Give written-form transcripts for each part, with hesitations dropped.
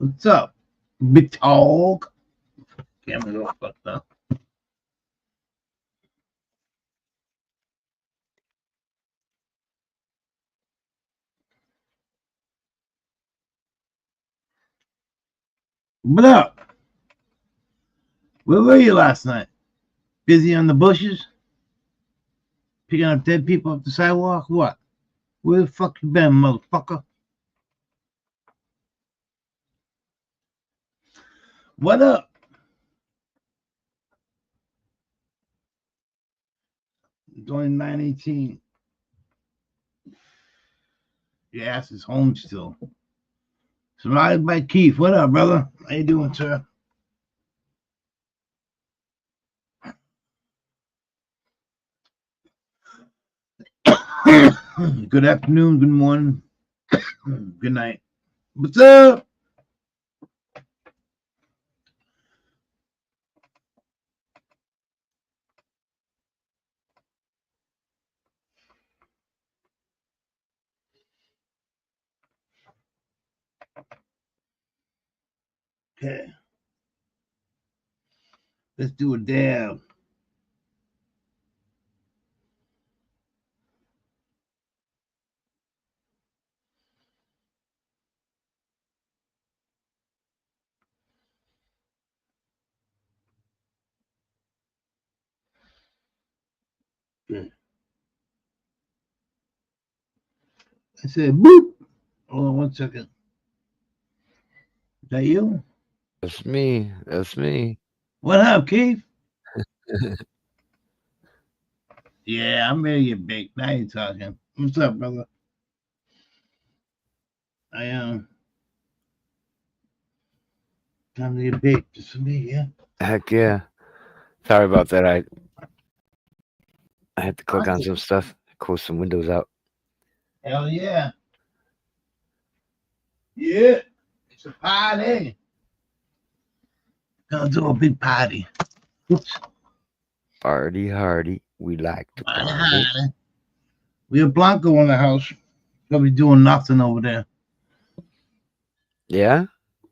What's up, big dog? Camera all fucked up. What up? Where were you last night? Busy on the bushes? Picking up dead people off the sidewalk? What? Where the fuck you been, motherfucker? What up? It's only 9:18. Your ass is home still. Surrounded by Keith. What up, brother? How you doing, sir? Good afternoon, good morning, good night. What's up? Okay. Let's do a dab. Okay. I said boop. Hold on 1 second. Is that you? That's me. That's me. What up, Keith? Yeah, I'm ready to get baked. Now you're talking. What's up, brother? I time to get baked. Just for me, yeah. Heck yeah. Sorry about that. I had to click on Awesome. some stuff, close some windows out. Hell yeah. Yeah. It's a party. Gonna do a big party. Oops. Party hardy. We like to Party, party. party. We have Blanco in the house. He'll be doing nothing over there. Yeah?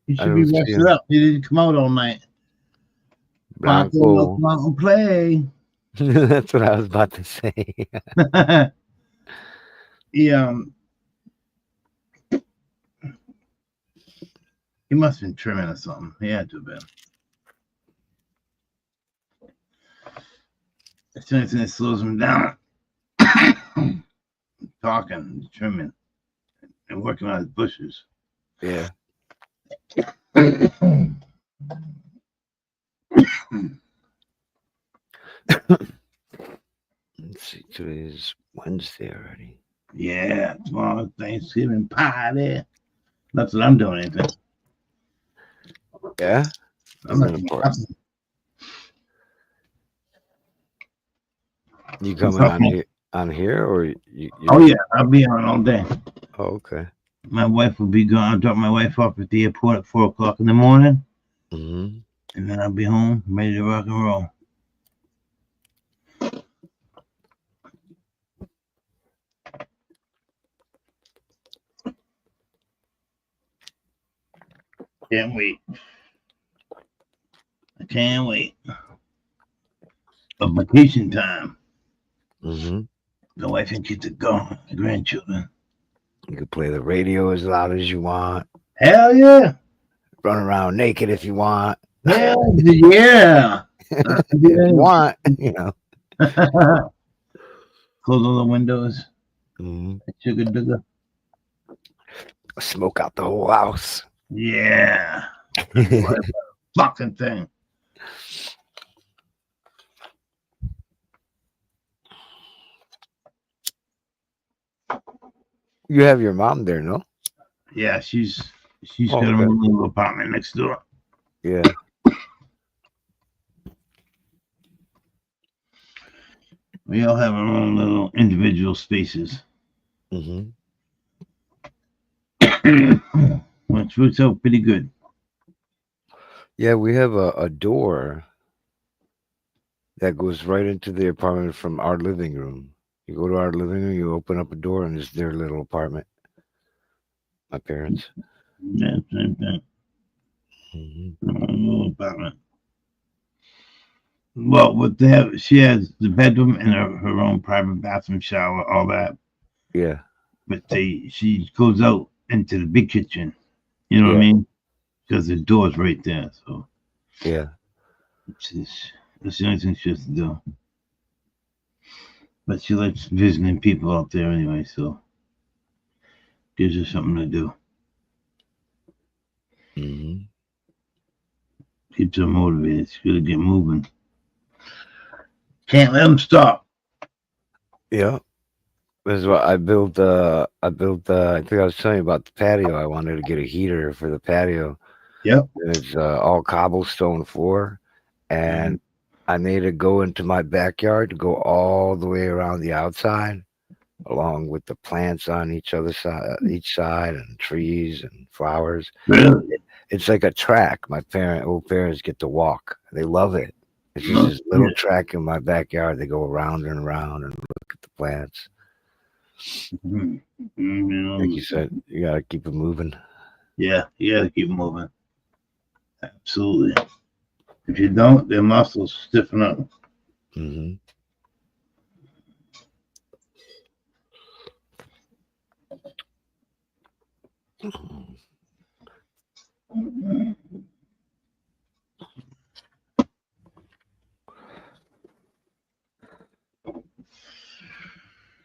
He I should be don't see rested him. up. He didn't come out all night. Blanco will Blanco. come out and play. That's what I was about to say. he he must have been trimming or something. He had to have been. As soon as it slows him down, talking, trimming, and working on his bushes. Yeah. Let's see. Today's Wednesday already. Yeah, tomorrow Thanksgiving party. That's what I'm doing. Anything. Yeah? I'm I'm not in a doing part. nothing. You coming on here or Oh you're yeah, I'll be on all day. Oh, okay. My wife will be gone. I'll drop my wife off at the airport at 4 o'clock in the morning, Mm-hmm. and then I'll be home, ready to rock and roll. Can't wait. I can't wait. A vacation time. Mm-hmm. The wife and kids are gone. The grandchildren. You can play the radio as loud as you want. Hell yeah. Run around naked if you want. Hell yeah. If you want, you know. Close all the windows. Mm-hmm. Sugar dugger. Smoke out the whole house. Yeah. Fucking thing. You have your mom there, no? Yeah, she's Oh, got her okay. own little apartment next door. Yeah. We all have our own little individual spaces. Mm-hmm. Which works out pretty good. Yeah, we have a door that goes right into the apartment from our living room. You go to our living room, you open up a door, and it's their little apartment. My parents. Yeah, same thing. Mhm. Apartment. Well, what they have, she has the bedroom and her own private bathroom, shower, all that. Yeah, But she goes out into the big kitchen. You know what I yeah, mean? Because the door's right there. So yeah. that's the only thing she has to do. But she likes visiting people out there anyway, so gives her something to do. Hmm. Keeps her motivated. She's got to get moving. Can't let them stop. Yeah. That's what I built. I think I was telling you about the patio. I wanted to get a heater for the patio. Yep. And it's all cobblestone floor, and I made it go into my backyard to go all the way around the outside, along with the plants on each side, and trees and flowers. Really? It's like a track. My old parents get to walk. They love it. It's just No. this little track in my backyard. They go around and around and look at the plants. Like you said, you gotta keep it moving. Yeah, you got to keep moving. Absolutely. If you don't, their muscles stiffen up. Hmm.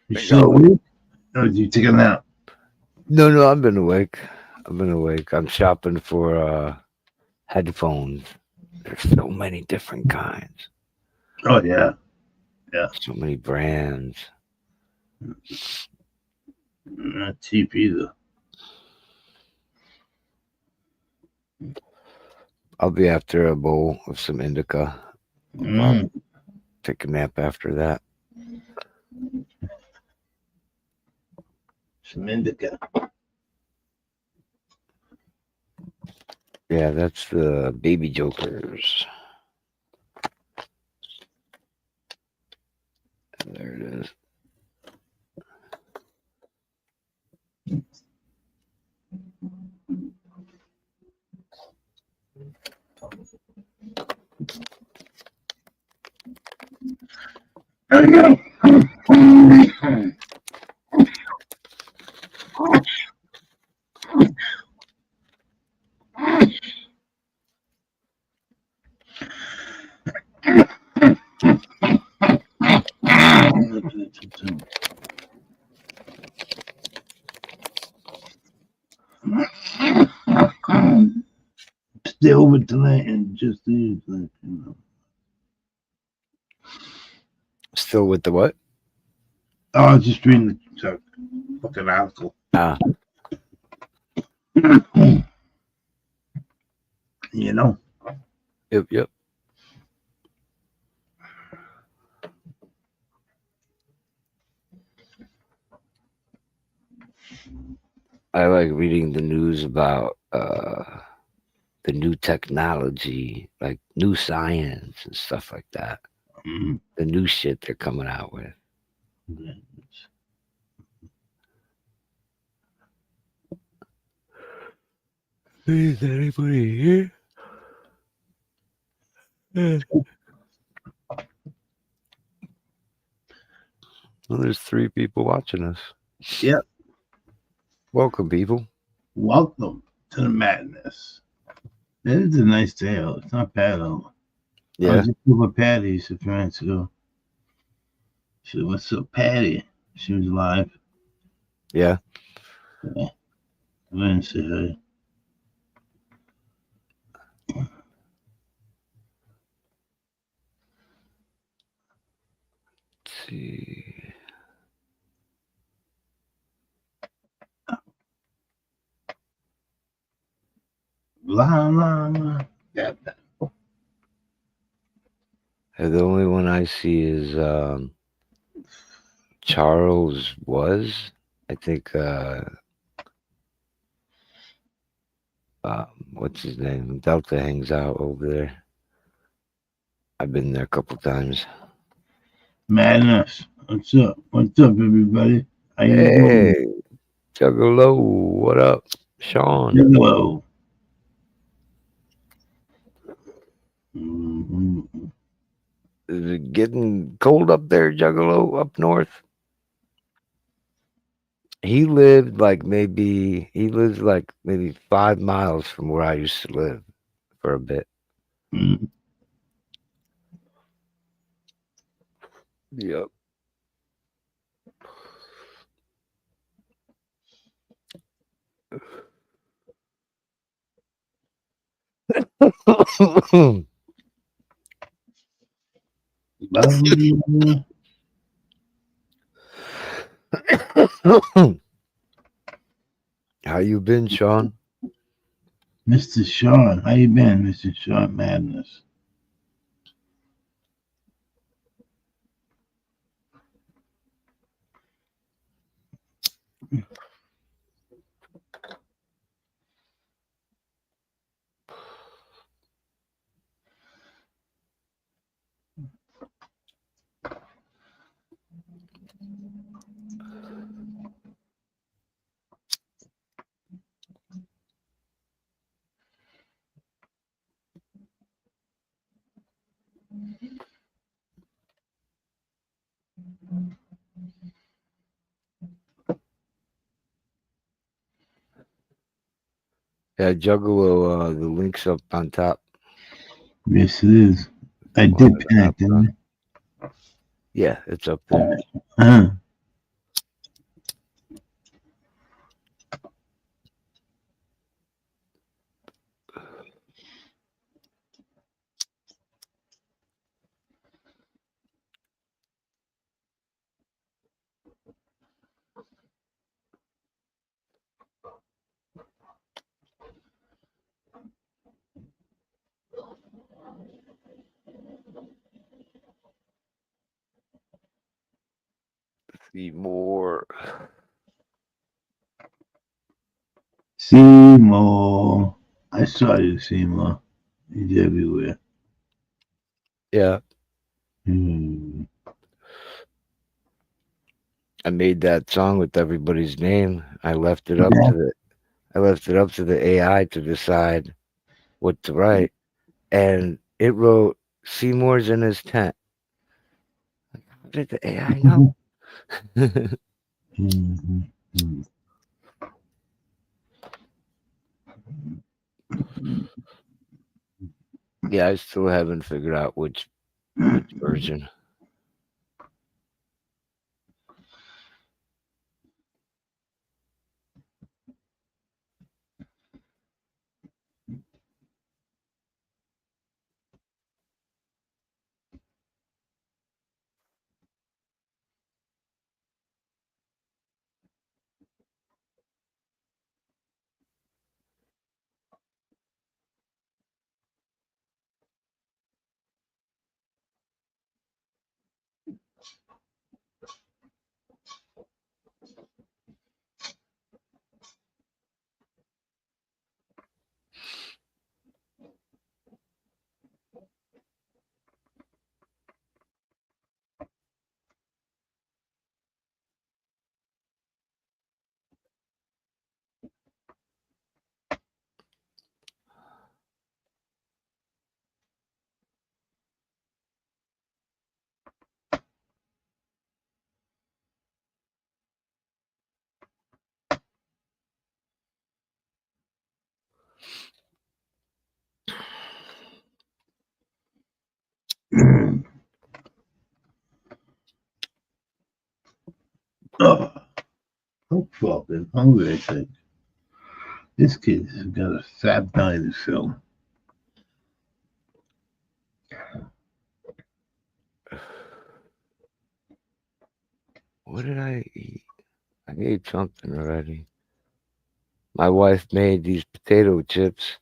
You still awake? Or did you take a nap? No, I've been awake. I've been awake. I'm shopping for headphones. There's so many different kinds, Oh, yeah. so many brands. Not cheap either. I'll be after a bowl of some indica. I'll probably take a nap after that. Some indica. Yeah, that's the Baby Jokers. There it is. There you go. Stay over tonight and just leave. Still with the what? Oh, I was just reading the fucking article. Ah, You know? yep. I like reading the news about the new technology, like new science and stuff like that. Mm. The new shit they're coming out with. Is anybody here? Well, there's 3 people watching us. Yep. Welcome, people. Welcome to the madness. It is a nice day out. It's not bad out. I Yeah. was just with Patty a few minutes ago. She said, "What's up, Patty?" She was live. Yeah. Yeah. I didn't say hi. Let's see. La la la. Yeah. The only one I see is Charles was. I think what's his name? Delta hangs out over there. I've been there a couple times. Madness. What's up? What's up, everybody? How you doing? Hey, Juggalo, what up? Sean. Hello. Mhm. Is it getting cold up there, Juggalo, up north? He lives like maybe 5 miles from where I used to live for a bit. Mhm. Yep. How you been, Sean? Mr. Sean, how you been, Mr. Sean Madness? Yeah, Juggalo, the link's up on top. Yes, it is. I One did of the pin it, app. didn't Yeah, it's up there. I? See more. Seymour. I saw you, Seymour. He's everywhere. Yeah, Hmm. I made that song with everybody's name. Yeah. I left it up to the AI to decide what to write, and it wrote Seymour's in his tent. How did the AI know? Mhm. Yeah, I still haven't figured out which version. Oh, I'm fucking hungry, I think. This kid's got a fat belly to fill. What did I eat? I ate something already. My wife made these potato chips,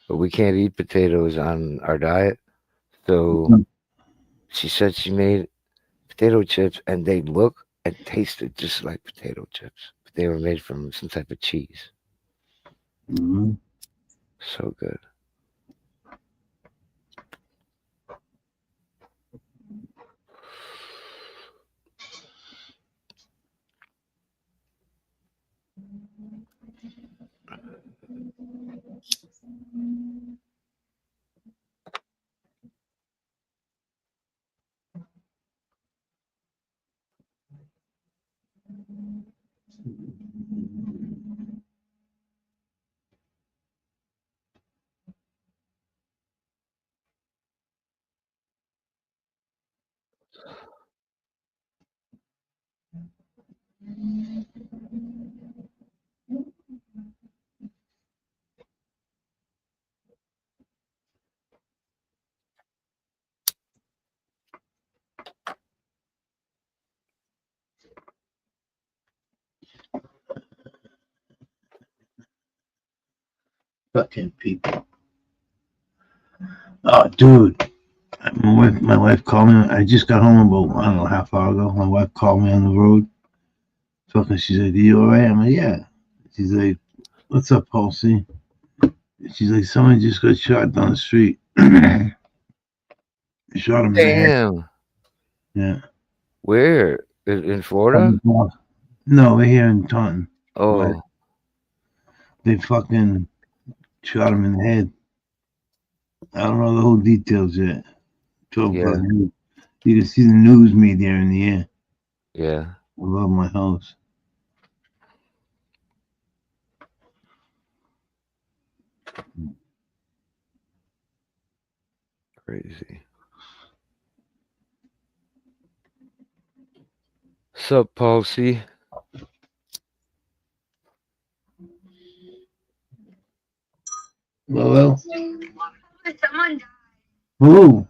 but we can't eat potatoes on our diet. So she said she made potato chips and they look and tasted just like potato chips. But they were made from some type of cheese. Mm-hmm. So good. Fucking people. Oh, dude. My wife called me. I just got home about, I don't know, half hour ago. My wife called me on the road. Fucking, she's like, "Are you alright?" I'm like, "Yeah." She's like, "What's up, Halsey?" She's like, "Someone just got shot down the street." Shot him in the head. Damn. Yeah. Where? In Florida? No, we're here in Taunton. Oh, They fucking shot him in the head. I don't know the whole details yet. 12 yeah, o'clock news. You can see the news media in the air yeah. above my house. Crazy. Sup, Palsy? Well. Who?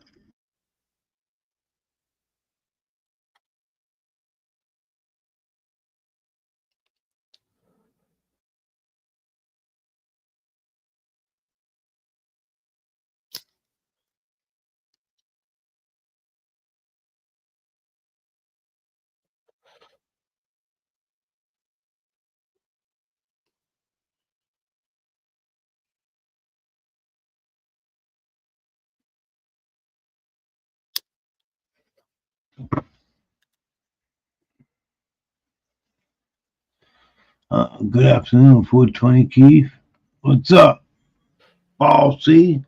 Good afternoon, 420 Keith. What's up, Bossy?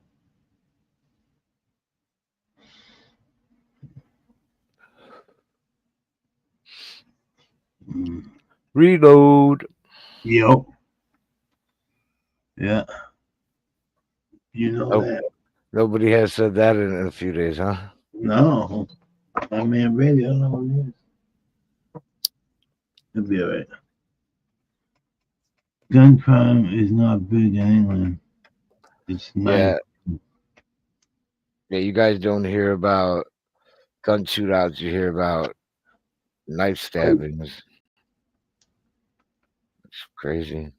Reload. Yo. Yeah. You know Oh, that. nobody has said that in a few days, huh? No. I mean, really, I don't know what it is. It'll be alright. Gun crime is not big in England. It's nice. Yeah. Yeah, you guys don't hear about gun shootouts. You hear about knife stabbings. It's crazy.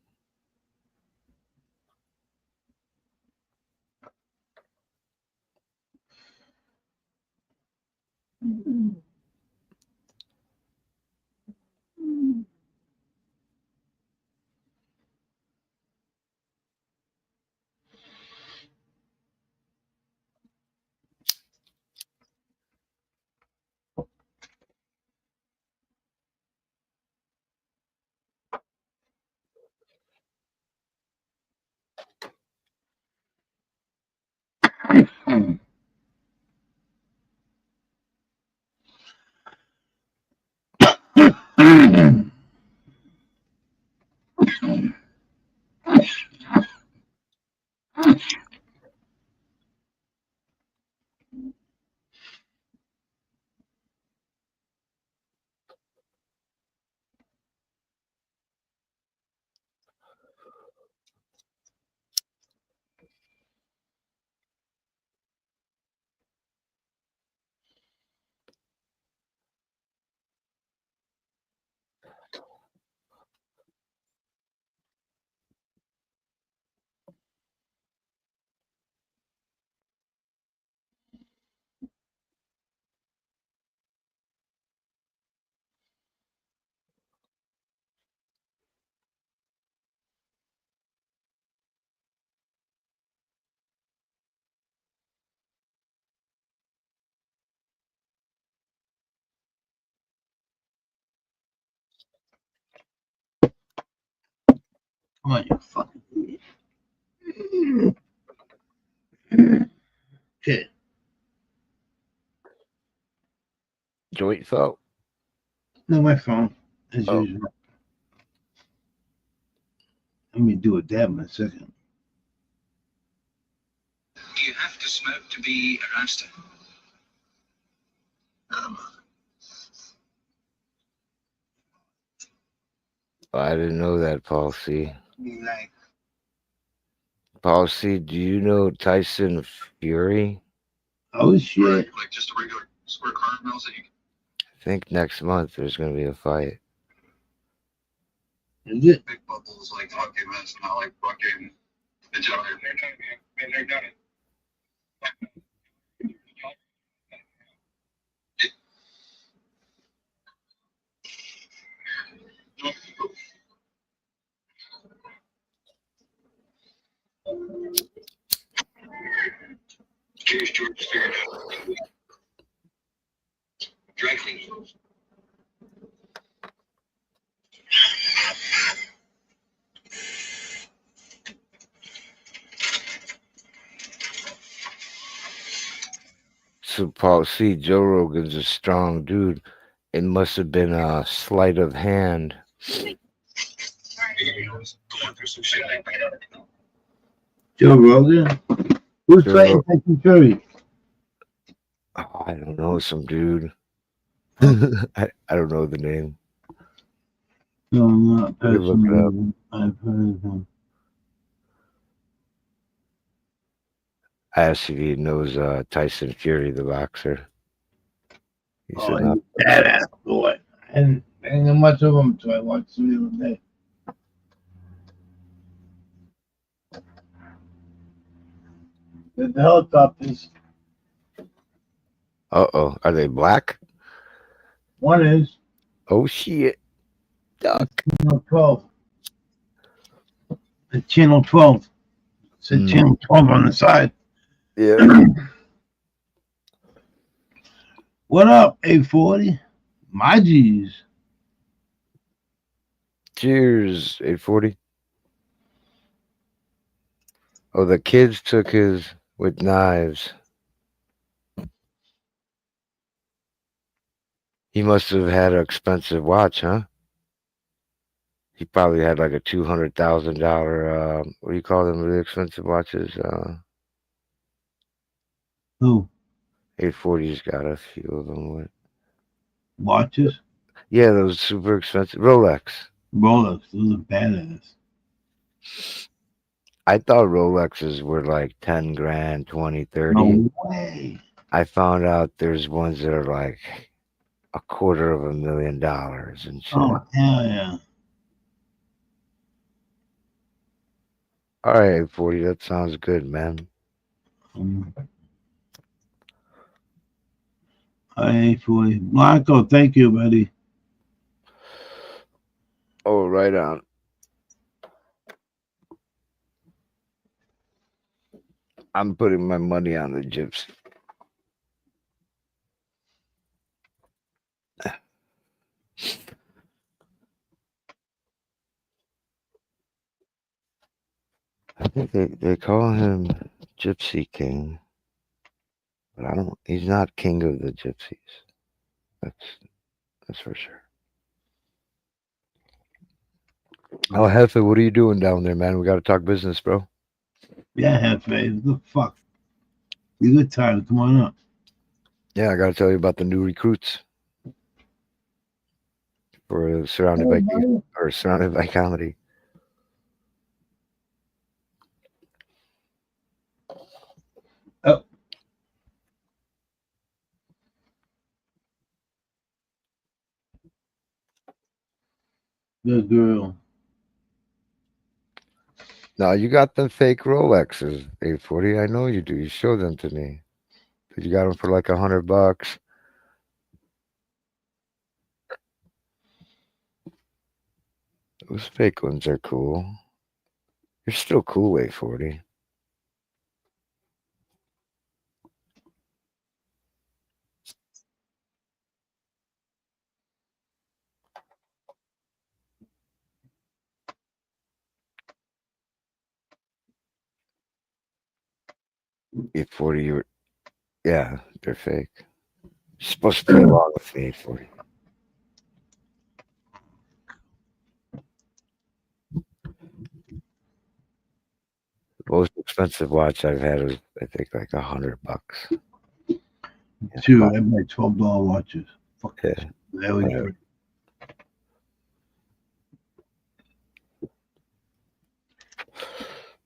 Come on, you fucking okay. Joint felt. No, my phone. as Oh. usual. Let me do a dab in a second. Do you have to smoke to be a gangster? I didn't know that, Paul C. Like, Paul C, do you know Tyson Fury? Oh shit! like just a regular square caramels that you I think next month there's going to be a fight. Is it? big bubbles like hockey events, not like fucking the gentleman. They're done it. Curious George figured out dry cleaning. So Paul C, Joe Rogan's a strong dude. It must have been a sleight of hand. Going through some shit. Joe Rogan? Who's Joe fighting Rog- Tyson Fury? Oh, I don't know, some dude. I don't know the name. No, not You look it up. personally. I've heard of him. I asked if he knows Tyson Fury, the boxer. He Oh, said he's not. a badass boy. And ain't know much of him until I watched him the other day. The helicopters. Uh-oh. Are they black? One is Oh, shit. Duck. Channel 12. The Channel 12. It said Mm. Channel 12 on the side. Yeah. What up, A40? My G's. Cheers, 840. Oh, the kids took his with knives. He must have had an expensive watch, huh? He probably had like a $200,000, what do you call them, really expensive watches? Who? 840's got a few of them. With. Watches? Yeah, those super expensive Rolex. Rolex. Those are badass. I thought Rolexes were like 10 grand, 20, 30. No way. I found out there's ones that are like $250,000 and shit. Oh, hell yeah. All right, 40, that sounds good, man. A40. Blanco, thank you, buddy. Oh, right on. I'm putting my money on the gypsy. I think they call him Gypsy King, but I don't. He's not king of the gypsies. That's for sure. Oh, Hefe, what are you doing down there, man? We got to talk business, bro. Yeah, Hefe. What the fuck? You good time? Come on up. Yeah, I got to tell you about the new recruits for Surrounded by Comedy. Oh. Good girl. Now you got them fake Rolexes, 840. I know you do. You showed them to me. You got them for like $100. Those fake ones are cool. You're still cool, 840. $840, yeah, they're fake. You're supposed to play along with me, 840. expensive watch I've had was, I think, like $100. Too. I buy $12 watches. Fuck Yeah. that. That was Yeah. great.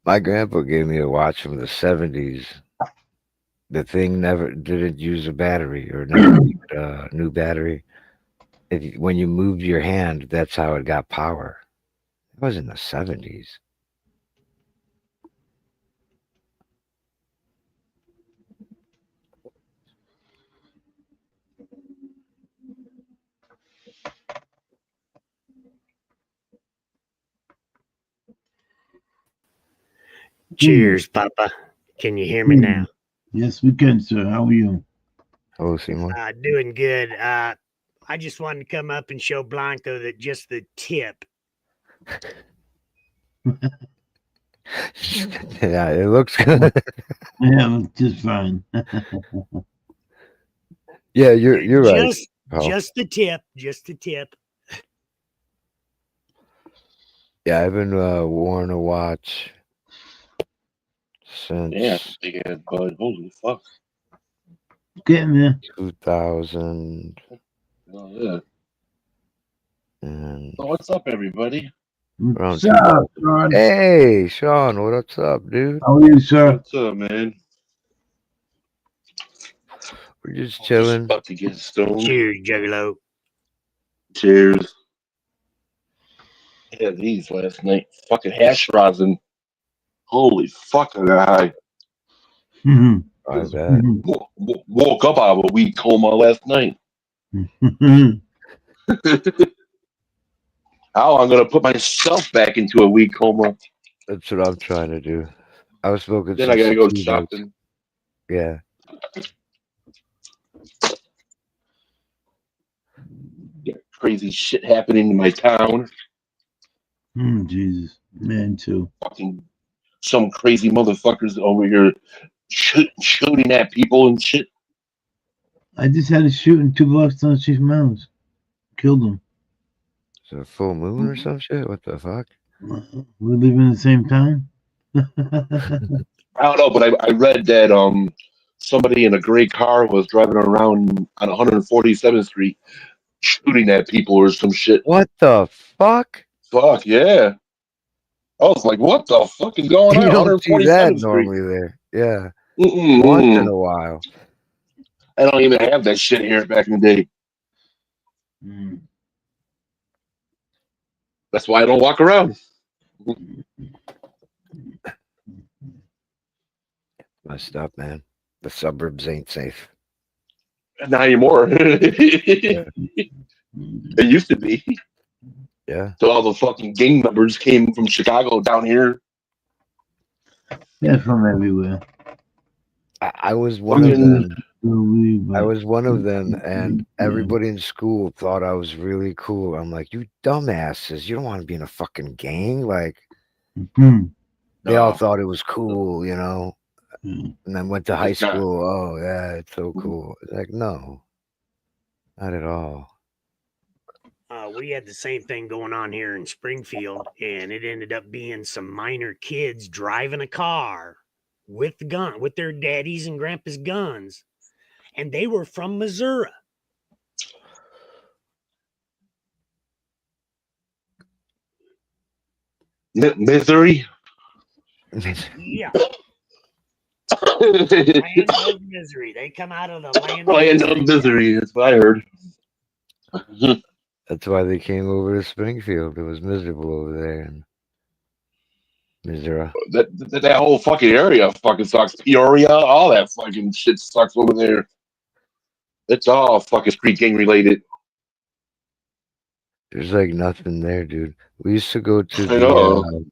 My grandpa gave me a watch from the 70s. The thing never didn't use a battery or never needed a new battery. When you moved your hand, that's how it got power. It was in the 70s. Cheers, Papa. Can you hear me now? Yes, we can, sir. How are you? Hello, Seymour. Doing good. I just wanted to come up and show Blanco that just the tip. Yeah, it looks good. Yeah, just fine. Yeah, you're right. Just, pal. just the tip. Just the tip. Yeah, I've been wearing a watch since Yeah, big ass bud. Holy fuck. Getting there. 2000. Oh, yeah. And So what's up, everybody? around What's up, Sean? Hey, Sean, what's up, dude? How are you, sir? What's up, man? We're just Just chilling. about to get stoned. Cheers, Juggalo. Cheers. I had these last night. Fucking hash rosin. Holy fuck, I got high. Mhm. I bet. Woke up out of a weed coma last night. Mhm. How I'm gonna put myself back into a weed coma? That's what I'm trying to do. I was smoking Then some I gotta go sativas. shopping. Yeah. Crazy shit happening in my town. Jesus, man, too. Fucking some crazy motherfuckers over here shooting at people and shit. I just had a shooting 2 blocks down the street from my house. Killed him. Is it a full moon or some shit? What the fuck? We live in the same town. I don't know, but I read that somebody in a gray car was driving around on 147th Street shooting at people or some shit. What the fuck? Fuck yeah! I was like, what the fuck is going on? You don't see that 147th Street. normally there. Yeah. Mm-mm, Once in mm-mm. a while. I don't even have that shit here back in the day. Mm. That's why I don't walk around. Messed up, man. The suburbs ain't safe. Not anymore. It used to be. Yeah. So all the fucking gang members came from Chicago down here. They're from everywhere. I was one of Fucking- them. But I was one of them, and everybody in school thought I was really cool. I'm like, you dumbasses, you don't want to be in a fucking gang. Like, Mhm. they all No. thought it was cool, you know. Mm. And then went to high It's not. school. Oh, yeah, it's so cool. It's like, no, not at all. We had the same thing going on here in Springfield, and it ended up being some minor kids driving a car with their daddies and grandpa's guns, and they were from Missouri. Misery. Yeah, land of misery. They come out of the land Land of misery. That's what I heard. That's why they came over to Springfield. It was miserable over there in Missouri. That whole fucking area fucking sucks. Peoria, all that fucking shit sucks over there. It's all fucking street gang related. There's like nothing there, dude. We used to go to I know.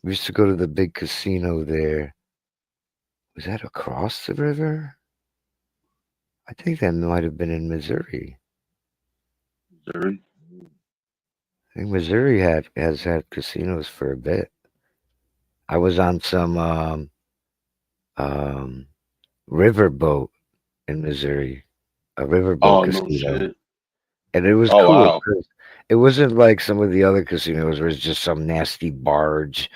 we used to go to the big casino there. Was that across the river? I think that might have been in Missouri. I think Missouri has had casinos for a bit. I was on some riverboat in Missouri, a riverboat Oh no casino, shit. and it was Oh, cool. wow. 'Cause it wasn't like some of the other casinos where it's just some nasty barge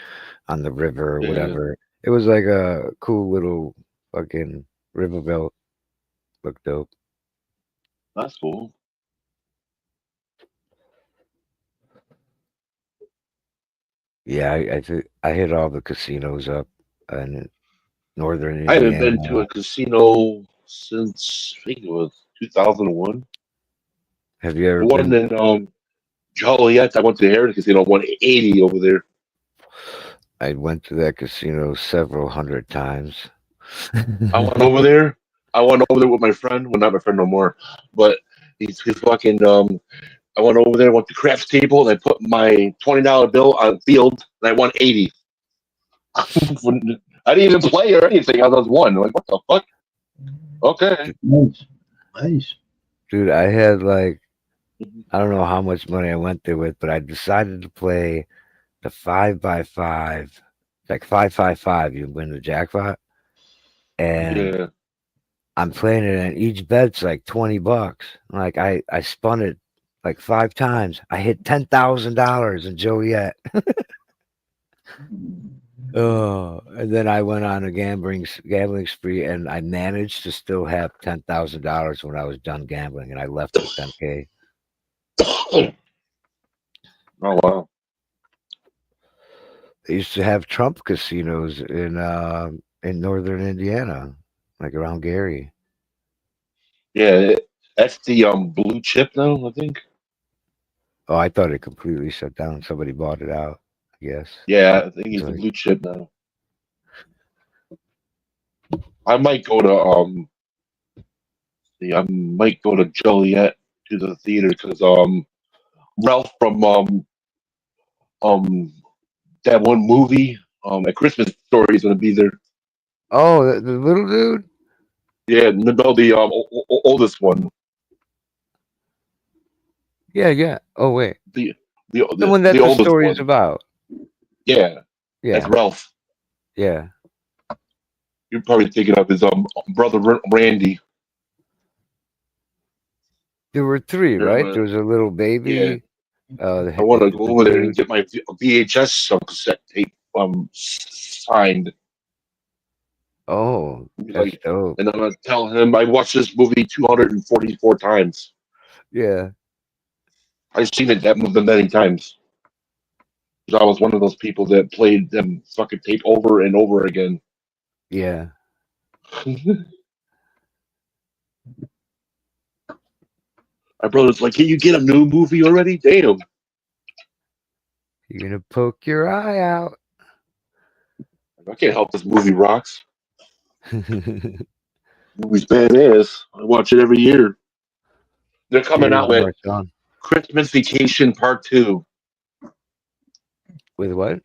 on the river or Yeah. whatever. It was like a cool little fucking riverboat. Looked dope. That's cool. Yeah, I hit all the casinos up in northern I haven't been to Indiana. a casino since I think it was 2001. Have you ever The one been? in Joliet, I went to the Heritage Casino, 180 over there. I went to that casino several hundred times. I went over there. I went over there with my friend. Well, not my friend no more, but he's fucking. I went over there, went to craps table, and I put my $20 bill on field, and I won 80. I didn't even play or anything. I was one. Like, what the fuck? Okay. Nice. Nice. Dude, I had like I don't know how much money I went there with, but I decided to play the 5x5. Like 555, you win the jackpot. And Yeah. I'm playing it and each bet's like $20. Like I spun it like 5 times. I hit $10,000 in Joliet. Oh, and then I went on a gambling spree, and I managed to still have $10,000 when I was done gambling, and I left with 10K. Oh wow. They used to have Trump casinos in northern Indiana, like around Gary. Yeah, that's the blue chip now, I think. Oh, I thought it completely shut down. Somebody bought it out, I guess. Yeah, I think he's It's the like, blue chip now. I might go to I might go to Joliet to the theater because Ralph from um that one movie A Christmas Story is gonna be there. oh, the little dude. Yeah, no, the oldest one, Yeah, yeah. Oh wait, the the one that the oldest story is one. about. Yeah, that's Yeah, Ralph. yeah. You're probably thinking of his brother Randy. There were 3, right? Uh, There was a little yeah, baby. I want to The go over there and dude. get my VHS cassette tape signed. Oh, that's Like, dope. and I'm gonna tell him I watched this movie 244 times. Yeah. I've seen it that many times. 'Cause I was one of those people that played them fucking tape over and over again. Yeah. My brother's like, "Can you get a new movie already?" Damn, You're gonna poke your eye out. I can't help this movie rocks. Movie's badass. I watch it every year. They're coming Here's out with Marshawn. Christmas Vacation Part 2. With what?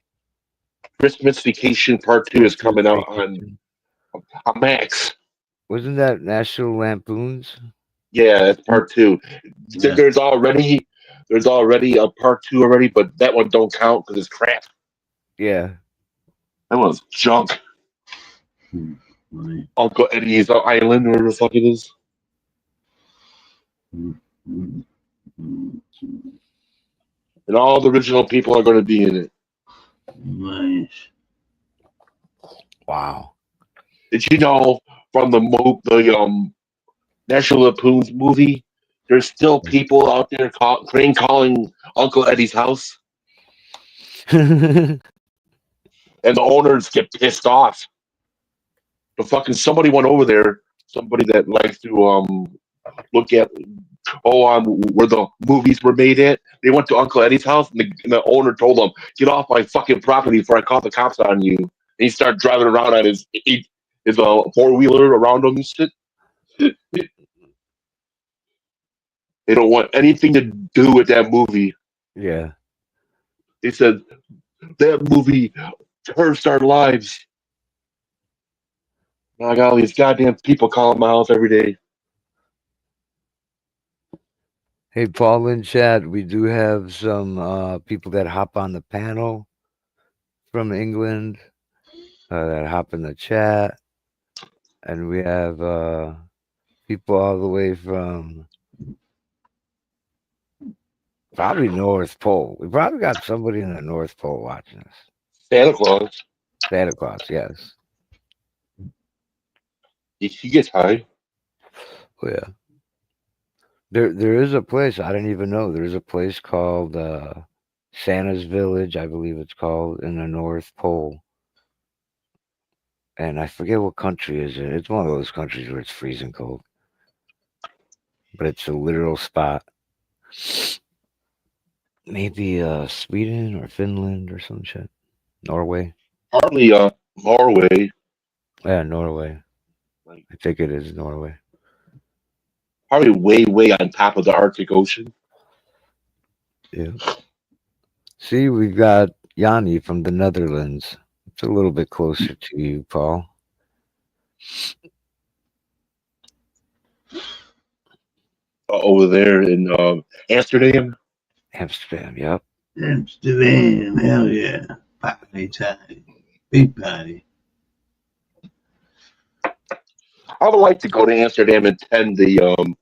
Christmas Vacation Part 2 is Christmas coming out Vacation. on Max. Wasn't that National Lampoons? Yeah, that's Part 2. Yeah. There's already a Part 2 already, but that one don't count because it's crap. Yeah. That one's junk. Right. Uncle Eddie's Island, wherever the fuck it is. Mm. And all the original people are going to be in it. Nice. Wow. Did you know from the National Lampoon's movie, there's still people out there calling Uncle Eddie's house, and the owners get pissed off. But fucking somebody went over there, somebody that likes to look at where the movies were made at. They went to Uncle Eddie's house, and the owner told them, "Get off my fucking property before I call the cops on you." And he started driving around on his 4-wheeler around him and shit. They don't want anything to do with that movie. Yeah. They said that movie cursed our lives. I got all these goddamn people calling my house every day. Hey, Paul and Chad, we do have some people that hop on the panel from England that hop in the chat. And we have people all the way from probably North Pole. We probably got somebody in the North Pole watching us. Santa Claus. Santa Claus, yes. He gets high. Oh, yeah. There is a place I didn't even know. There's a place called Santa's Village, I believe it's called, in the North Pole. And I forget what country is it. It's one of those countries where it's freezing cold. But it's a literal spot. Maybe Sweden or Finland or some shit. Norway. Hardly Norway. Yeah, Norway. I think it is Norway. Probably way on top of the Arctic Ocean. Yeah. See, we've got Yanni from the Netherlands. It's a little bit closer to you, Paul. Over there in Amsterdam. Amsterdam, yep. Amsterdam, hell yeah. Party time. Big party. I would like to go to Amsterdam and attend the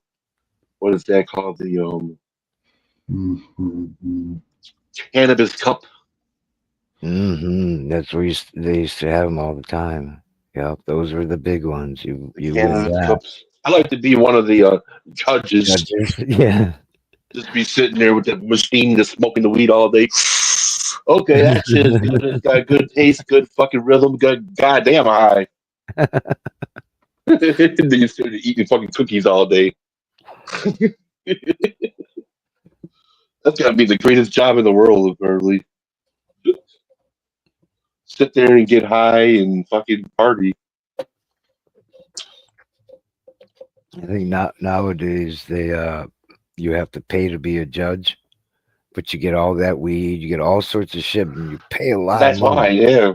what is that called? The Cannabis Cup. That's where they used to have them all the time. Yep, those were the big ones. You win Cannabis that. Cups. I like to be one of the judges. Yeah. Just be sitting there with that machine, just smoking the weed all day. Okay, that shit is good. It's got good taste, good fucking rhythm, good goddamn high. Then you started eating fucking cookies all day. That's gotta be the greatest job in the world, apparently. Sit there and get high and fucking party. I think nowadays they you have to pay to be a judge, but you get all that weed, you get all sorts of shit, and you pay a lot. That's of money, why, yeah.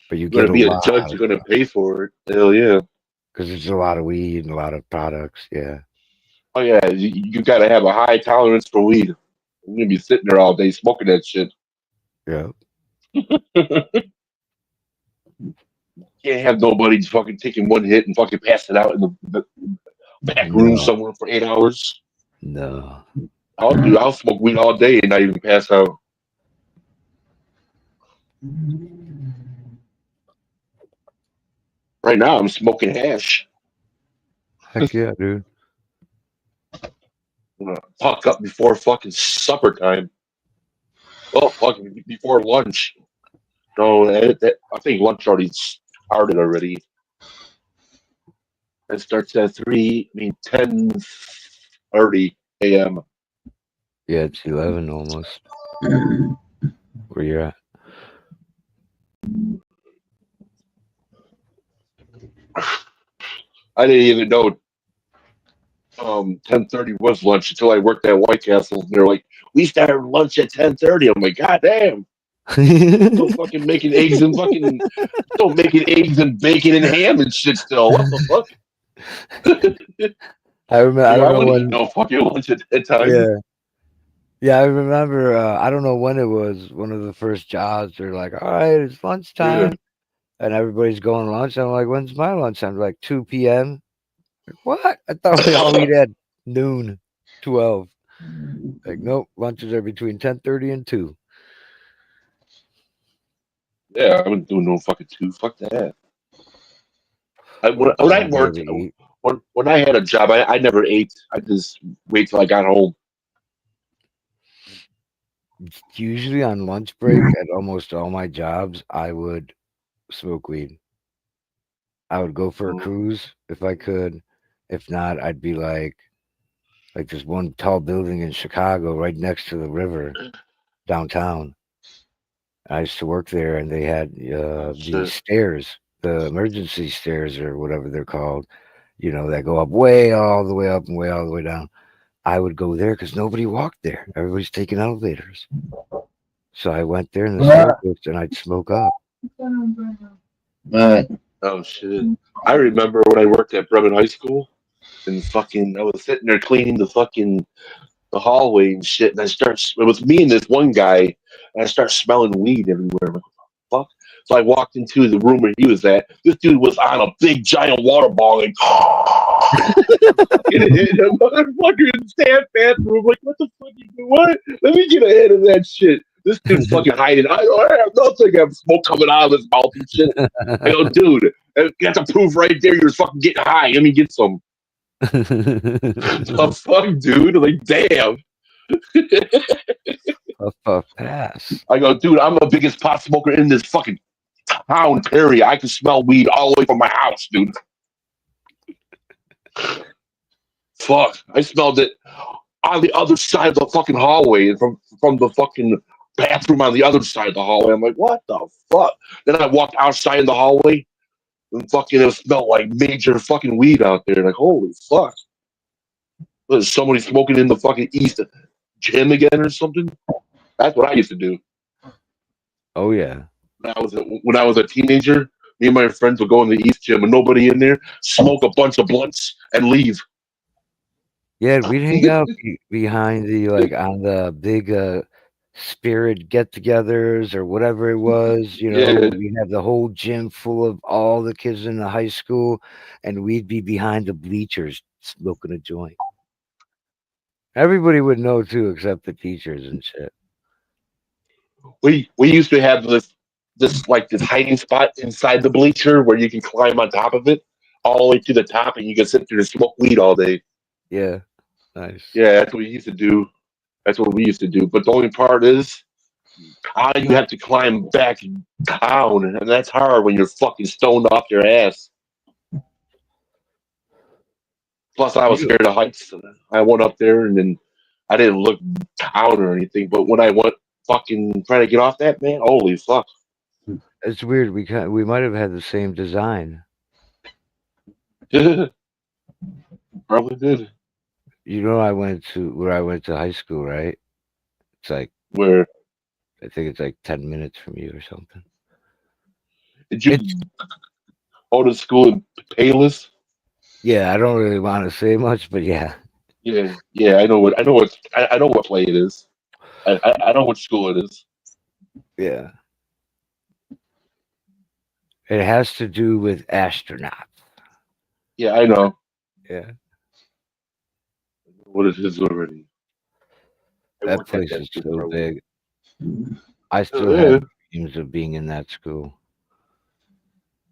but you You're get gonna be a lot judge. You're gonna pay for it. Hell yeah. because there's a lot of weed and a lot of products. Yeah. Oh yeah. You gotta have a high tolerance for weed. You're gonna be sitting there all day smoking that shit. Yeah. Can't have nobody fucking taking one hit and fucking pass it out in the back room somewhere for 8 hours. No. I'll smoke weed all day and not even pass out. Right now, I'm smoking hash. Heck yeah, dude. I'm gonna fuck up before fucking supper time. Well, fucking before lunch. No, I think lunch already started already. It starts at 10:30 a.m. Yeah, it's 11 almost. Where you're at? I didn't even know 10:30 was lunch until I worked at White Castle. And they're like, we started lunch at 10:30. I'm like, God damn. Still fucking making eggs and fucking still making eggs and bacon and ham and shit still. What the fuck? I remember. I don't know when. No fucking lunch at that time. Yeah. Yeah, I remember. I don't know when it was. One of the first jobs. They're like, "All right, it's lunchtime," and everybody's going to lunch. I'm like, "When's my lunchtime?" Like 2 p.m. Like, what? I thought we all eat at noon, 12. Like, nope. Lunches are between 10:30 and 2. Yeah, I wouldn't do no fucking 2. Fuck that. When I worked, when I had a job, I never ate. I just wait till I got home. Usually on lunch break at almost all my jobs, I would smoke weed. I would go for a cruise if I could. If not, I'd be like this one tall building in Chicago right next to the river downtown. I used to work there, and they had these stairs, the emergency stairs or whatever they're called, that go up way all the way up and way all the way down. I would go there because nobody walked there. Everybody's taking elevators. So I went there in the smoke booth and I'd smoke up. Right. Oh shit! I remember when I worked at Bremen High School, and fucking I was sitting there cleaning the hallway and shit, and it was me and this one guy, and I start smelling weed everywhere. I'm like, what the fuck? So I walked into the room where he was at. This dude was on a big giant water ball, like in a motherfucking staff bathroom. Like, what the fuck you doing? What? Let me get ahead of that shit. This dude's fucking hiding. I have nothing. I have smoke coming out of his mouth and shit. I go, dude, you have to prove right there you're fucking getting high. Let me get some. The fuck, dude? Like, damn. Puff pass. I go, dude, I'm the biggest pot smoker in this fucking town area. I can smell weed all the way from my house, dude. Fuck. I smelled it on the other side of the fucking hallway and from the fucking bathroom on the other side of the hallway. I'm like, what the fuck? Then I walked outside in the hallway and fucking it smelled like major fucking weed out there. Like, holy fuck. Was somebody smoking in the fucking East gym again or something? That's what I used to do. Oh yeah. When I was a teenager, me and my friends would go in the East gym and nobody in there, smoke a bunch of blunts and leave. Yeah, we'd hang out behind the on the big spirit get-togethers or whatever it was. Yeah. We'd have the whole gym full of all the kids in the high school, and we'd be behind the bleachers smoking a joint. Everybody would know too, except the teachers and shit. We used to have this hiding spot inside the bleacher where you can climb on top of it all the way to the top and you can sit there and smoke weed all day. Yeah, nice. Yeah, that's what we used to do. That's what we used to do. But the only part is you have to climb back down, and that's hard when you're fucking stoned off your ass. Plus, I was scared of heights. So I went up there, and then I didn't look down or anything. But when I went fucking trying to get off that, man, holy fuck! It's weird. We might have had the same design. Probably did. Where I went to high school, right? It's like Where I think it's like 10 minutes from you or something. did you go to school in Payless? Yeah, I don't really want to say much, but yeah. Yeah. I know what play it is. I know what school it is. Yeah. It has to do with astronauts. Yeah, I know Yeah. what it is already. I That worked at place is school so for a while. big. I still Yeah. have dreams of being in that school.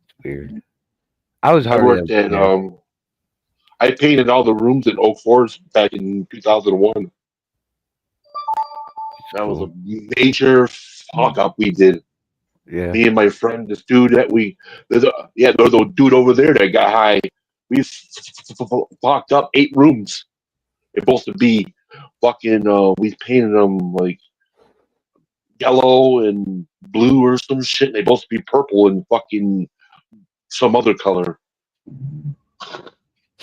It's weird. I was I hardly worked ever at there. I painted all the rooms in Oak Forest back in 2001. That was a major fuck up we did. Yeah. Me and my friend, this dude that there's a dude over there that got high. We fucked up 8 rooms. It's supposed to be fucking. We painted them like yellow and blue or some shit. And they're supposed to be purple and fucking some other color.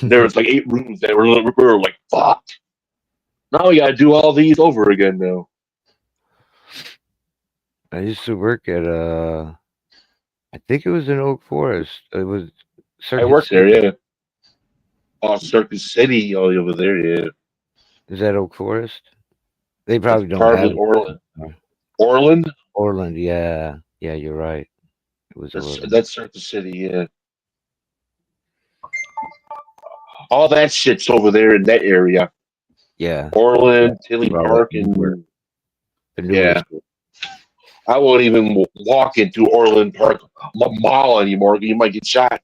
There was like 8 rooms that we were like, fuck. Now we gotta do all these over again now. I used to work at I think it was in Oak Forest. It was I worked there, yeah. Oh, Circus City, all over there, yeah. Is that Oak Forest? They probably don't Part have of it, Orland. Orland. Yeah, you're right. It was Orland. That's Circus City, yeah. All that shit's over there in that area. Yeah, Orland, Tilly Well, Park, the and newer yeah. school. I won't even walk into Orland Park Mall anymore. You might get shot.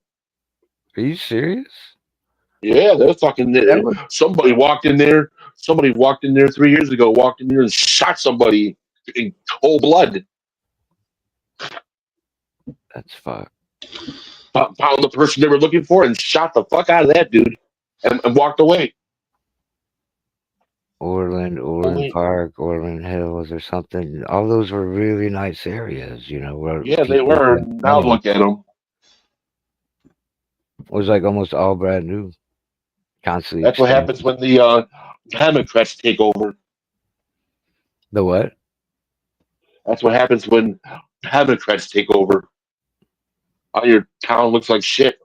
Are you serious? Yeah, they're fucking. Somebody walked in there. Somebody walked in there 3 years ago. Walked in there and shot somebody in cold blood. That's fucked. Found the person they were looking for and shot the fuck out of that dude, and walked away. Orland Park, Orland Hills, or something. All those were really nice areas, where Yeah, they people were. had Now money. look at them. It was like almost all brand new. Constantly. That's what expanding. happens when the Democrats take over. The what? That's what happens when Democrats take over. All your town looks like shit.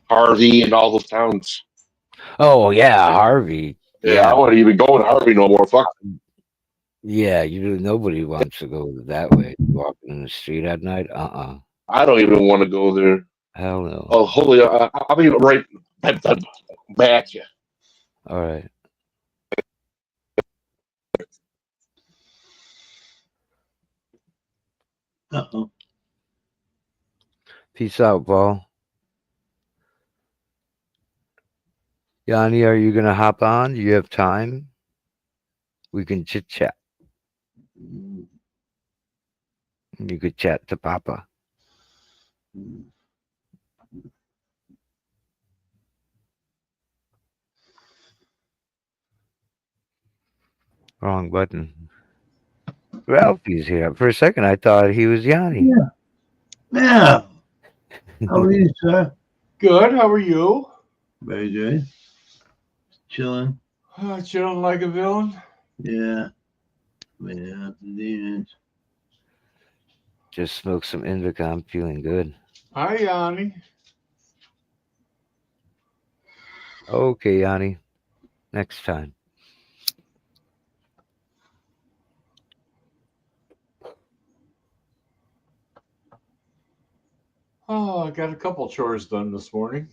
Harvey and all those towns. Oh yeah, Harvey. Yeah, I wouldn't even go in Harvey no more. Fuck. Yeah, nobody wants to go that way. Walking in the street at night. I don't even want to go there. Hell no. Oh, holy! I'll be right back. All right. Uh-oh. Peace out, Paul. Yanni, are you gonna hop on? Do you have time? We can chit chat. You could chat to Papa. Wrong button. Ralphie's here. For a second, I thought he was Yanni. Yeah. How are you, sir? Good. How are you? Very good. Chilling. Chilling like a villain. Yeah. Yeah, indeed. Just smoked some indica. I'm feeling good. Hi, Yanni. Okay, Yanni. Next time. Oh, I got a couple chores done this morning.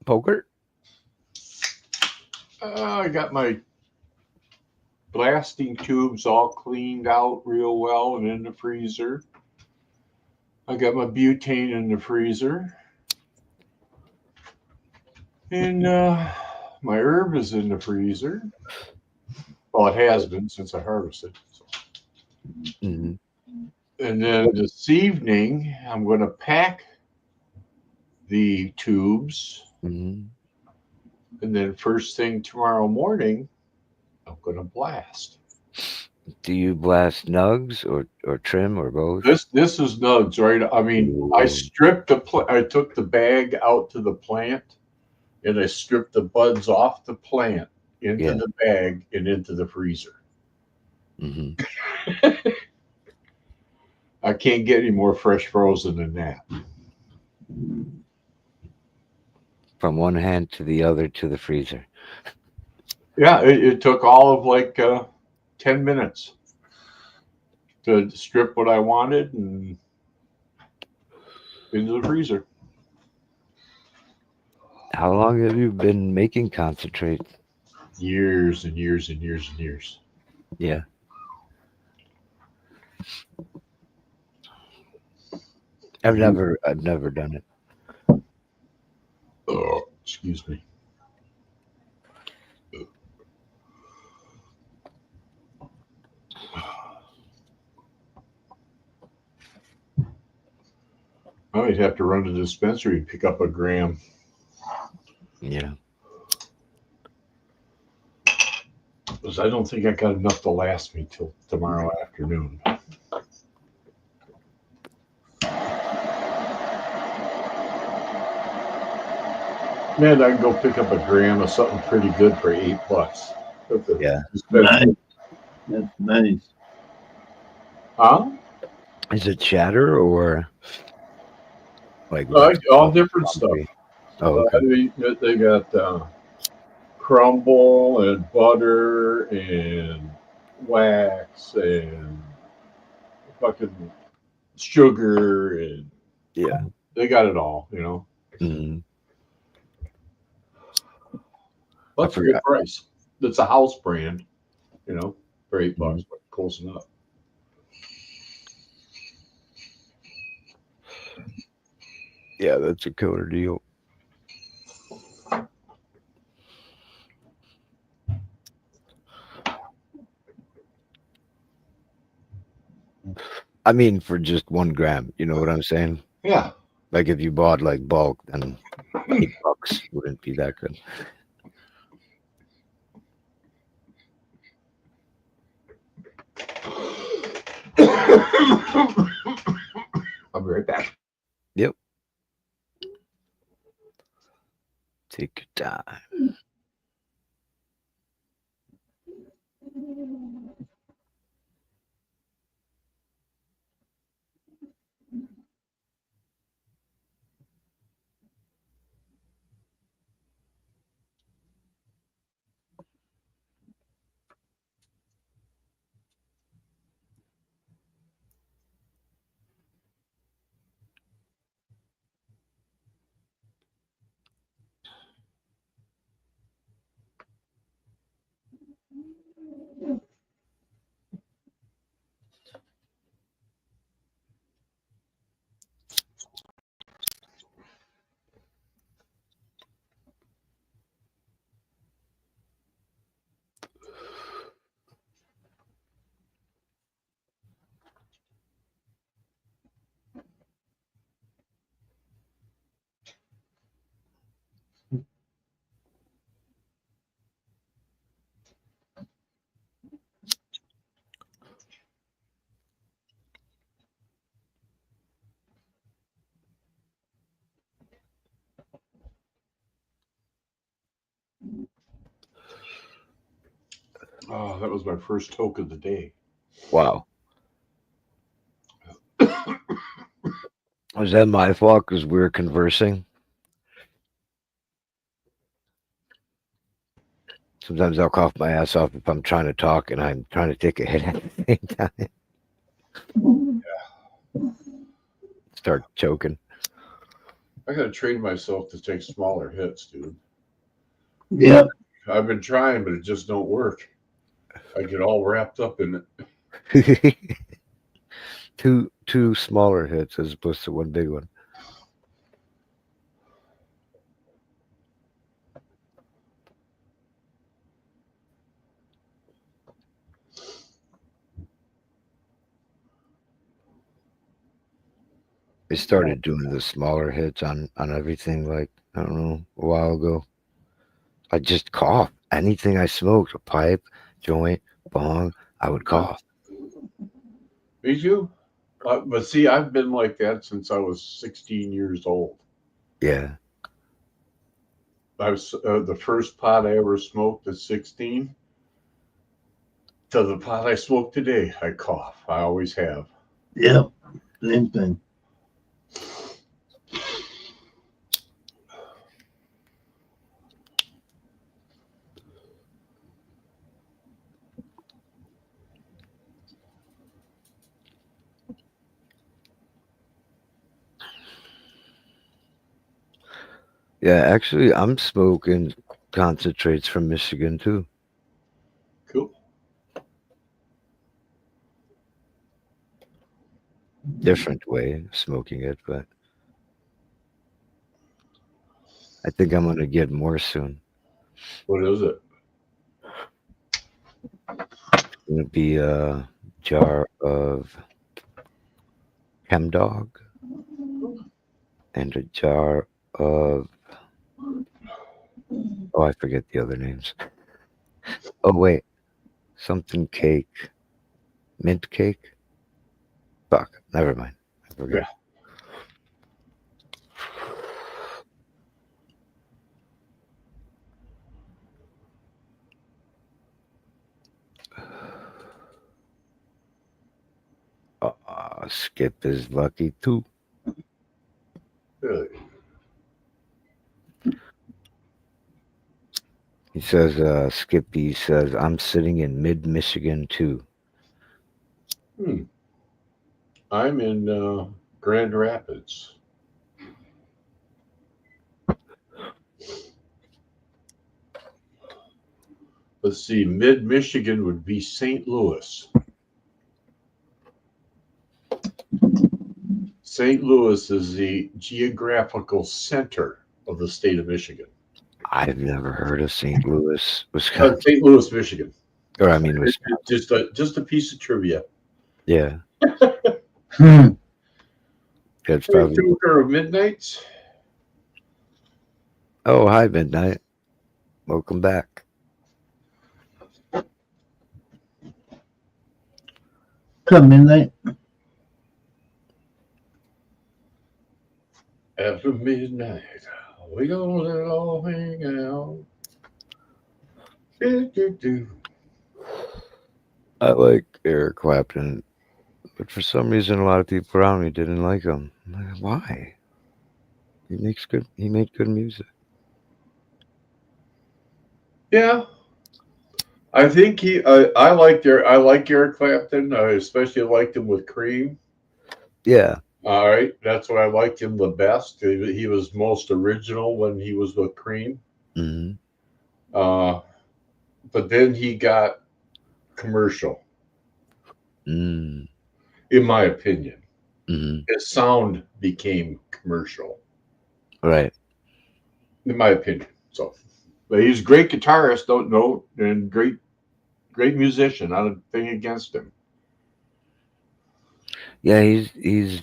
Poker? I got my blasting tubes all cleaned out real well and in the freezer. I got my butane in the freezer. And my herb is in the freezer. Well, it has been since I harvested. So. Mm-hmm. And then this evening, I'm going to pack the tubes. Mm-hmm. And then first thing tomorrow morning, I'm going to blast. Do you blast nugs or trim or both? This is nugs, right? I mean, I stripped I took the bag out to the plant, and I stripped the buds off the plant into the bag and into the freezer. Mm-hmm. I can't get any more fresh frozen than that. From one hand to the other to the freezer. Yeah, it took all of like 10 minutes to strip what I wanted and into the freezer. How long have you been making concentrate? Years and years and years and years. Yeah. I've never done it. Oh, excuse me. I might have to run to the dispensary and pick up a gram. Yeah. Because I don't think I got enough to last me till tomorrow afternoon. Man, I can go pick up a gram of something pretty good for $8. Yeah. Nice. That's nice. Huh? Is it shatter or like All different stuff. Oh, okay. They got crumble and butter and wax and fucking sugar and Yeah. they got it all, you know. Mm-hmm. That's a good price. It's a house brand, you know, for $8, but close enough. Yeah, that's a killer deal. I mean, for just 1 gram, you know what I'm saying? Yeah. Like if you bought like bulk, then $8 wouldn't be that good. I'll be right back. Yep. Take your time. Oh, that was my first toke of the day. Wow. Was that my fault because we were conversing? Sometimes I'll cough my ass off if I'm trying to talk and I'm trying to take a hit at the same time. Start choking. I gotta train myself to take smaller hits, dude. Yep. I've been trying, but it just don't work. I get all wrapped up in it. two smaller hits as opposed to one big one. I started doing the smaller hits on everything like, I don't know, a while ago. I just cough. Anything I smoked, a pipe, joint, bong, I would cough. Me too. But see, I've been like that since I was 16 years old. Yeah. I was the first pot I ever smoked at 16. To the pot I smoke today, I cough. I always have. Yep. Same thing. Yeah, actually, I'm smoking concentrates from Michigan too. Cool. Different way of smoking it, but I think I'm gonna get more soon. What is it? It's gonna be a jar of Chemdog and a jar of, oh, I forget the other names. Oh wait, something cake, mint cake. Fuck, never mind. I forget. Skip is lucky too. Really? He says, Skippy says, I'm sitting in mid-Michigan too. I'm in Grand Rapids. Let's see, mid-Michigan would be St. Louis. St. Louis is the geographical center of the state of Michigan. I've never heard of St. Louis, Wisconsin. St.Louis, Michigan. Or I mean, Wisconsin. Just a piece of trivia. Yeah. That's probably. Tour of Midnights. Oh, hi, Midnight. Welcome back. Come midnight. After midnight, we gonna let it all hang out. I like Eric Clapton, but for some reason, a lot of people around me didn't like him. I'm like, why? He made good music. Yeah, I think I like Eric Clapton. I especially liked him with Cream. Yeah. All right, that's why I liked him the best. He was most original when he was with Cream. Mm-hmm. But then he got commercial. Mm. In my opinion, Mm-hmm. his sound became commercial. Right. In my opinion, so. But he's a great guitarist, don't know, and great musician. Not a thing against him. Yeah, he's.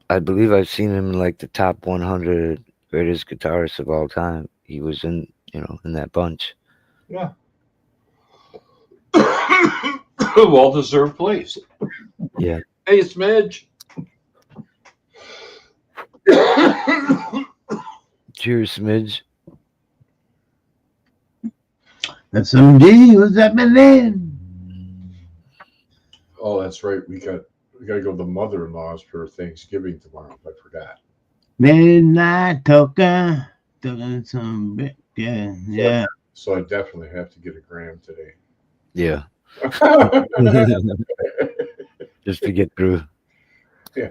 I believe I've seen him in like the top 100 greatest guitarists of all time. He was in that bunch. Yeah. Well-deserved place. Yeah. Hey, Smidge. Cheers, Smidge. That's MD. What's happening? Oh, that's right. We got to go to the mother-in-law's for Thanksgiving tomorrow. I forgot. Midnight token. Token some bit. Yeah, yeah. So I definitely have to get a gram today. Yeah. Just to get through. Yeah.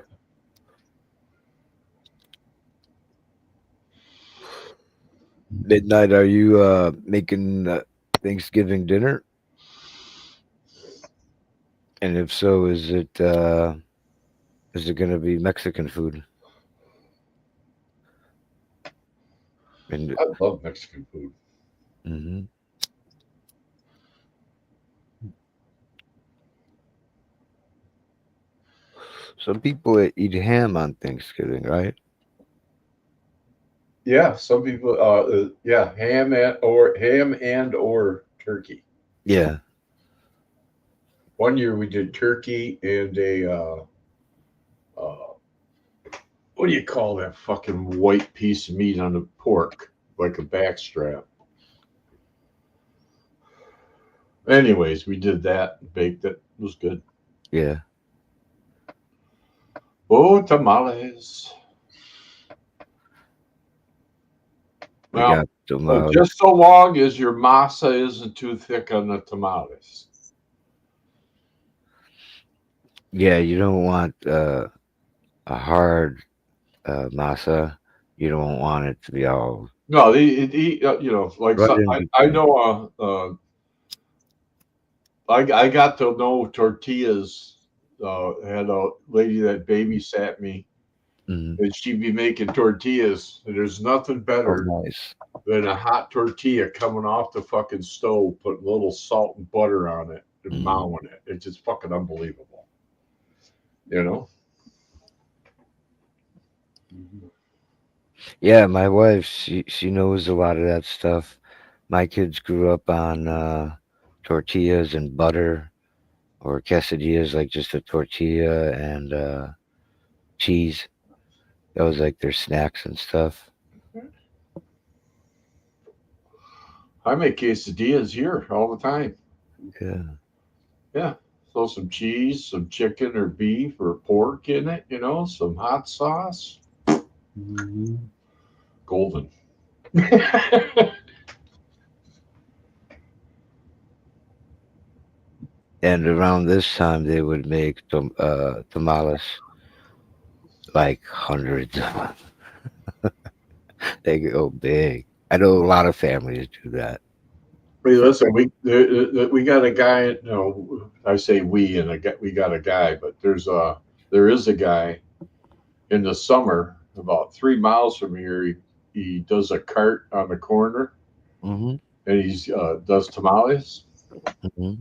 Midnight, are you making Thanksgiving dinner? And if so, is it going to be Mexican food? And I love Mexican food. mhm. Some people eat ham on Thanksgiving, right? Yeah, some people. Yeah, ham and or turkey. Yeah. One year we did turkey and a what do you call that fucking white piece of meat on the pork, like a backstrap. Anyways, we did that, baked it. It was good. Yeah. Oh, tamales. We Well, got some. just so long as your masa isn't too thick on the tamales. Yeah, you don't want a hard masa. You don't want it to be all No, you know, like right some, in I between. know. I got to know tortillas. Had a lady that babysat me, Mhm. and she'd be making tortillas. And there's nothing Oh, better nice. than a hot tortilla coming off the fucking stove, putting a little salt and butter on it, and Mhm. mowing it. It's just fucking unbelievable. You know? Yeah, my wife, she knows a lot of that stuff. My kids grew up on tortillas and butter, or quesadillas, like just a tortilla and cheese. That was like their snacks and stuff. I make quesadillas here all the time. Yeah. Yeah. Throw some cheese, some chicken or beef or pork in it, you know, some hot sauce. Golden. And around this time, they would make tamales, like hundreds of them. They go big. I know a lot of families do that. Hey, listen, we got a guy. You know, I say we, and we got a guy, but there is a guy in the summer about 3 miles from here. He does a cart on the corner, Hmm. and he's does tamales. Hmm.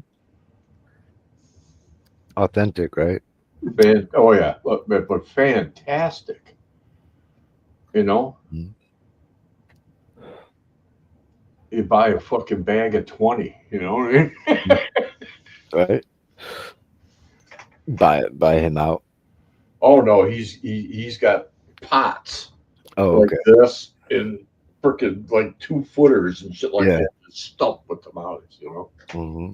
Authentic, right? Oh yeah, but fantastic. You know, Mhm. you buy a fucking bag of 20. You know what I mean? Right? Buy him out. Oh no, he's got pots Oh, like okay. this and freaking like 2 footers and shit like Yeah. that, stuffed with tamales. You know, Hmm.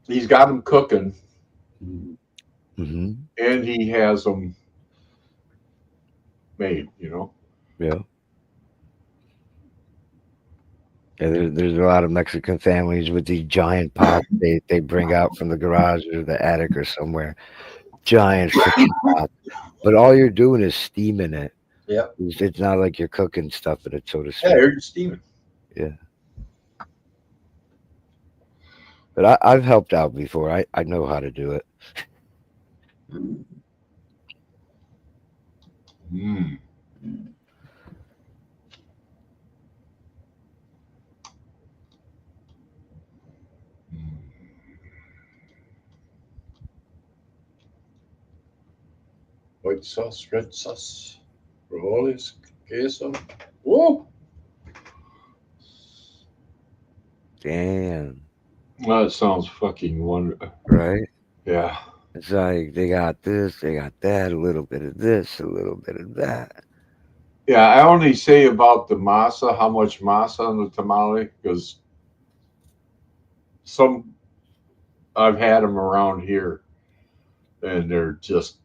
he's got them cooking, Hmm. and he has them made. You know, Yeah. Yeah, there's a lot of Mexican families with these giant pots they bring out from the garage or the attic or somewhere. Giant freaking pot. But all you're doing is steaming it. yeah, It's not like you're cooking stuff in it, so to yeah, speak. you're steaming. Yeah. But I've helped out before. I know how to do it. Mm. White sauce, red sauce, frijoles, queso. Whoa! Damn. That sounds fucking wonderful. Right? Yeah. It's like they got this, they got that, a little bit of this, a little bit of that. Yeah, I only say about the masa, how much masa on the tamale, because some I've had them around here, and they're just,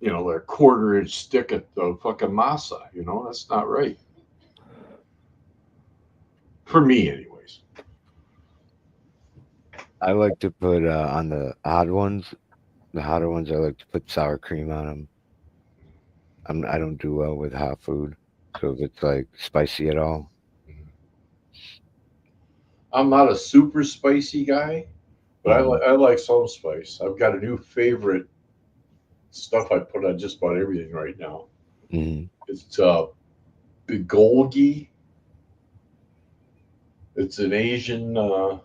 they're a quarter-inch stick at the fucking masa. That's not right. For me, anyways. I like to put on the odd ones, the hotter ones. I like to put sour cream on them. I don't do well with hot food, so if it's like spicy at all, I'm not a super spicy guy, but I like some spice. I've got a new favorite stuff I put on just about everything right now. It's bulgogi. It's an Asian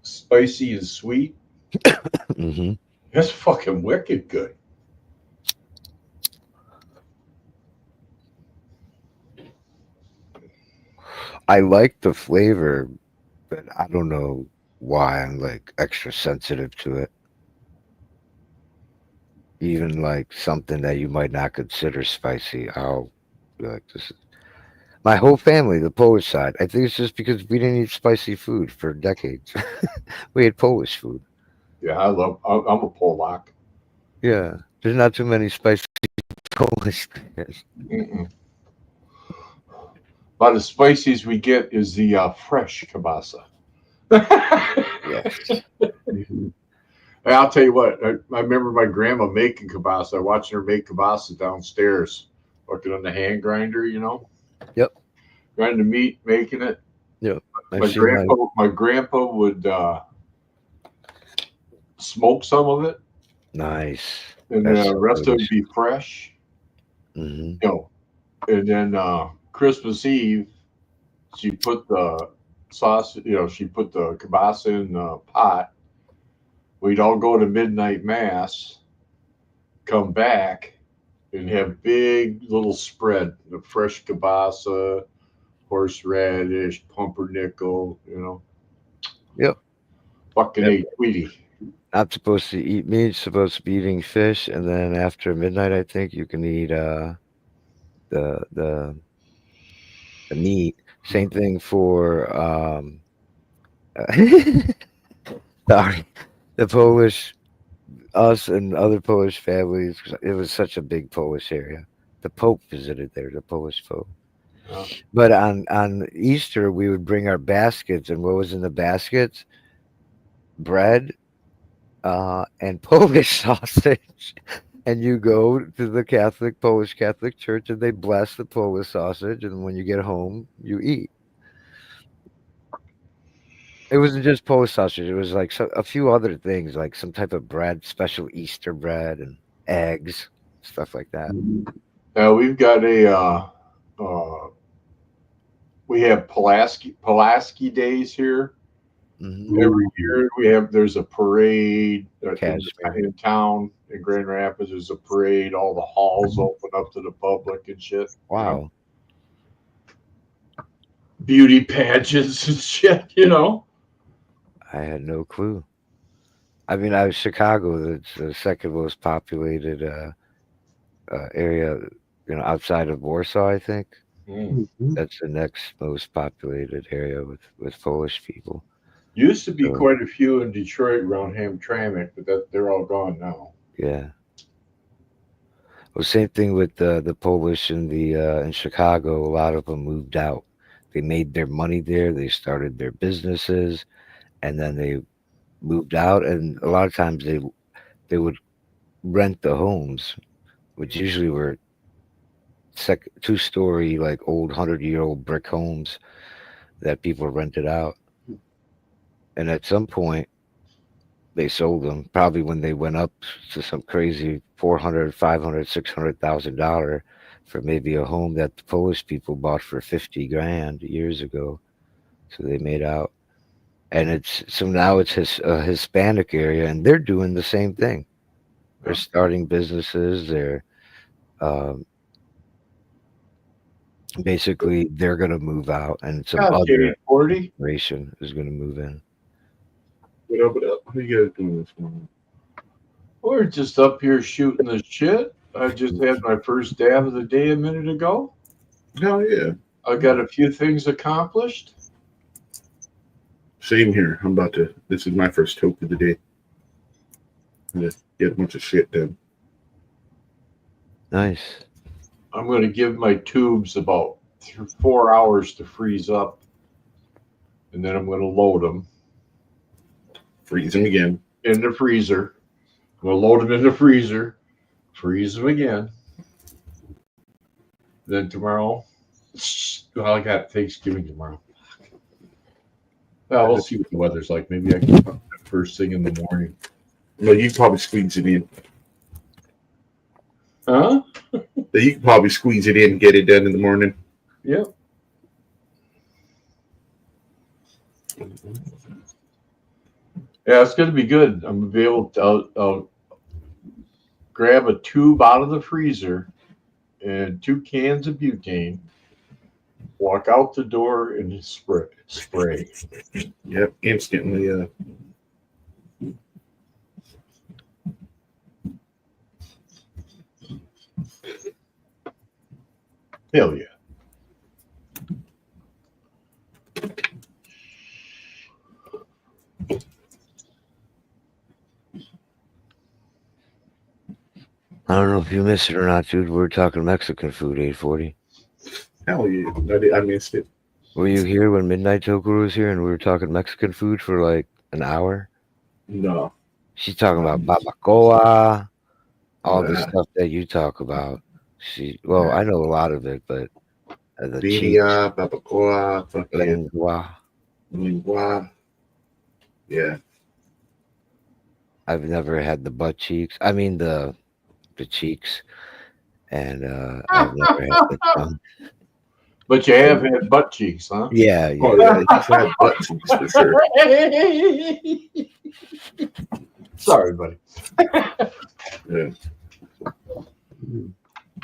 spicy and sweet. That's fucking wicked good. I like the flavor, but I don't know why I'm like extra sensitive to it. Even like something that you might not consider spicy, I'll be like, this is my whole family, the Polish side. I think it's just because we didn't eat spicy food for decades. We had Polish food. Yeah, I'm a Polak. Yeah, there's not too many spicy Polish things. About as spicy as we get is the fresh kielbasa. Yes. I'll tell you what, I remember my grandma making kielbasa. I watching her make kielbasa downstairs, working on the hand grinder, Yep. Grinding the meat, making it. Yep. My grandpa would smoke some of it. Nice. And That's the so rest of it would delicious. be fresh. Mm-hmm. And then Christmas Eve, she put the sauce, she put the kielbasa in the pot. We'd all go to midnight mass, come back, and have big little spread of fresh kielbasa, horseradish, pumpernickel, Yep. Fucking Yep. ate Tweety. Not supposed to eat meat, supposed to be eating fish, and then after midnight, I think you can eat the meat. Same thing for sorry, the Polish, us and other Polish families. It was such a big Polish area. The Pope visited there, the Polish Pope. Oh. But on Easter, we would bring our baskets, and what was in the baskets? Bread and Polish sausage. And you go to the Polish Catholic Church, and they bless the Polish sausage, and when you get home, you eat. It wasn't just Polish sausage. It was like a few other things, like some type of bread, special Easter bread, and eggs, stuff like that. Now we've got we have Pulaski days here. Mm-hmm. Every year there's a parade Kashmir. in town in Grand Rapids. There's a parade. All the halls open up to the public and shit. Wow. Beauty pageants and shit. I had no clue. I mean, I was Chicago. That's the second most populated area, outside of Warsaw, I think. Mm. That's the next most populated area with Polish people. Used to be quite a few in Detroit around Hamtramck, but they're all gone now. Yeah. Well, same thing with the Polish in Chicago. A lot of them moved out. They made their money there. They started their businesses, and then they moved out. And a lot of times they would rent the homes, which usually were two-story, like old 100-year-old brick homes that people rented out. And at some point, they sold them, probably when they went up to some crazy $400,000, $500,000, $600,000 for maybe a home that the Polish people bought for $50,000 years ago. So they made out. And now it's a Hispanic area, and they're doing the same thing. They're starting businesses. They're basically they're going to move out, and some other 40 generation is going to move in. What up? How you guys doing this morning? We're just up here shooting the shit. I just had my first dab of the day a minute ago. Hell yeah. I got a few things accomplished. Same here. This is my first toke of the day. Just get a bunch of shit done. Nice. I'm going to give my tubes about 4 hours to freeze up, and then I'm going to load them Freeze them again. in the freezer. I'm going to load them in the freezer, freeze them again. Then tomorrow, well, I got Thanksgiving tomorrow. Well, we'll see what the weather's like. Maybe I can come first thing in the morning. No, you can probably squeeze it in. Huh? You can probably squeeze it in and get it done in the morning. Yep. Yeah, it's going to be good. I'm going to be able to I'll grab a tube out of the freezer and 2 cans of butane, walk out the door and spray. Yep, instantly. Hell yeah. I don't know if you missed it or not, dude. We were talking Mexican food, 840. Hell yeah. I missed it. Were you here when Midnight Toker was here and we were talking Mexican food for like an hour? No. She's talking about barbacoa, all the Yeah. stuff that you talk about. I know a lot of it, but the Birria, barbacoa, fucking lengua. lingua. Yeah. I've never had the butt cheeks. I mean the cheeks, and I've never had the tongue. But you have had butt cheeks, huh? Yeah, Oh, yeah. yeah. It's had butt cheeks for sure. Sorry, buddy. Yeah.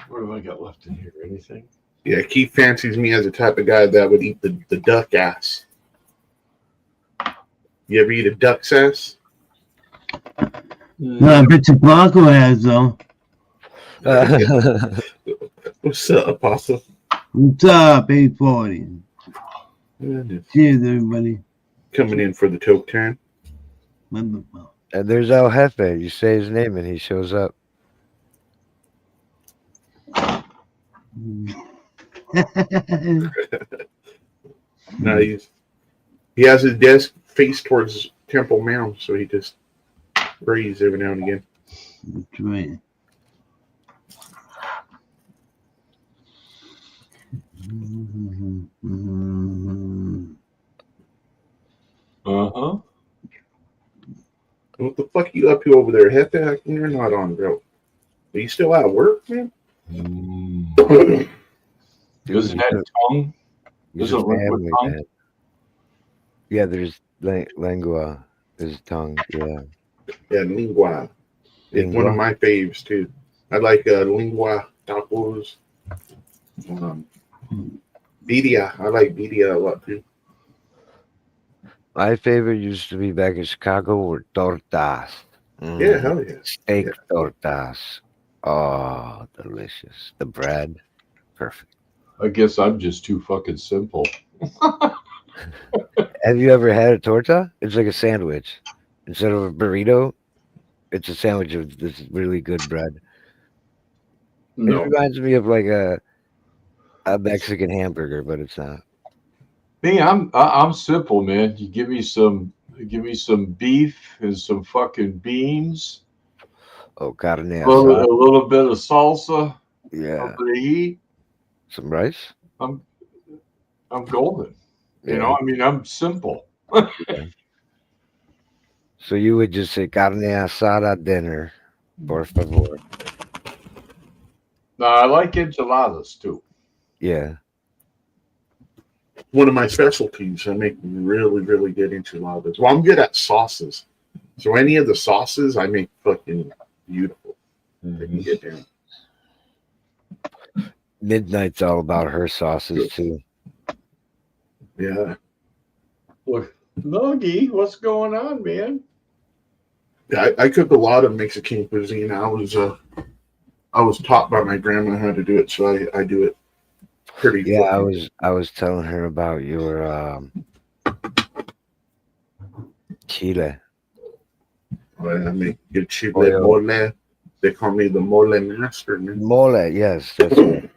What have I got left in here? Anything? Yeah, Keith fancies me as the type of guy that would eat the duck ass. You ever eat a duck's ass? No, I bet you Blanco has, though. What's up, Apostle? What's up, 840? Yeah, just Cheers, everybody. coming in for the toke time. And there's El Jefe. You say his name and he shows up. No, he has his desk face towards Temple Mount, so he just breathes every now and again. That's right. Uh-huh. What the fuck you up to over there, Hefe? You're not on, bro. Are you still at work, man? Doesn't that tongue? He's Doesn't a it look family tongue? man. Yeah, there's lengua. His tongue. Yeah. Yeah, lingua. It's one Lingua. of my faves too. I like lingua tacos. Birria. I like birria a lot too. My favorite used to be back in Chicago were tortas. Yeah, hell yeah. Steak Yeah. tortas. Oh, delicious. The bread. Perfect. I guess I'm just too fucking simple. Have you ever had a torta? It's like a sandwich. Instead of a burrito, it's a sandwich of this really good bread. It No. reminds me of like a Mexican hamburger, but it's not. Me, I'm simple, man. You give me some beef and some fucking beans, Oh, carne a asada. little bit of salsa, a Yeah. little bit of heat. Some rice. I'm golden. You Yeah. know, I mean, I'm simple. So you would just say carne asada dinner, por favor. Now I like enchiladas too. Yeah. One of my specialties. I make really, really good enchiladas. Well, I'm good at sauces. So any of the sauces I make fucking beautiful. They can get down. Midnight's all about her sauces too. Yeah. Look, Logie, what's going on, man? I cook a lot of Mexican cuisine. I was taught by my grandma how to do it, so I do it pretty. Yeah, fucking- I was telling her about your Chile. I make good chile Pollo. mole. They call me the mole master, man. Mole, yes, that's right.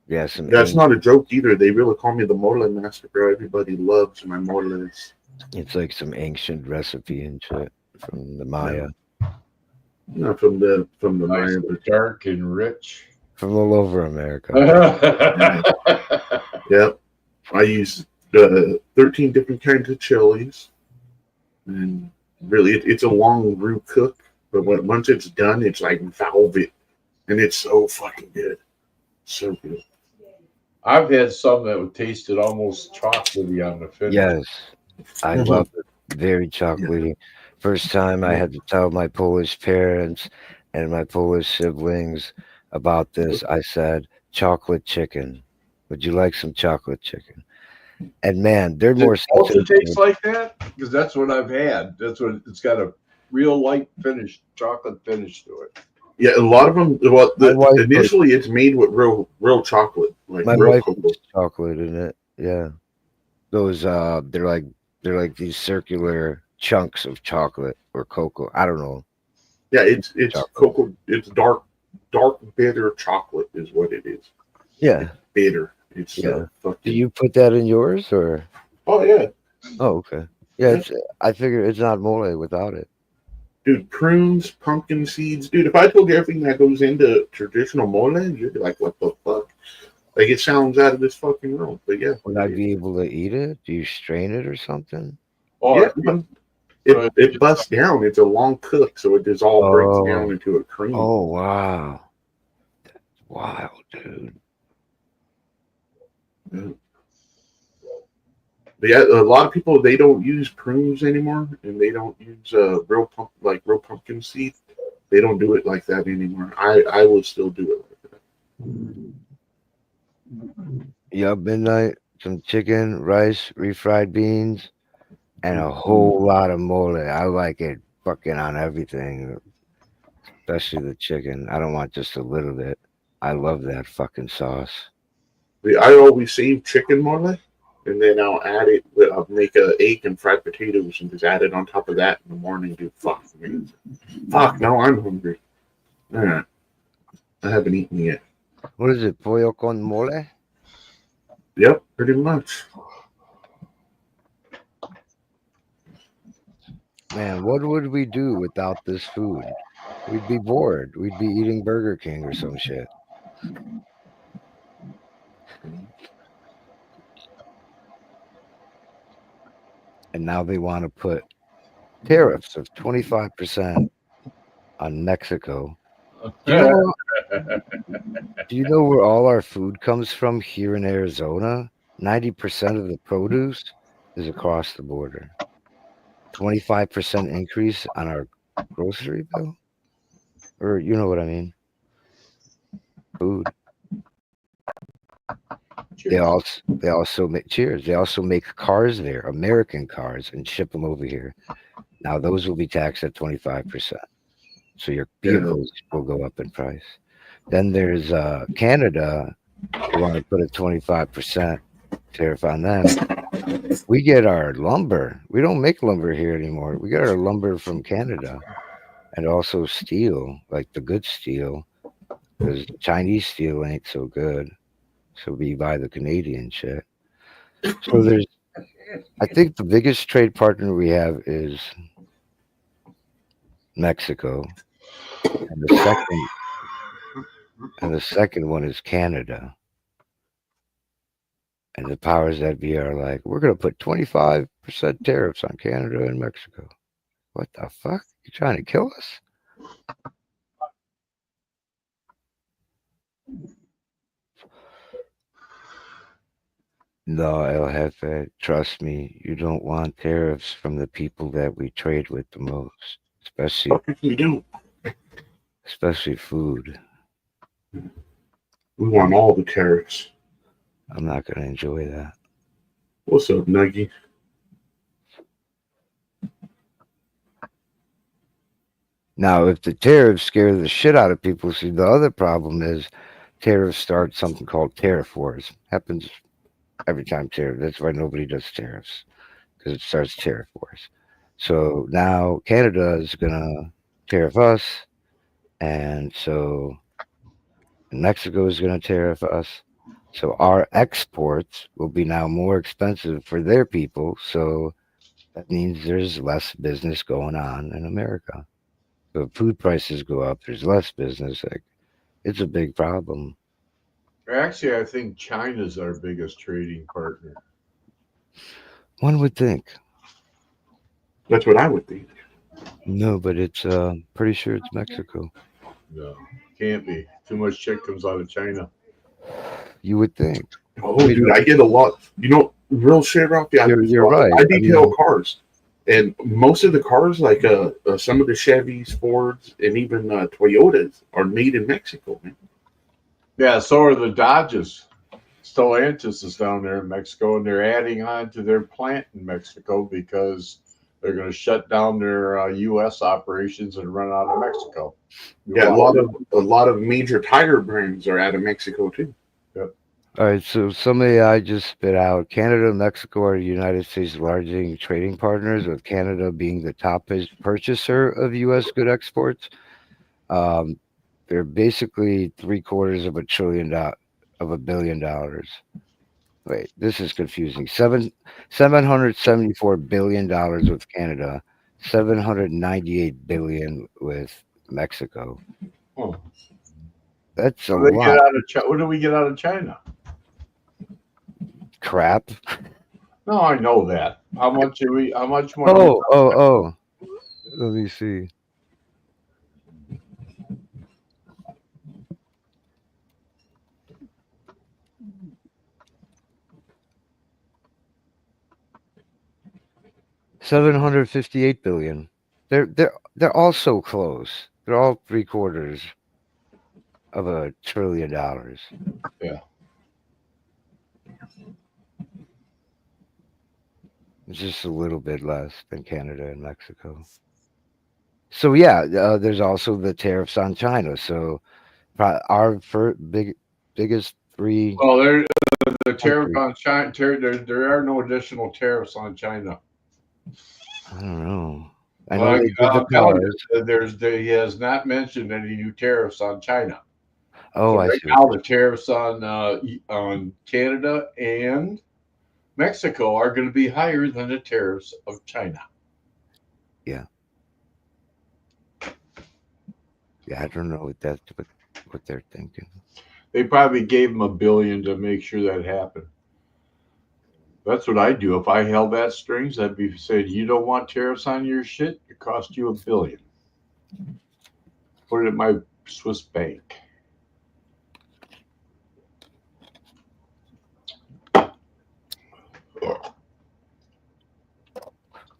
Yeah, some That's ancient- not a joke either. They really call me the mole master, bro. Everybody loves my moles. it's like some ancient recipe and shit from the Maya. Not from the Nice Maya, and but dark and rich. From all over America. yep. I use 13 different kinds of chilies, and really, it's a long roux cook. But once it's done, it's like velvet, and it's so fucking good, so good. I've had some that tasted almost chocolatey on the finish. Yes, I Mhm. love it. Very chocolatey. First time I had to tell my Polish parents and my Polish siblings about this, I said, chocolate chicken. Would you like some chocolate chicken? And man, they're Does more it also sensitive. taste like that? Because that's what I've had. That's what it's got, a real light finish, chocolate finish to it. Yeah, a lot of them. Well, My wife put- initially it's made with real chocolate, like My real wife cocoa. puts chocolate in it. Yeah. Those they're like these circular chunks of chocolate or cocoa. I don't know. Yeah, it's Chocolate. cocoa. It's dark bitter chocolate is what it is. Yeah. Bitter. It's Yeah. fucking. Do you put that in yours or? Oh yeah, Oh, okay. Yeah, it's, I figure it's not mole without it. dude. Prunes, pumpkin seeds, dude. If I told you everything that goes into traditional mole, you'd be like, "What the fuck?" Like it sounds out of this fucking world. But yeah, Would I be able to eat it? Do you strain it or something? Oh, yeah, man. It busts down. It's a long cook, so it just all breaks Oh. down into a cream. Oh wow. That's wild, dude. But yeah, a lot of people they don't use prunes anymore, and they don't use real pumpkin seed. They don't do it like that anymore. I will still do it like that. Yup, midnight, some chicken, rice, refried beans, and a whole lot of mole. I like it fucking on everything, especially the chicken. I don't want just a little bit. I love that fucking sauce. I always save chicken mole, and then I'll add it. I'll make a egg and fried potatoes, and just add it on top of that in the morning. Dude, fuck me. Fuck, now I'm hungry. All right, I haven't eaten yet. What is it? Pollo con mole? Yep, pretty much. Man, what would we do without this food? We'd be bored. We'd be eating Burger King or some shit. And now they want to put tariffs of 25% on Mexico. Do you know where all our food comes from here in Arizona? 90% of the produce is across the border. 25% increase on our grocery bill? Or you know what I mean? Food. They also make cheers. They also make cars there, American cars, and ship them over here. Now those will be taxed at 25%. So your vehicles will go up in price. Then there's Canada. They want to put a 25% tariff on them. We get our lumber. We don't make lumber here anymore. We get our lumber from Canada, and also steel, like the good steel, because Chinese steel ain't so good. So we buy the Canadian shit. So there's, I think the biggest trade partner we have is Mexico, and the second one is Canada. And the powers that be are like, we're gonna put 25% tariffs on Canada and Mexico. What the fuck? You trying to kill us? No, El Jefe, trust me, you don't want tariffs from the people that we trade with the most, We don't. especially food. We want all the tariffs. I'm not gonna enjoy that. What's up, Nuggy? Now, if the tariffs scare the shit out of people, see, the other problem is tariffs start something called tariff wars. Happens every time tariff. That's why nobody does tariffs, because it starts tariff wars. So now Canada is gonna tariff us, and so Mexico is gonna tariff us. So our exports will be now more expensive for their people. So that means there's less business going on in America. So if food prices go up, there's less business. Like, it's a big problem. Actually, I think China's our biggest trading partner. One would think. That's what I would think. No, but it's pretty sure it's Mexico. No, can't be. Too much shit comes out of China. You would think. Oh, dude, I get a lot. Real shit, Ralphie. You're right. I detail cars, and most of the cars, like some of the Chevys, Fords, and even Toyotas, are made in Mexico, man. Yeah, so are the Dodges. Stellantis is down there in Mexico, and they're adding on to their plant in Mexico because they're going to shut down their U.S. operations and run out of Mexico. Yeah, a lot of major tire brands are out of Mexico too. All right, so somebody I just spit out. Canada and Mexico are the United States' largest trading partners, with Canada being the top purchaser of U.S. good exports. They're basically $750 billion. Wait, this is confusing. $774 billion with Canada, $798 billion with Mexico. Oh. That's a What do lot. what do we get out of China? Crap. No, I know that. How much money? Oh. Let me see. $758 billion. They're all so close. They're all $750 billion. Yeah. It's just a little bit less than Canada and Mexico. So yeah, there's also the tariffs on China. So our biggest three. Well, the tariff on China. There are no additional tariffs on China. I don't know. I know they did the cars. He has not mentioned any new tariffs on China. Oh, so I right see. now the tariffs on Canada and Mexico are going to be higher than the tariffs of China. Yeah. Yeah, I don't know what they're thinking. They probably gave them $1 billion to make sure that happened. That's what I'd do if I held that strings. I'd be saying, "You don't want tariffs on your shit? It cost you $1 billion. Put it in my Swiss bank."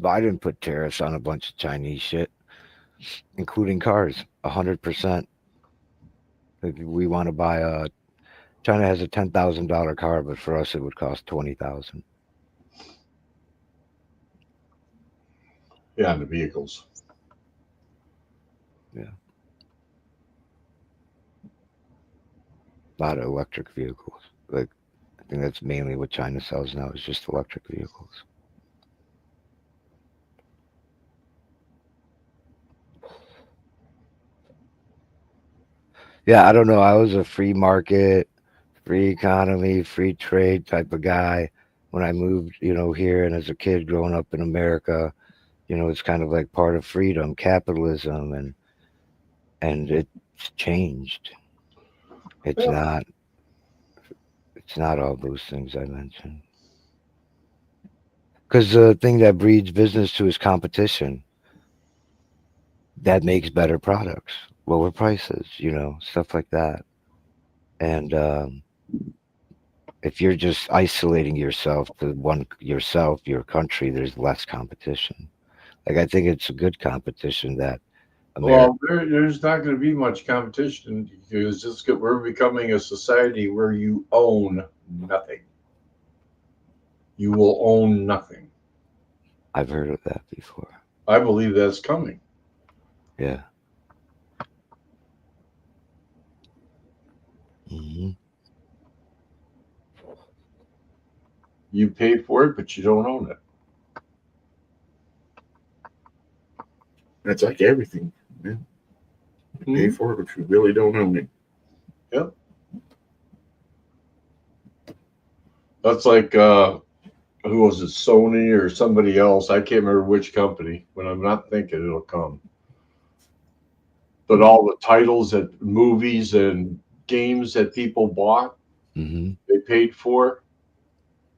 Biden put tariffs on a bunch of Chinese shit, including cars, 100%. If we want to buy China has a $10,000 car, but for us it would cost $20,000. Yeah, the vehicles. Yeah. A lot of electric vehicles. Like, I think that's mainly what China sells now, is just electric vehicles. Yeah, I don't know. I was a free market, free economy, free trade type of guy when I moved, here, and as a kid growing up in America, it's kind of like part of freedom, capitalism, and it's changed. It's not all those things I mentioned. Because the thing that breeds business to is competition. That makes better products, lower prices, stuff like that. And if you're just isolating yourself to your country, there's less competition. Like, I think it's a good competition that America. Well, there's not going to be much competition because we're becoming a society where you own nothing. You will own nothing. I've heard of that before. I believe that's coming. Yeah. Mm-hmm. You pay for it, but you don't own it. That's like everything, man. You pay for it, but you really don't own it. That's like who was it, Sony or somebody else? I can't remember which company. When I'm not thinking, it'll come. But all the titles that movies and games that people bought, they paid for,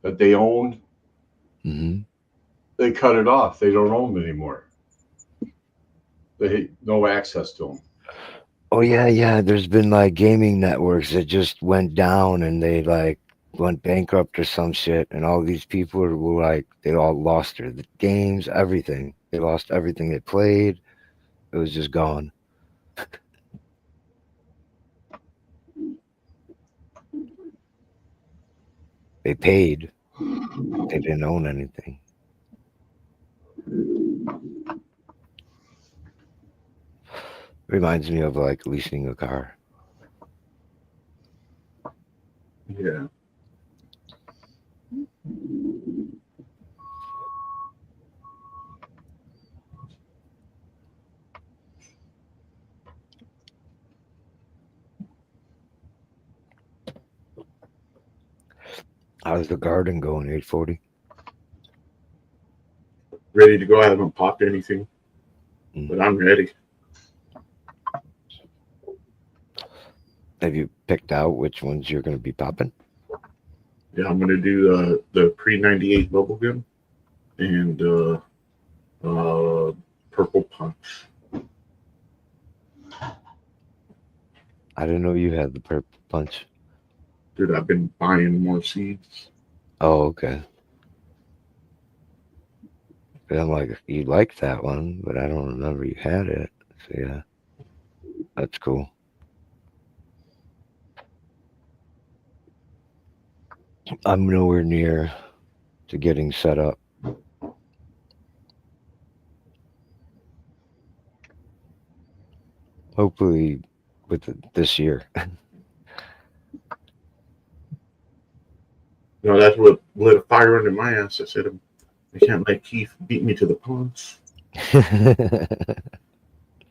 that they owned, they cut it off. They don't own them anymore. They no access to them. Oh yeah. There's been like gaming networks that just went down and they like went bankrupt or some shit, and all these people were like, they all lost their games, everything. They lost everything they played. It was just gone. They paid. They didn't own anything. Reminds me of like leasing a car. Yeah. How's the garden going, 840? Ready to go. I haven't popped anything, but I'm ready. Have you picked out which ones you're going to be popping? Yeah, I'm gonna do the pre-98 bubblegum and purple punch. I didn't know you had the purple punch. Dude, I've been buying more seeds. Oh, okay. But I'm like, you liked that one, but I don't remember you had it. So yeah, that's cool. I'm nowhere near to getting set up. Hopefully with this year. No, that's what lit a fire under my ass. I said, I can't let Keith beat me to the punch.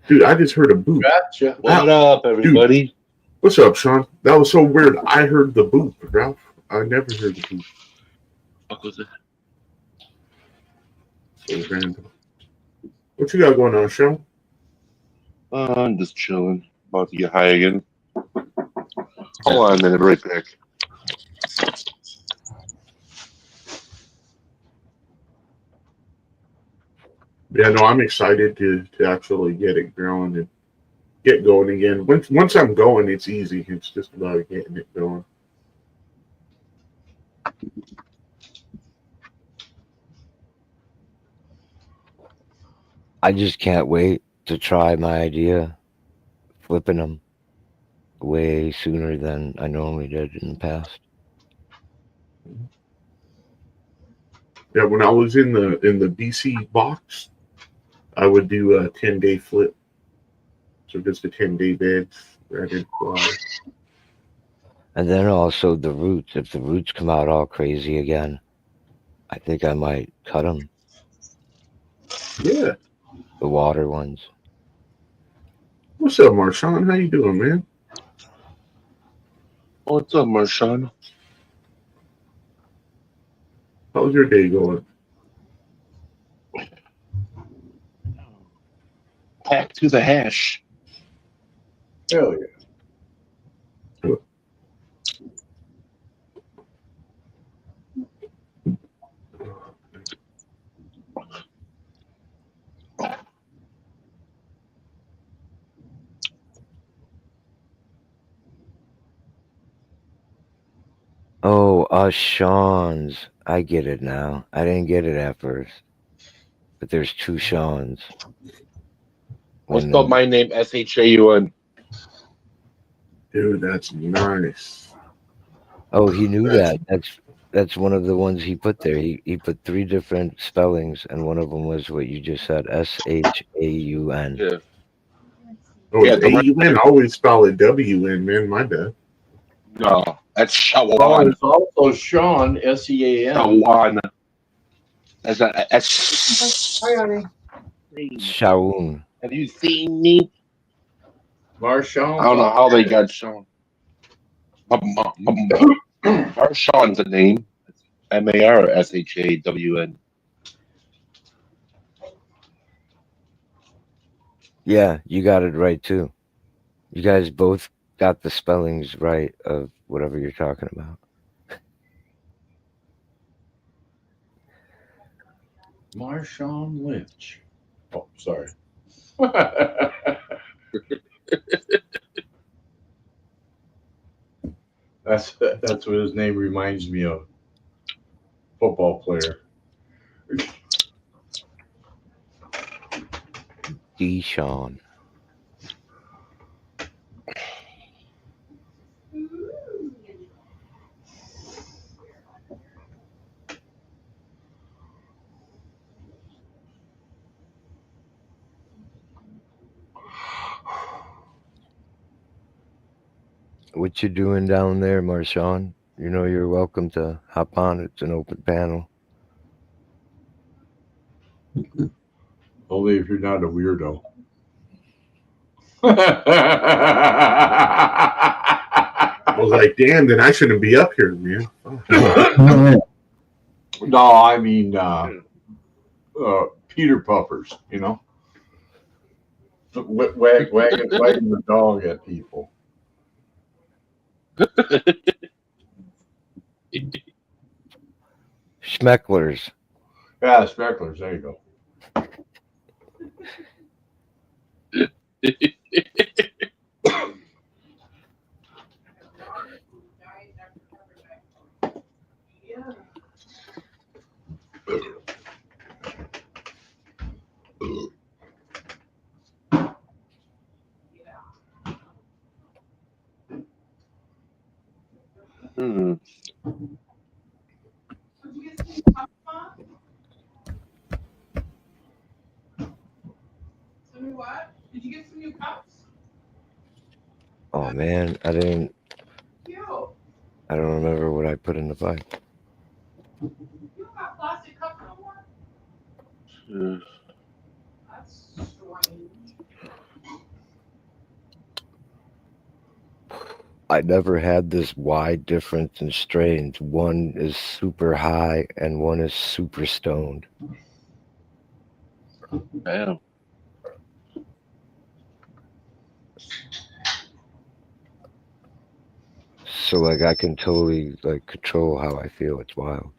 Dude, I just heard a boop. Gotcha. What up, everybody? What's up, Sean? That was so weird. I heard the boop, Ralph. I never heard the boop. What was it? So random. What you got going on, Sean? I'm just chilling. About to get high again. Hold on a minute, right back. Yeah, no, I'm excited to actually get it growing and get going again. Once I'm going, it's easy. It's just about getting it going. I just can't wait to try my idea, flipping them way sooner than I normally did in the past. Yeah, when I was in the BC box, I would do a 10-day flip. So just a 10-day bed right in fly. And then also the roots. If the roots come out all crazy again, I think I might cut them. Yeah. The water ones. What's up, Marshawn? How you doing, man? What's up, Marshawn? How's your day going? Back to the hash. Hell yeah. Oh, Sean's. I get it now. I didn't get it at first. But there's two Sean's. What's up, my name, SHAUN. Dude, that's nice. Oh, he knew that. That's one of the ones he put there. He put 3 different spellings, and one of them was what you just said, SHAUN. Yeah. Oh, Yeah, yeah, AUN. I always spell it WN, man. My bad. No, that's Oh, Shawan. it's also Sean, SEAN. Shawan. That's Shaun. Have you seen me? Marshawn. I don't know how they got shown. Marshawn's a name. Marshhawn. Yeah, you got it right too. You guys both got the spellings right of whatever you're talking about. Marshawn Lynch. Oh, sorry. That's what his name reminds me of. Football player. Deshaun. What you doing down there, Marshawn? You know you're welcome to hop on. It's an open panel. Only if you're not a weirdo. I was like, damn, then I shouldn't be up here, man. No, I mean Peter Puffers, you know, wagging the dog at people. Schmecklers. Yeah, specklers. There you go. Hmm. What? Did you get some new cups? Oh man, I don't remember what I put in the pipe. You don't got plastic cups no more? That's strange. I never had this wide difference in strains. One is super high and one is super stoned. Damn. So like I can totally like control how I feel. It's wild.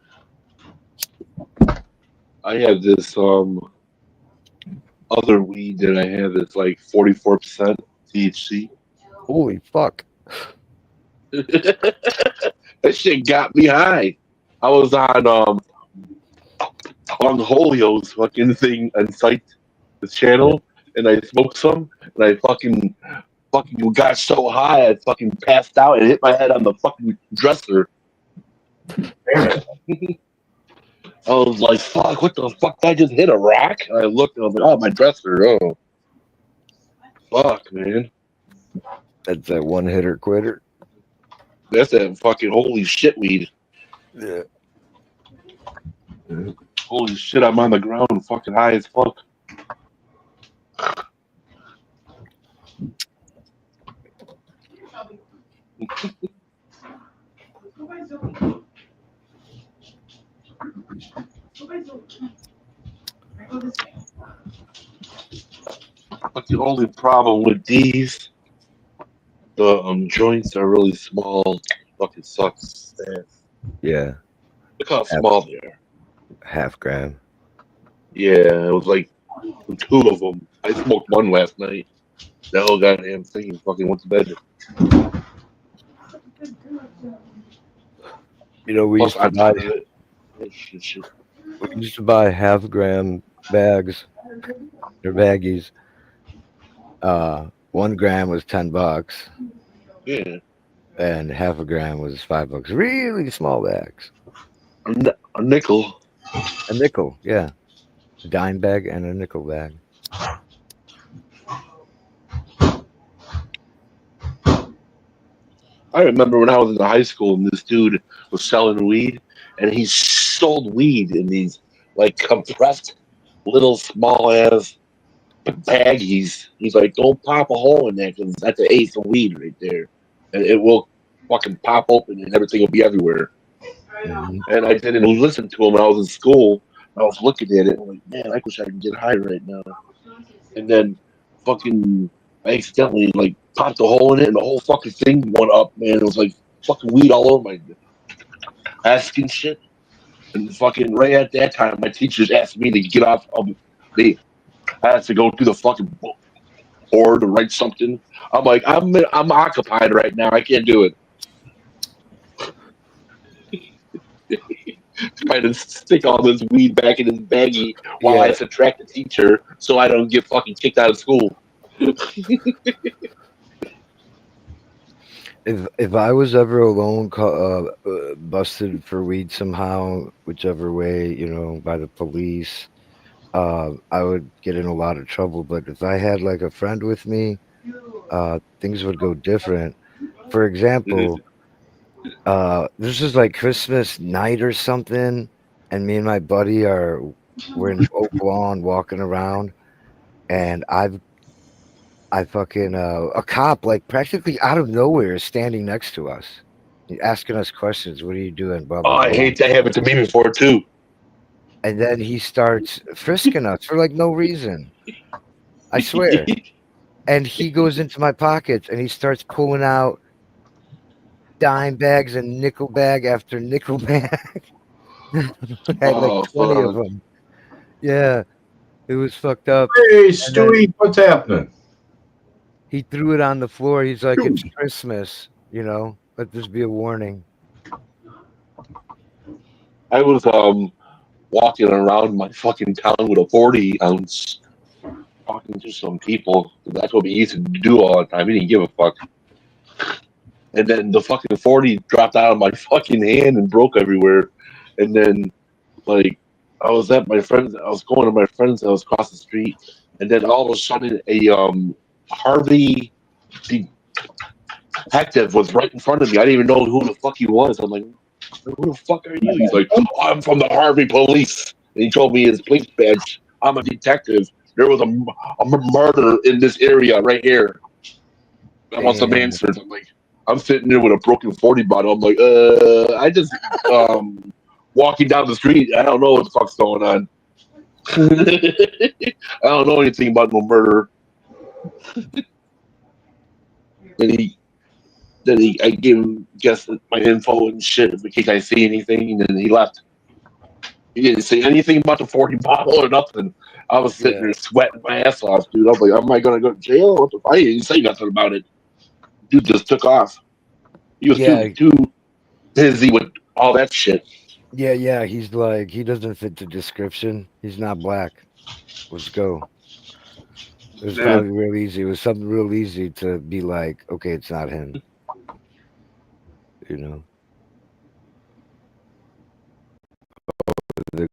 I have this other weed that I have that's like 44% THC. Holy fuck. That shit got me high. I was on Holio's fucking thing on site, the channel, and I smoked some, and I fucking got so high I fucking passed out and hit my head on the fucking dresser. Damn it. I was like, fuck, what the fuck? I just hit a rock? And I looked and I was like, oh, my dresser. Oh. Fuck, man. That's that one hitter quitter. That's that fucking holy shit weed. Yeah. Holy shit, I'm on the ground fucking high as fuck. But the only problem with these, the joints are really small. Fucking sucks. Yeah. Look how small they are. Half gram. Yeah, it was like 2 of them. I smoked one last night. That whole goddamn thing fucking went to bed. You know, we Plus, used to buy shit. we used to buy half gram bags or baggies. 1 gram was $10. Yeah. And half a gram was $5. Really small bags. A nickel. A nickel, yeah. A dime bag and a nickel bag. I remember when I was in high school and this dude was selling weed, and he sold weed in these like compressed little small ass baggies. He's like, don't pop a hole in there because that's an eighth of weed right there, and it will fucking pop open and everything will be everywhere. Mhm. And I didn't listen to him when I was in school. I was looking at it and I'm like, man, I wish I could get high right now. And then fucking I accidentally like popped a hole in it and the whole fucking thing went up, man. It was like fucking weed all over my ass and shit. And fucking right at that time, my teachers asked me to get off of me. I had to go through the fucking board to write something. I'm like, I'm occupied right now. I can't do it. Trying to stick all this weed back in his baggie while I subtract the teacher so I don't get fucking kicked out of school. If I was ever alone, busted for weed somehow, whichever way, by the police, I would get in a lot of trouble. But if I had like a friend with me, things would go different. For example, this is like Christmas night or something, and me and my buddy we're in Oak Lawn walking around, and I fucking a cop like practically out of nowhere is standing next to us, asking us questions. What are you doing? Blah, blah, Oh, I blah. hate that happened to me before too. And then he starts frisking us for like no reason. I swear. And he goes into my pockets and he starts pulling out dime bags and nickel bag after nickel bag. Had like 20 of them. Yeah, it was fucked up. Hey, Stewie, what's happening? He threw it on the floor. He's like, it's Christmas, let this be a warning. I was walking around my fucking town with a 40-ounce, talking to some people. That's what we used to do all the time. We didn't give a fuck. And then the fucking 40 dropped out of my fucking hand and broke everywhere. And then, like, I was at my friend's. I was going to my friend's house across the street, and then all of a sudden, a Harvey detective was right in front of me. I didn't even know who the fuck he was. I'm like, who the fuck are you? He's like, oh, I'm from the Harvey police. And he told me his police badge. I'm a detective. There was a murder in this area right here. I want some answers. I'm like, I'm sitting there with a broken 40 bottle. I'm like, I just walking down the street. I don't know what the fuck's going on. I don't know anything about no murder. I gave him my info and shit in case I see anything, and then he left. He didn't say anything about the 40 bottle or nothing. I was sitting there sweating my ass off, dude. I was like, am I gonna go to jail? What the fuck? He didn't say nothing about it. Dude just took off. He was too busy with all that shit. Yeah. He's like, he doesn't fit the description. He's not black. Let's go. It was probably real easy. It was something real easy to be like, okay, it's not him. The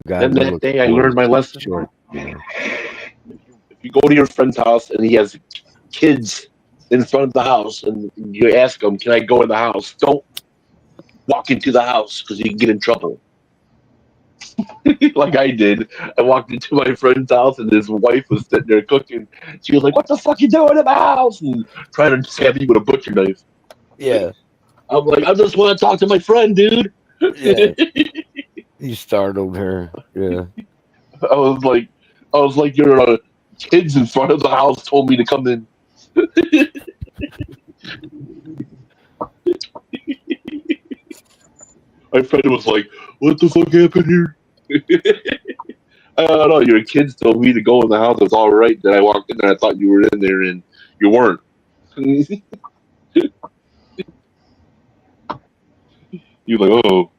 guy. And that day I learned my lesson. Short, If you go to your friend's house and he has kids in front of the house and you ask him, can I go in the house? Don't walk into the house because you can get in trouble. Like I did. I walked into my friend's house and his wife was sitting there cooking. She was like, what the fuck you doing in the house? And trying to stab me with a butcher knife. Yeah. I'm like, I just want to talk to my friend, dude. Yeah. He startled her. Yeah. I was like, your kids in front of the house told me to come in. My friend was like, what the fuck happened here? I don't know, your kids told me to go in the house. It was all right. Then I walked in there. I thought you were in there, and you weren't. You're like, oh.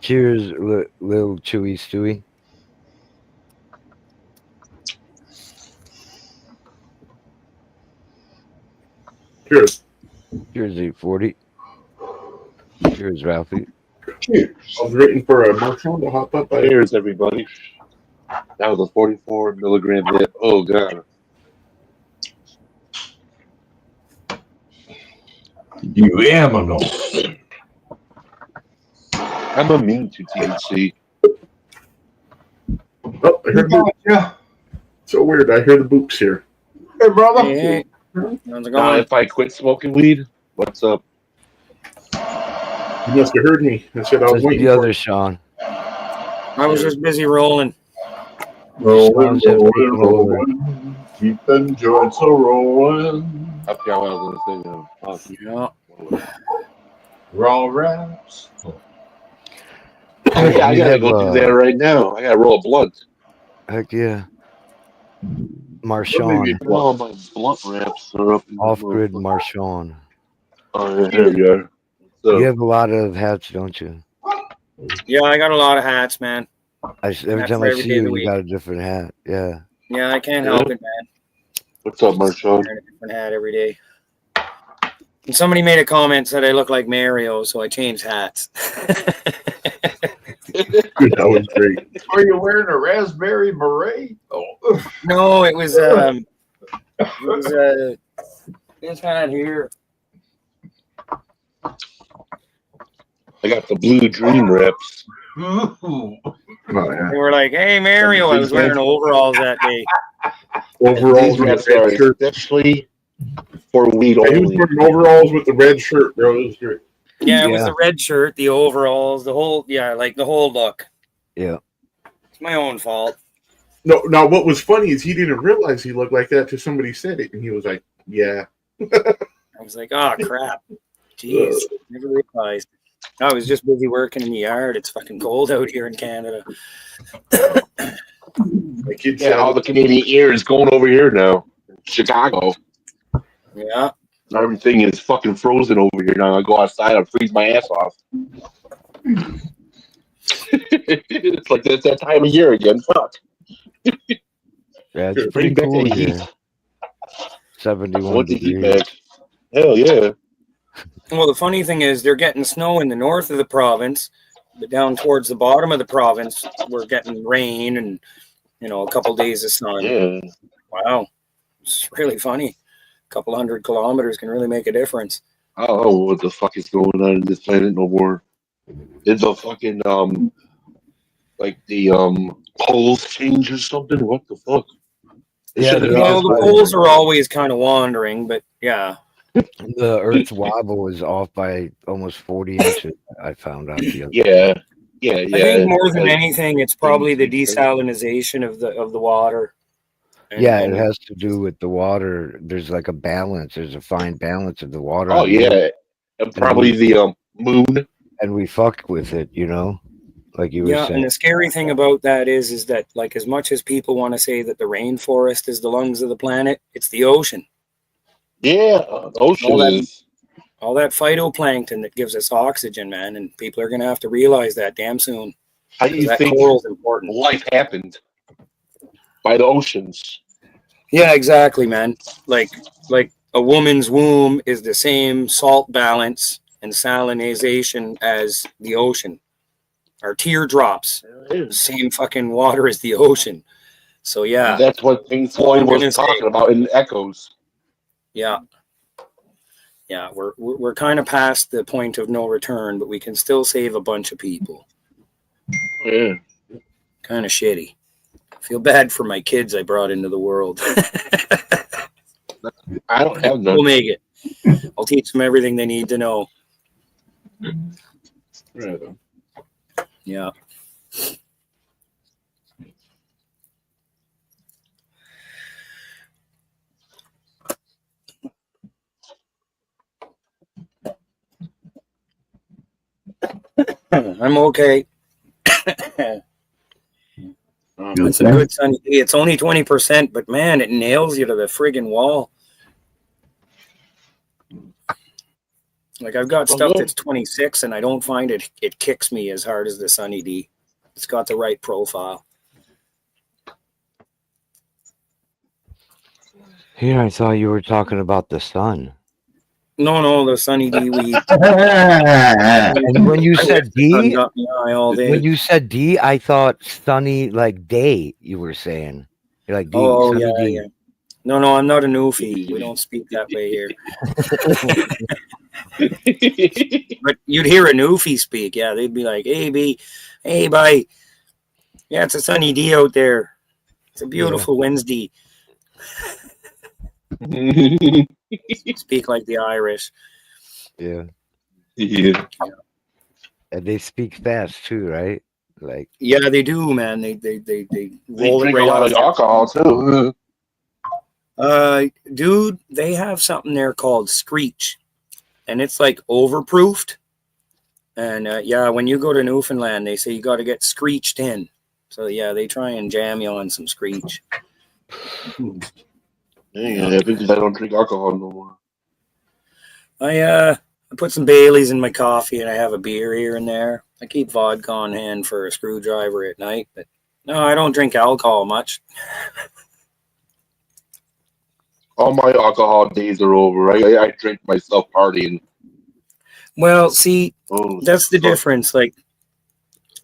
Cheers, little Chewy Stewie. Cheers. Cheers, 840. Cheers, Ralphie. Cheers. I was waiting for a Marshall to hop up. Cheers, everybody. That was a 44 milligram dip. Oh, God. You animal. I'm immune to THC. I heard the, Yeah. so weird. I hear the boops here. Hey, brother. Hey, how's it Now, going? if I quit smoking weed, what's up? You must have heard me. I said I was Where's waiting the for other you. Sean? I was just busy rolling. Rolling, Sean's just rolling, taking over. rolling. Keep them joints a rolling. I forgot what I was going to say now. Yeah. Raw raps. Oh, yeah, I We gotta have, go do that right now. I gotta roll a blunt. Heck yeah. Maybe Marshawn. All my blunt wraps are up in the Off-grid motherfucker. Marshawn. Oh, yeah, here we are. So, You have a lot of hats, don't you? Yeah, I got a lot of hats, man. Every Hat time for I every see day of you, the you week. got a different hat. Yeah. Yeah, I can't help it, man. what's up, Marshawn? Wearing a different hat every day. And somebody made a comment said I look like Mario, so I changed hats. That was great. Are you wearing a raspberry beret? Oh, No, it was this hat here. I got the blue dream wraps. ooh. Oh, yeah. They were like, "Hey, Mario," I was wearing overalls that day. Overalls These with wraps the are red shirt. especially for weed He was only. wearing overalls with the red shirt, bro. It was great. Yeah, it was Yeah. the red shirt, the overalls, the whole like the whole look. Yeah. It's my own fault. No, now what was funny is he didn't realize he looked like that till somebody said it, and he was like, "Yeah." I was like, "Oh crap, jeez, never realized." I was just busy working in the yard. It's fucking cold out here in Canada. My kid Yeah, said, all the Canadian air is going over here now. Chicago. Yeah, Everything is fucking frozen over here now. I go outside, I freeze my ass off. It's like it's that time of year again. Fuck. Yeah, it's Bring pretty back cool the here. heat. I 71 want the heat degrees. back. Hell yeah. well, the funny thing is they're getting snow in the north of the province, but down towards the bottom of the province, we're getting rain and a couple days of sun. Yeah. Wow, it's really funny. A couple 100 kilometers can really make a difference. I don't know what the fuck is going on in this planet no more. Did the fucking like the poles change or something? What the fuck? They Yeah, should've they're done Well, this the by- poles are always kind of wandering, but yeah. The Earth's wobble is off by almost 40 inches. I found out the other Yeah. Yeah, I think more than because- anything, it's probably the desalinization of the water. And- Yeah, and- it has to do with the water. There's like a balance. There's a fine balance of the water. Oh on the Earth, yeah. And probably the moon. and we fuck with it, like you were Yeah, saying. and the scary thing about that is that like as much as people want to say that the rainforest is the lungs of the planet, it's the ocean. Yeah, ocean All that- is. All that phytoplankton that gives us oxygen, man, and people are gonna have to realize that damn soon. How do 'Cause you that think coral's important. life happened? By the oceans. Yeah, exactly, man. Like a woman's womb is the same salt balance and salinization as the ocean. Our teardrops, the same fucking water as the ocean. So yeah, That's what Pink That's all Floyd I'm was gonna say. talking about in Echoes. yeah. We're kind of past the point of no return, but we can still save a bunch of people. Yeah. Kind of shitty. Feel bad for my kids I brought into the world. I don't have none. We'll make it. I'll teach them everything they need to know. Right on. Yeah. I'm okay. It's a good sunny day. It's only 20%, but man, it nails you to the friggin' wall. Like I've got stuff good. that's 26 and I don't find it kicks me as hard as the Sunny D. It's got the right profile. Here, I thought you were talking about the sun. No, the Sunny D weed. And when you I said wish the sun D, got me high all day. when you said D, I thought sunny like day. You were saying, you're like D. Oh, sunny yeah, D. yeah. No, I'm not a newfie. We don't speak that way here. But you'd hear a newfie speak. Yeah, they'd be like, "Hey, B, hey, bye. Yeah, it's a Sunny D out there. It's a beautiful Wednesday. Speak like the Irish. Yeah. Yeah. And they speak fast too, right? Like, Yeah, they do, man. They They roll it drink a right lot off. of alcohol too. Dude, they have something there called Screech, and it's like overproofed. And yeah, when you go to Newfoundland, they say you got to get screeched in. So yeah, they try and jam you on some Screech. Yeah, I think I don't drink alcohol no more. I put some Baileys in my coffee, and I have a beer here and there. I keep vodka on hand for a screwdriver at night, but no, I don't drink alcohol much. All my alcohol days are over. I drink myself partying. Well, see, Oh, that's the fuck. difference. Like,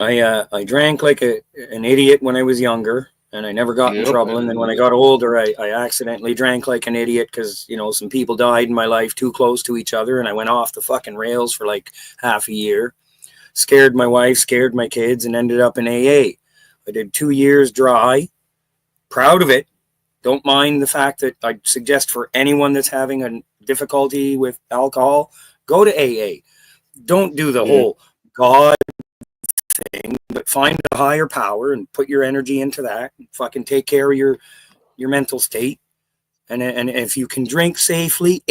I drank like an idiot when I was younger, and I never got in Yep. trouble. And then when I got older, I accidentally drank like an idiot because, you know, some people died in my life too close to each other, and I went off the fucking rails for like half a year. Scared my wife, scared my kids, and ended up in AA. I did 2 years dry. Proud of it. Don't mind the fact that I suggest for anyone that's having a difficulty with alcohol, go to AA. Don't do the whole God thing, but find a higher power and put your energy into that. Fucking take care of your mental state. And if you can drink safely,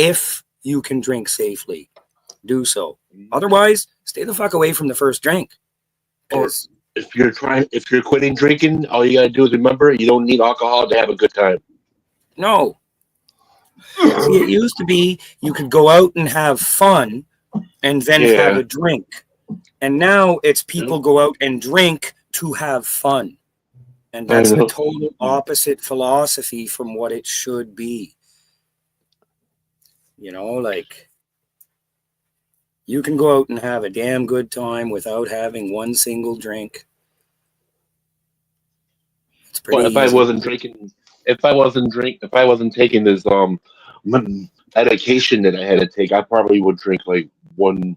do so. Otherwise, stay the fuck away from the first drink. 'Cause- If you're quitting drinking, all you gotta do is remember you don't need alcohol to have a good time. No. See, it used to be you could go out and have fun and then have a drink. And now it's people go out and drink to have fun. And that's the total opposite philosophy from what it should be. You know, like, you can go out and have a damn good time without having one single drink. It's pretty Well, if I easy. wasn't taking this medication that I had to take, I probably would drink like one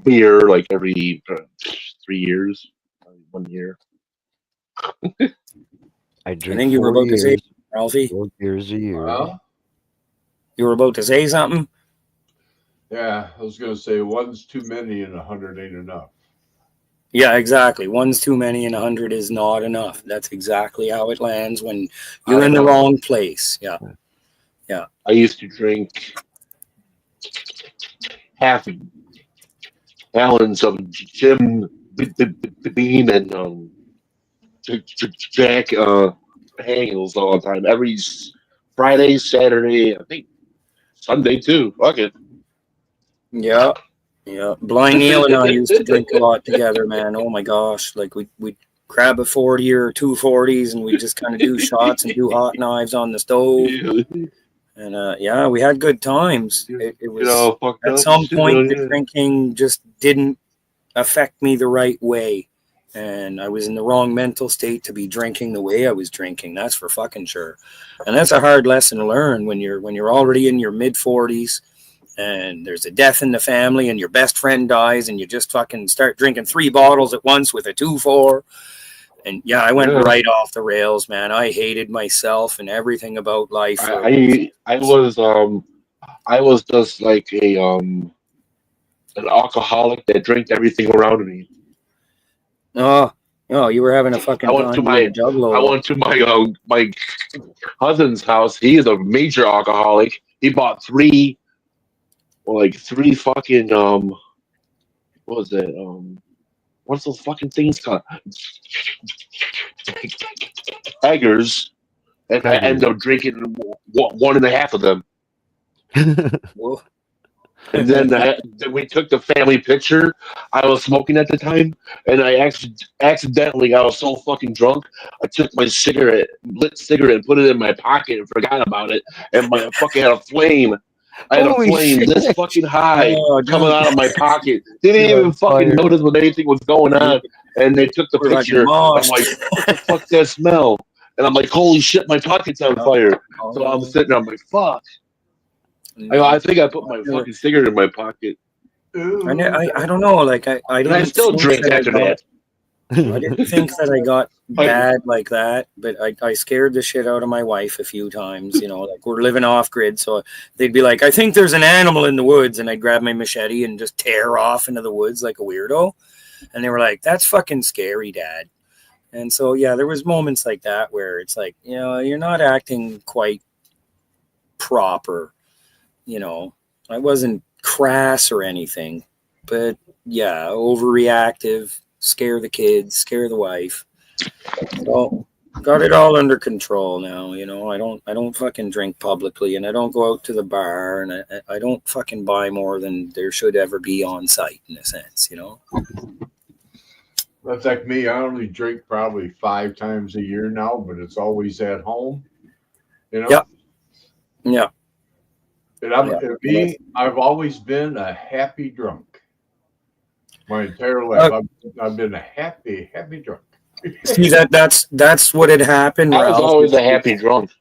beer like every 3 years, 1 year. I I drink think you were 4 about to say, years, Ralphie, 4 years a year. Well, you were about to say something? yeah, I was gonna say one's too many and 100 ain't enough. Yeah, exactly. One's too many and 100 is not enough. That's exactly how it lands when you're in the wrong place. Yeah. I used to drink half gallons of Jim Beam and Jack Daniels all the time. Every Friday, Saturday, I think Sunday too. Fuck it. Yeah. Yeah. Blind Neil and I used to drink a lot together, man. Oh my gosh. Like we'd grab a 40 or 2 40s and we just kind of do shots and do hot knives on the stove. And yeah, we had good times. It was at some point the drinking just didn't affect me the right way. And I was in the wrong mental state to be drinking the way I was drinking. That's for fucking sure. And that's a hard lesson to learn when you're already in your mid 40s and there's a death in the family and your best friend dies and you just fucking start drinking 3 bottles at once with a 2-4. And yeah, I went right off the rails, man. I hated myself and everything about life. I was just like an alcoholic that drank everything around me. Oh, you were having a fucking I went to my cousin's house. He is a major alcoholic. He bought 3 fucking what was that? What's those fucking things called? Eggers. And I ended up drinking 1.5 of them. Whoa. And then we took the family picture. I was smoking at the time, and I accidentally, I was so fucking drunk, I took my lit cigarette, and put it in my pocket and forgot about it. And my fucking had a flame. I had Holy a flame shit. this fucking high coming out of my pocket. Didn't You're even on fucking fire. notice when anything was going on. And they took the We're like picture. I'm lost. like, what the fuck's that smell? And I'm like, holy shit, my pocket's on fire. So I'm sitting there, I'm like, fuck. I think I put my fucking cigarette in my pocket. I don't know. Like I And didn't I still think drink that after that. I didn't think that I got bad like that, but I scared the shit out of my wife a few times. You know, like we're living off grid, so they'd be like, "I think there's an animal in the woods," and I'd grab my machete and just tear off into the woods like a weirdo. And they were like, "That's fucking scary, Dad." And so yeah, there was moments like that where it's like, you know, you're not acting quite proper. You know, I wasn't crass or anything, but yeah, overreactive, scare the kids, scare the wife. So got it all under control now. You know, I don't fucking drink publicly, and I don't go out to the bar, and I don't fucking buy more than there should ever be on site, in a sense. You know, That's like me. I only drink probably 5 times a year now, but it's always at home. You know. Yep. Yeah. And I've always been a happy drunk. My entire life, I've been a happy drunk. See, that's what had happened. I was Ralph. always a happy drunk.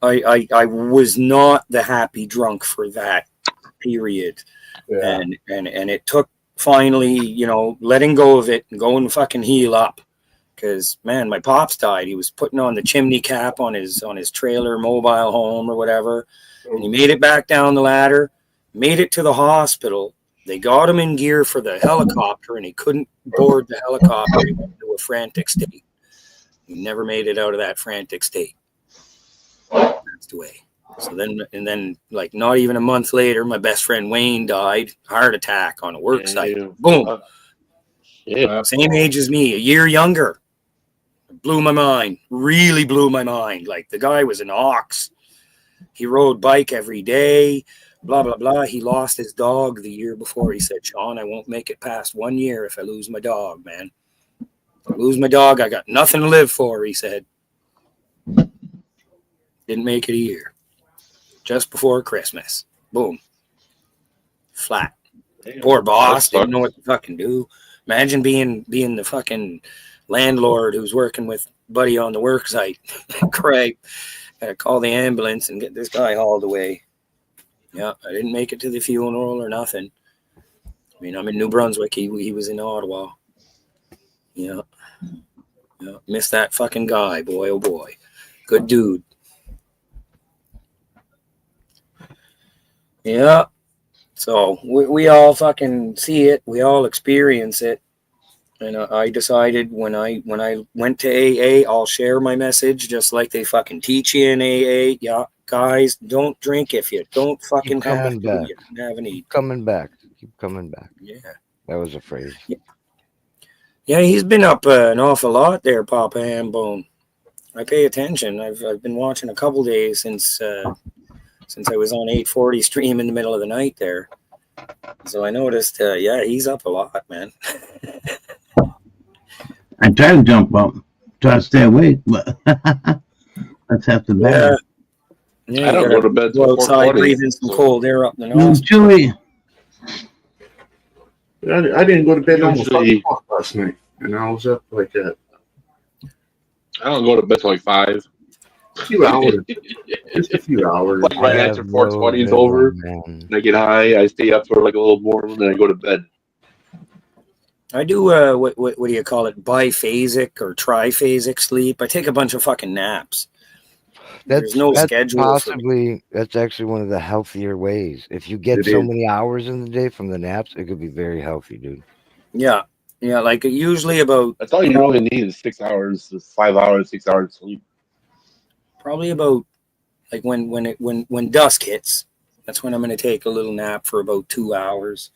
I was not the happy drunk for that period. Yeah. And it took finally, you know, letting go of it and going fucking heal up. Because man, my pops died. He was putting on the chimney cap on his trailer mobile home or whatever. And he made it back down the ladder, made it to the hospital. They got him in gear for the helicopter, and he couldn't board the helicopter. He went into a frantic state. He never made it out of that frantic state. Passed away. So then, like not even a month later, my best friend Wayne died, heart attack on a work site. Boom. Same age as me, a year younger. Blew my mind. Really blew my mind. Like the guy was an ox. He rode bike every day. Blah, blah, blah. He lost his dog the year before. He said, "Sean, I won't make it past 1 year if I lose my dog, man. If I lose my dog, I got nothing to live for," he said. Didn't make it a year. Just before Christmas. Boom. Flat. Poor boss. Didn't know what to fucking do. Imagine being the fucking landlord who's working with buddy on the work site. Craig. Gotta call the ambulance and get this guy hauled away. Yeah, I didn't make it to the funeral or nothing. I mean, I'm in New Brunswick. He was in Ottawa. Yeah. Missed that fucking guy, boy, oh boy. Good dude. Yeah. So we all fucking see it. We all experience it. And I decided when I went to AA, I'll share my message just like they fucking teach you in AA. Yeah, guys, don't drink if you don't fucking have to. Back. You can have an eat. Keep coming back. Yeah. That was a phrase. Yeah, he's been up an awful lot there, Papa Hambone. I pay attention. I've been watching a couple days since I was on 840 stream in the middle of the night there. So I noticed, he's up a lot, man. I try to jump up, try to stay awake, but that's half the battle. Yeah, I don't go to bed till outside 4:20, breathing some cold air up the No, nose. Chewy. I didn't go to bed almost 5 Usually- o'clock last night, and I was up like a I don't go to bed till like 5. few hours. Just a few hours. Like right I after have 4:20 is no over, man. and I get high. I stay up for like a little more, and then I go to bed. I do what do you call it? Biphasic or triphasic sleep. I take a bunch of fucking naps. There's no schedule for me. That's actually one of the healthier ways. If you get It so is. many hours in the day from the naps, it could be very healthy, dude. Yeah, like usually about That's all you really need is 6 hours, 5 hours, 6 hours of sleep. probably about like when dusk hits. That's when I'm going to take a little nap for about 2 hours.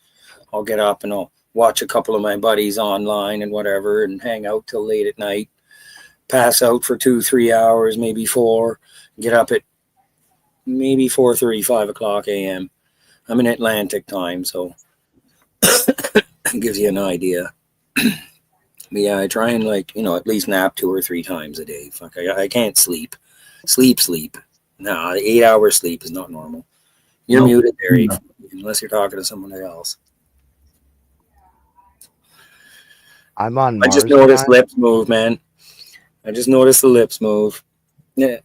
I'll get up and I'll watch a couple of my buddies online and whatever, and hang out till late at night. Pass out for 2-3 hours, maybe 4. Get up at maybe 4:30, 5 o'clock a.m. I'm in Atlantic time, so it gives you an idea. But yeah, I try and at least nap 2 or 3 times a day. Fuck, I can't sleep. Sleep. No, 8 hours sleep is not normal. You're No. muted there, No. unless you're talking to someone else. I'm on I Mars just noticed time. lips move, man. I just noticed the lips move. Yeah.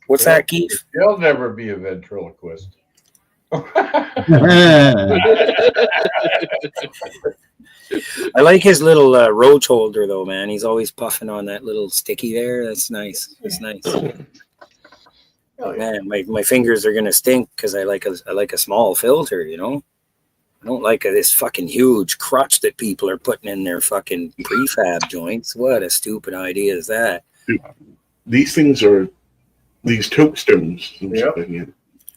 What's that, Keith? He'll never be a ventriloquist. I like his little roach holder though, man. He's always puffing on that little sticky there. That's nice. That's nice. Oh, yeah. Man, my fingers are gonna stink because I like a small filter, you know. I don't like this fucking huge crutch that people are putting in their fucking prefab joints. What a stupid idea is that? These things are these tokestones. Yep.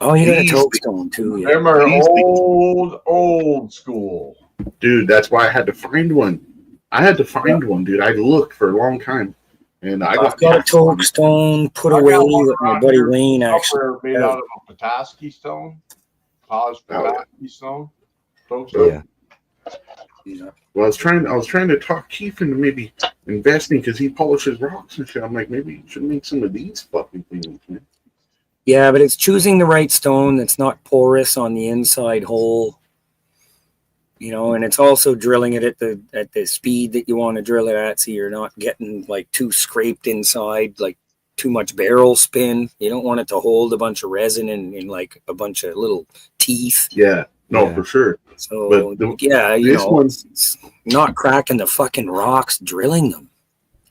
Oh, you got a These- toadstone too. Yeah. Them are These things- old school. Dude, that's why I had to find one. I had to find one, dude. I looked for a long time, and I I've got got a passed on. toadstone put I got away one that my around buddy here Wayne actually. somewhere made out of a Petoskey stone, polished Oh, yeah. Petoskey stone. Toadstone. Yeah. Well, I was trying to talk Keith into maybe investing because he polishes rocks and shit. I'm like, maybe you should make some of these fucking things, man. Yeah, but it's choosing the right stone that's not porous on the inside hole. You know, and it's also drilling it at the speed that you want to drill it at, so you're not getting like too scraped inside, like too much barrel spin. You don't want it to hold a bunch of resin in like a bunch of little teeth. Yeah, no, Yeah. for sure. So But yeah, you this know, one's- it's not cracking the fucking rocks, drilling them,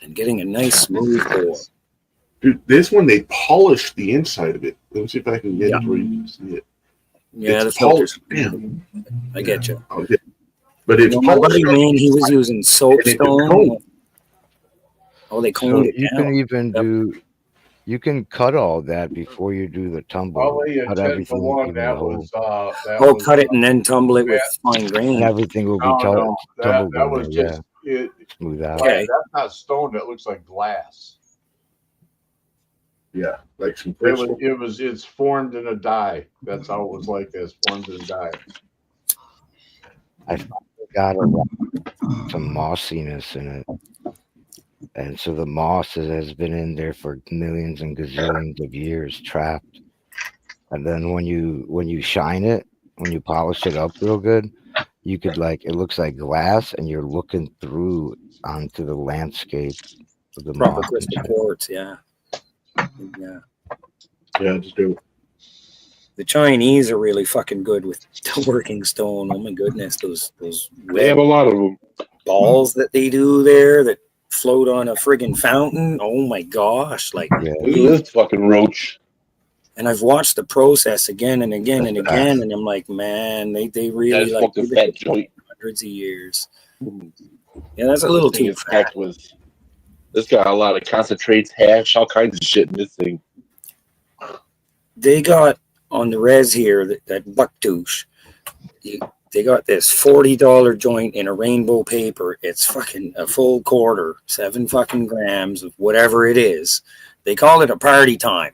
and getting a nice smooth core. Dude, this one they polished the inside of it. Let me see if I can get Yeah. it where you can see it. Yeah, It's the filters. polished. Damn. I get you. Okay. But it's You know, my buddy polished. on Wayne, the he was inside. using it's soapstone. coned. Oh, they So coned it you down. can even Yep. do. You can cut all that before you do the tumble. I'll lay you Cut 10 to everything, 1. even the That hole, was that Oh, was, cut it and then tumble it with fine and grain. everything will be no, tumbled that in was there. just Yeah, smooth out. Okay. That's not stone. That looks like glass. Yeah, like some crystal. It's formed in a die. That's how it was like this, formed in a die. Got some mossiness in it, and so the moss has been in there for millions and gazillions of years, trapped. And then when you shine it, when you polish it up real good, you could like it looks like glass, and you're looking through onto the landscape of the Proper moss. crystal quartz, yeah. Yeah. Yeah, just do it. The Chinese are really fucking good with the working stone. Oh my goodness, those They have red a lot of them. balls that they do there that float on a friggin' fountain. Oh my gosh, like Yeah, Look at this fucking roach. and I've watched the process again and again and again, and I'm like, man, they really That's like fucking fat joint. hundreds of years. Yeah, that's a little This thing too is fat. packed with. This got a lot of concentrates, hash, all kinds of shit in this thing. They got on the res here that bucktoosh. They got this $40 joint in a rainbow paper. It's fucking a full quarter, 7 fucking grams of whatever it is. They call it a party time.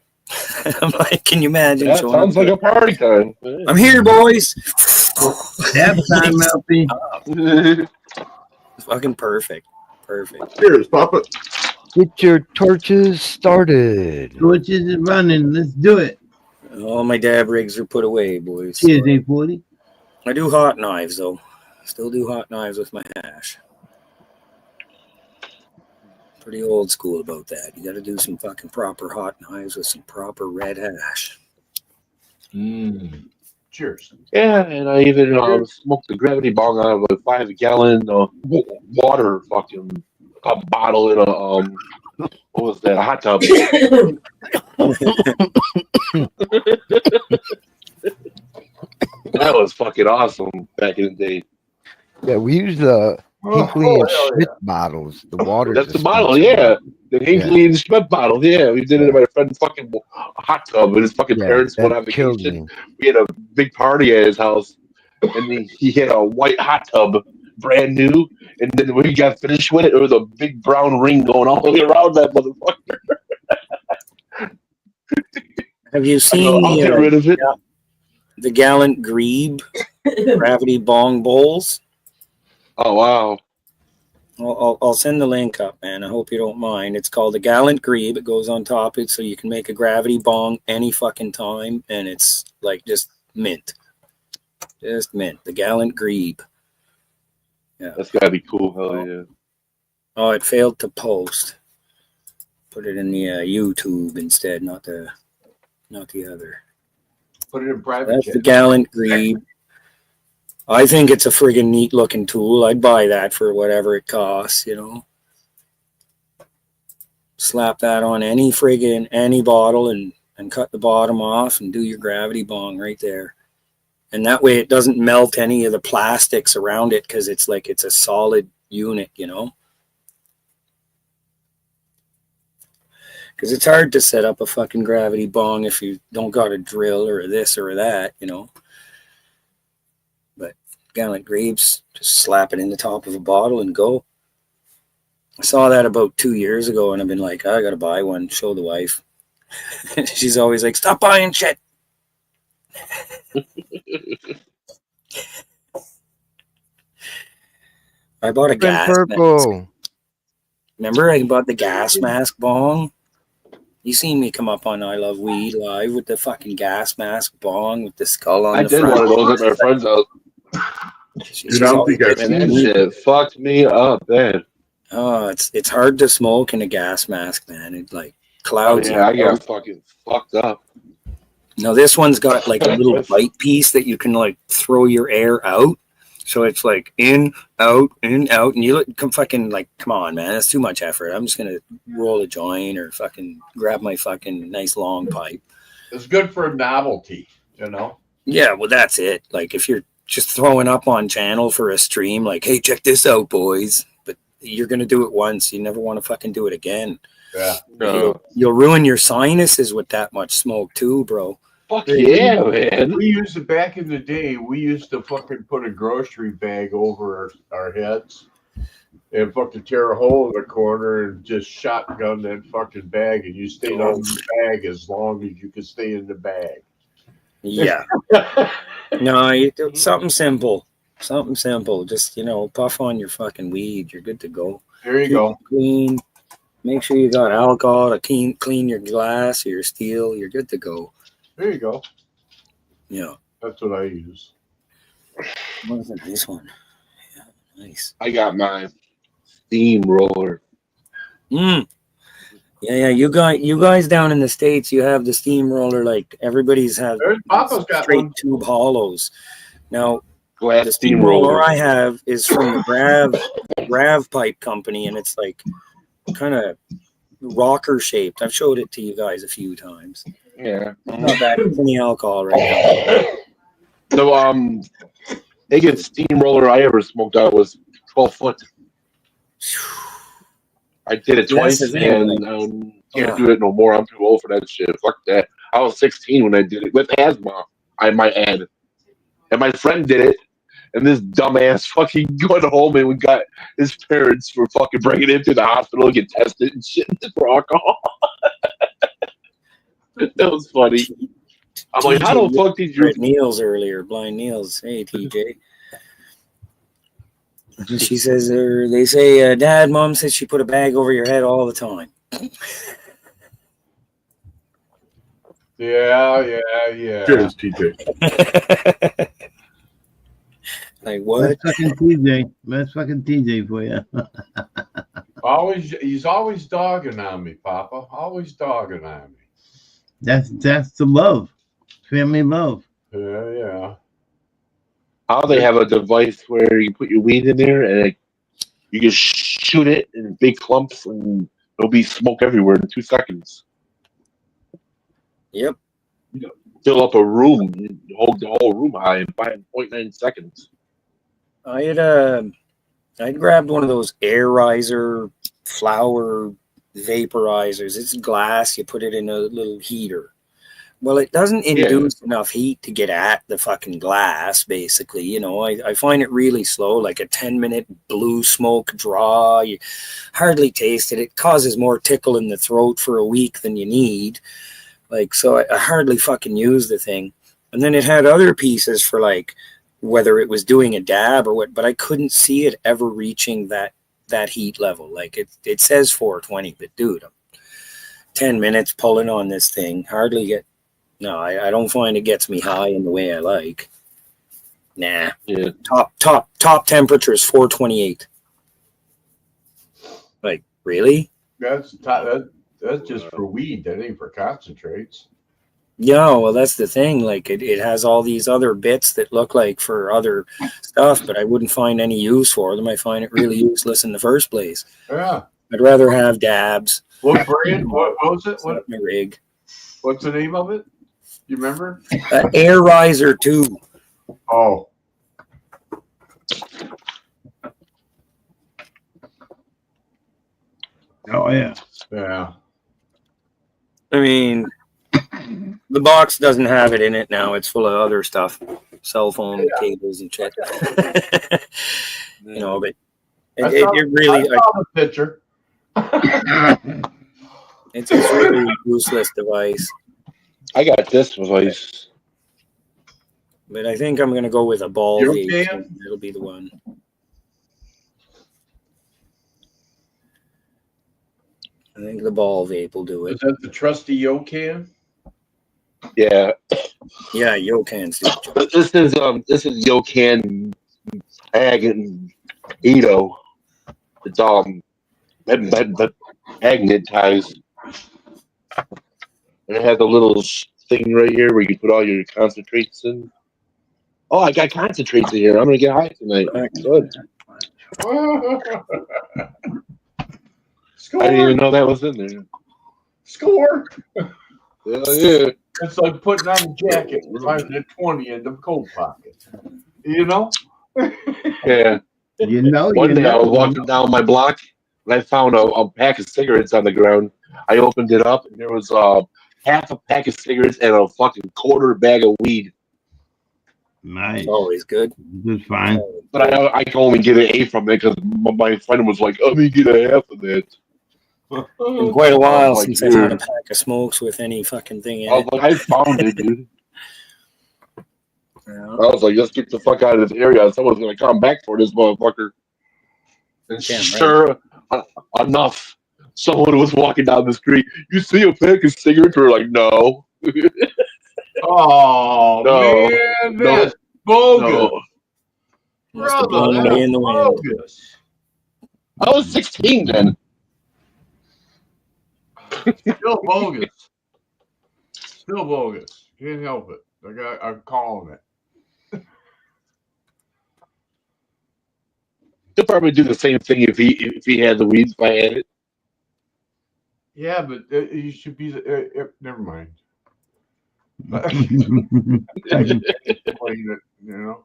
I'm like, can you imagine? That showing sounds up like a party time. I'm here, boys. Dab time, Melty. Fucking perfect. Perfect. Cheers, Papa. get your torches started. Torches is running. Let's do it. All my dab rigs are put away, boys. Cheers, 840. I do hot knives, though. Still do hot knives with my hash. Pretty old school about that. You got to do some fucking proper hot knives with some proper red hash. Cheers. Yeah, and I even smoked the gravity bong out of a 5-gallon water fucking bottle in a what was that? A hot tub. That was fucking awesome back in the day. Yeah, we use the Hinkley Oh, and hell Schmidt bottles. The water. That's the bottle, yeah. The Hinkley and Schmidt bottle, yeah. We did it in my friend's fucking hot tub, and his fucking Yeah, parents went on that killed vacation. me. We had a big party at his house, and he had a white hot tub, brand new. And then when he got finished with it, there was a big brown ring going all the way around that motherfucker. Have you I'll seen get rid of it. the Gallant Grebe gravity bong bowls? Oh wow! I'll send the link up, man. I hope you don't mind. It's called the Gallant Grebe. It goes on top of it so you can make a gravity bong any fucking time, and it's like just mint. Just mint. The Gallant Grebe. Yeah. That's gotta be cool. Hell yeah! Oh, it failed to post. Put it in the YouTube instead, not the other. Put it in private That's chat. the Gallant Grebe. I think it's a friggin' neat looking tool. I'd buy that for whatever it costs, you know. Slap that on any bottle and cut the bottom off and do your gravity bong right there. And that way it doesn't melt any of the plastics around it because it's like it's a solid unit, you know. Because it's hard to set up a fucking gravity bong if you don't got a drill or this or that, you know. But Gallant Grapes, just slap it in the top of a bottle and go. I saw that about 2 years ago and I've been like, I gotta buy one, show the wife. She's always like, stop buying shit. I bought a gas purple. mask. Remember I bought the gas mask bong? You seen me come up on I Love Weed Live with the fucking gas mask bong with the skull on I the did front. one of those at my friend's house. She's Dude, I don't always think I've like, And that shit fucked me up, man. oh, it's hard to smoke in a gas mask, man. It like Oh, clouds. yeah, I you out. got fucking fucked up. Now this one's got like a little bite piece that you can like throw your air out. So it's like in, out, and you look fucking like, come on, man, that's too much effort. I'm just gonna roll a joint or fucking grab my fucking nice long pipe. It's good for novelty, you know. Yeah, well that's it. Like if you're just throwing up on channel for a stream, like, hey, check this out, boys. But you're gonna do it once. You never want to fucking do it again. Yeah. No. You'll ruin your sinuses with that much smoke too, bro. Fuck yeah, man. We used to back in the day. We used to fucking put a grocery bag over our heads and fucking tear a hole in the corner and just shotgun that fucking bag, and you stayed on the bag as long as you could stay in the bag. Yeah. No, you do something simple. Something simple. Just, you know, puff on your fucking weed. You're good to go. There you go. Clean. Make sure you got alcohol to clean your glass or your steel. You're good to go. There you go. Yeah. That's what I use. What was a nice one? Yeah, nice. I got my steamroller. Yeah, you guys down in the States, you have the steamroller, like everybody's have Papa's got straight one. tube hollows. Now, Glass the steamroller steamroller. I have is from the Grav Pipe Company, and it's like kind of rocker shaped. I've showed it to you guys a few times. Yeah. Not bad. It's any alcohol right now. The biggest steamroller I ever smoked out was 12 foot. I did it Yes, twice isn't it? and can't do it no more. I'm too old for that shit. Fuck that. I was 16 when I did it with asthma, I might add. And my friend did it. And this dumbass fucking went home and we got his parents for fucking bringing him to the hospital to get tested and shit for alcohol. That was funny. I'm like, how the fuck did you? Read Niels earlier, Blind Niels. Hey, TJ. She says, they say, Dad, Mom says she put a bag over your head all the time. Yeah. Cheers, TJ. Like what? That's fucking TJ. That's fucking TJ for you. He's always dogging on me, Papa. Always dogging on me. That's the love. Family love. Yeah. How they have a device where you put your weed in there and you can shoot it in big clumps and there'll be smoke everywhere in 2 seconds. Yep. Fill up a room, hold the whole room high in 5.9 seconds. I'd grabbed one of those air riser flower vaporizers. It's glass. You put it in a little heater. Well, it doesn't induce enough heat to get at the fucking glass, basically. You know, I find it really slow, like a 10-minute blue smoke draw. You hardly taste it. It causes more tickle in the throat for a week than you need. Like, so I hardly fucking use the thing. And then it had other pieces for like whether it was doing a dab or what, but I couldn't see it ever reaching that heat level. Like it says 420, but dude, I'm 10 minutes pulling on this thing, hardly get. No, I don't find it gets me high in the way I like. Nah. Yeah. Top temperature is 428. Like, really? That's just for weed. That ain't for concentrates. Yeah, well, that's the thing. Like, it has all these other bits that look like for other stuff, but I wouldn't find any use for them. I find it really useless in the first place. Yeah. I'd rather have dabs. What brand? What was it? Set up my rig. What's the name of it? You remember? Air Riser 2. Oh. Oh yeah. Yeah. I mean, the box doesn't have it in it now. It's full of other stuff, cell phone cables and shit. You know, but it really, I saw the picture. it's a really useless device. I got this device. But I think I'm gonna go with a ball You vape. okay? It'll be the one. I think the ball vape will do Is it. that the trusty Yocan? Yeah. Yeah, Yocan Steve. But this is Yocan Ag and Edo. It's magnet ties. And it has a little thing right here where you put all your concentrates in. Oh, I got concentrates in here. I'm gonna get high tonight. Good. Score! I didn't even know that was in there. Score! Hell yeah. It's like putting on a jacket, finding a 20 in the coat pocket. You know? Yeah. You know. One you day I know. was walking down my block and I found a pack of cigarettes on the ground. I opened it up and there was half a pack of cigarettes and a fucking quarter bag of weed. Nice. It's always good. Good fine. But I can only get an A from it because my friend was like, "Let me get a half of that." Been quite a while Like, since I've had a dude. pack of smokes with any fucking thing in I was it. like, I found it, dude. Yeah. I was like, let's get the fuck out of this area. Someone's gonna come back for this motherfucker. And Damn right. sure enough, someone was walking down the street. You see a pack of cigarettes? We're like, no. Oh, No. man, No. that's bogus. No. Must have Brother, blown away that's in the wind. bogus. I was 16 then. Still bogus. Still bogus. Can't help it. I'm calling it. He'll probably do the same thing if he had the weeds. If I had it. Yeah, but you should be. Never mind. I can explain it, you know.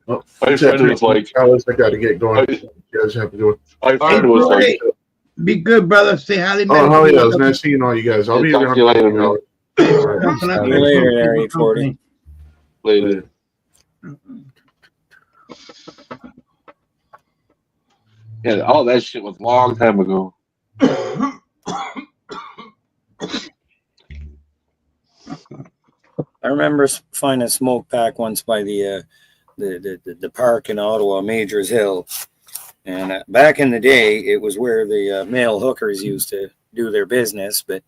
Oh, My friend was like, Alice, I got to get going. You guys have to go. my friend was like, Be good, brother. Say hi to Oh, hell yeah. It was nice seeing all you guys. I'll be Talk around. to you later, man. All right. See you later, there, 840. later. Yeah, all that shit was a long time ago. I remember finding a smoke pack once by the park in Ottawa, Majors Hill. And back in the day, it was where the male hookers used to do their business. But,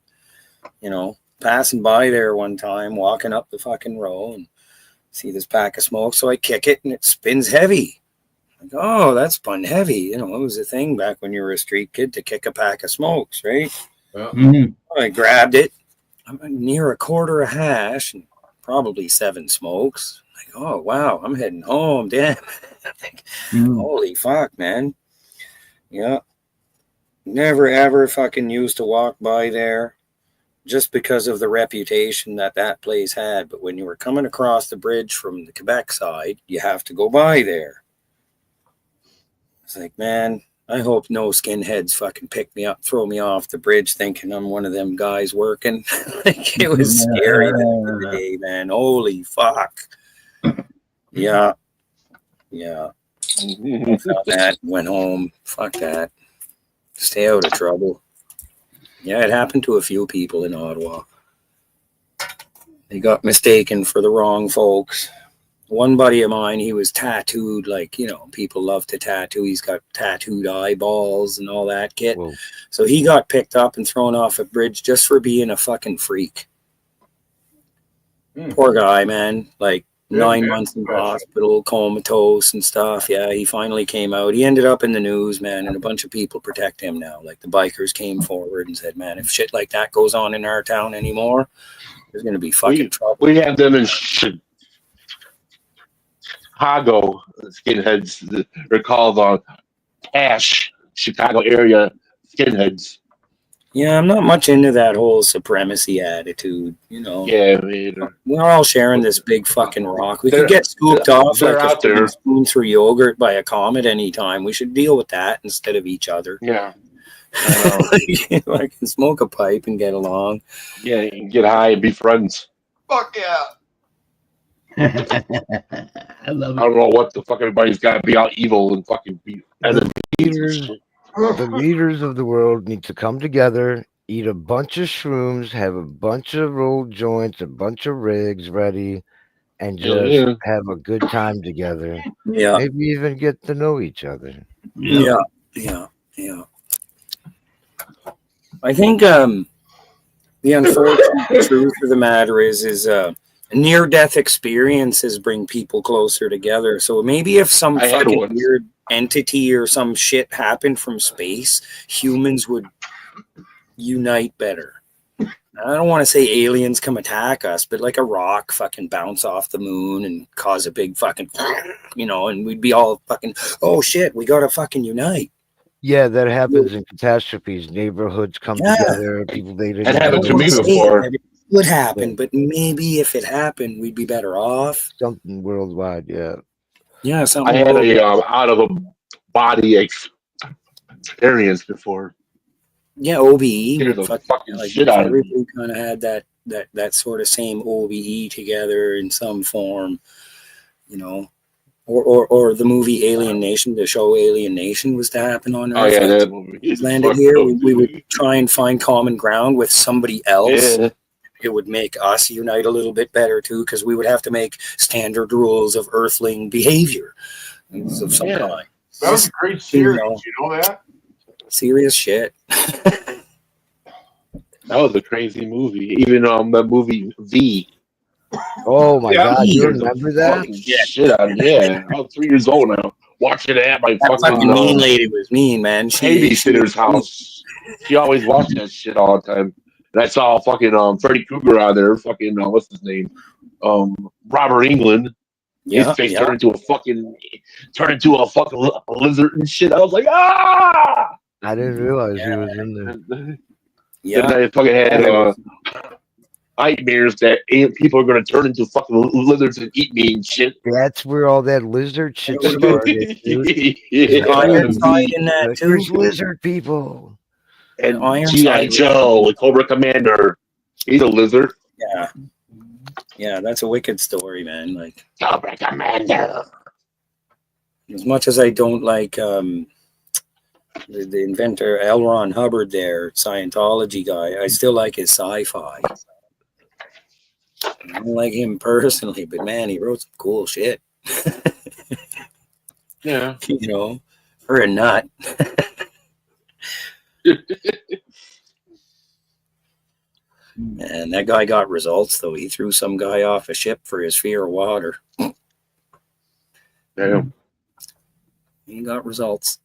you know, passing by there one time, walking up the fucking row and see this pack of smoke. So I kick it and it spins heavy. Like, oh, that's spun heavy. You know, it was a thing back when you were a street kid to kick a pack of smokes, right? Mhm. I grabbed it. I'm near a quarter of hash and probably 7 smokes. Like, oh, wow, I'm heading home. Damn. Like, Mhm. holy fuck, man. Yeah. Never ever fucking used to walk by there just because of the reputation that place had. But when you were coming across the bridge from the Quebec side, you have to go by there. It's like, man, I hope no skinheads fucking pick me up, throw me off the bridge thinking I'm one of them guys working. Like, it was scary back in the day, man. Holy fuck. Yeah. Yeah. Found that, went home. Fuck that. Stay out of trouble. Yeah, it happened to a few people in Ottawa. They got mistaken for the wrong folks. One buddy of mine, he was tattooed, like, you know, people love to tattoo. He's got tattooed eyeballs and all that kit. Whoa. So he got picked up and thrown off a bridge just for being a fucking freak. Poor guy, man. Like, 9 months in the hospital, comatose and stuff. Yeah, he finally came out. He ended up in the news, man, and a bunch of people protect him now. Like the bikers came forward and said, man, if shit like that goes on in our town anymore, there's going to be fucking trouble. We have them in Chicago, skinheads. They're called Cash, Chicago area skinheads. Yeah, I'm not much into that whole supremacy attitude, you know. Yeah, me either. We're all sharing this big fucking rock. We They're- could get scooped off they're like out there. a spoon through yogurt by a comet anytime. We should deal with that instead of each other. Yeah. I know. I can smoke a pipe and get along. Yeah, you can get high and be friends. Fuck yeah. I love I don't know what the fuck everybody's got to be all evil and fucking be. Leaders, the leaders of the world need to come together, eat a bunch of shrooms, have a bunch of rolled joints, a bunch of rigs ready, and just Yeah. have a good time together. Yeah, Maybe even get to know each other. yeah, yeah, yeah. I think the unfortunate truth of the matter is near-death experiences bring people closer together. So maybe if some I had fucking one. weird entity or some shit happened from space, humans would unite better. I don't want to say aliens come attack us, but like a rock fucking bounce off the moon and cause a big fucking, you know, and we'd be all fucking, oh shit, we gotta fucking unite. Yeah, that happens in catastrophes. Neighborhoods come Yeah. together. People they didn't That happened know to me Say before. that it would happen, but maybe if it happened, we'd be better off. something worldwide. Yeah, Yeah, I something. had a out of a body experience before. Yeah, OBE. Scared the fucking, fucking like, shit out of me. everybody kind of had that sort of same OBE together in some form, you know. Or the movie Alien Nation, the show Alien Nation was to happen on Earth. Oh yeah, Like, that movie. is landed fucked here, up, we would dude. try and find common ground with somebody else. Yeah. It would make us unite a little bit better too, because we would have to make standard rules of Earthling behavior of some Yeah. kind. That was a great series. You know that? Serious shit. That was a crazy movie. Even the movie V. Oh my Yeah, God, you Scared the remember that? fucking shit out of me. Yeah, I was 3 years old now. Watching it at my That fucking fucking mean lady was mean, man. babysitter's house. She always watched that shit all the time. And I saw fucking Freddy Krueger on there. Fucking what's his name? Robert England. Yeah, His face yeah. turned into a fucking lizard and shit. I was like, ah! I didn't realize he was in there. And Yeah. I fucking had nightmares that people are gonna turn into fucking lizards and eat me and shit. That's where all that lizard shit What about- started, dude. Yeah. Iron Side in that Like, too. there's lizard people. And Iron G.I. Side. Joe, Cobra Commander. He's a lizard. Yeah. Yeah, that's a wicked story, man. Like, Cobra Commander. as much as I don't like the inventor L. Ron Hubbard there, Scientology guy, I still like his sci-fi. I don't like him personally, but man, he wrote some cool shit. Yeah. You know, for a nut. And that guy got results, though. He threw some guy off a ship for his fear of water. Damn. He got results.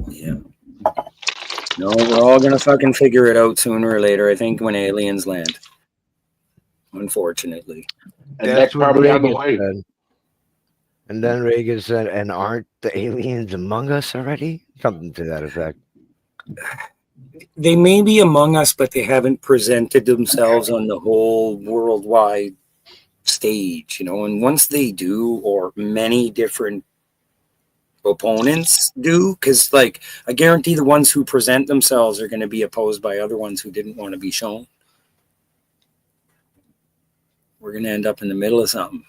Yeah. No, we're all gonna fucking figure it out sooner or later. I think when aliens land. Unfortunately. And that's what probably on the Reagan way. said. And then Reagan said, and aren't the aliens among us already? Something to that effect. They may be among us, but they haven't presented themselves on the whole worldwide stage, you know. And once they do, or many different opponents do, because like I guarantee the ones who present themselves are going to be opposed by other ones who didn't want to be shown. We're going to end up in the middle of something.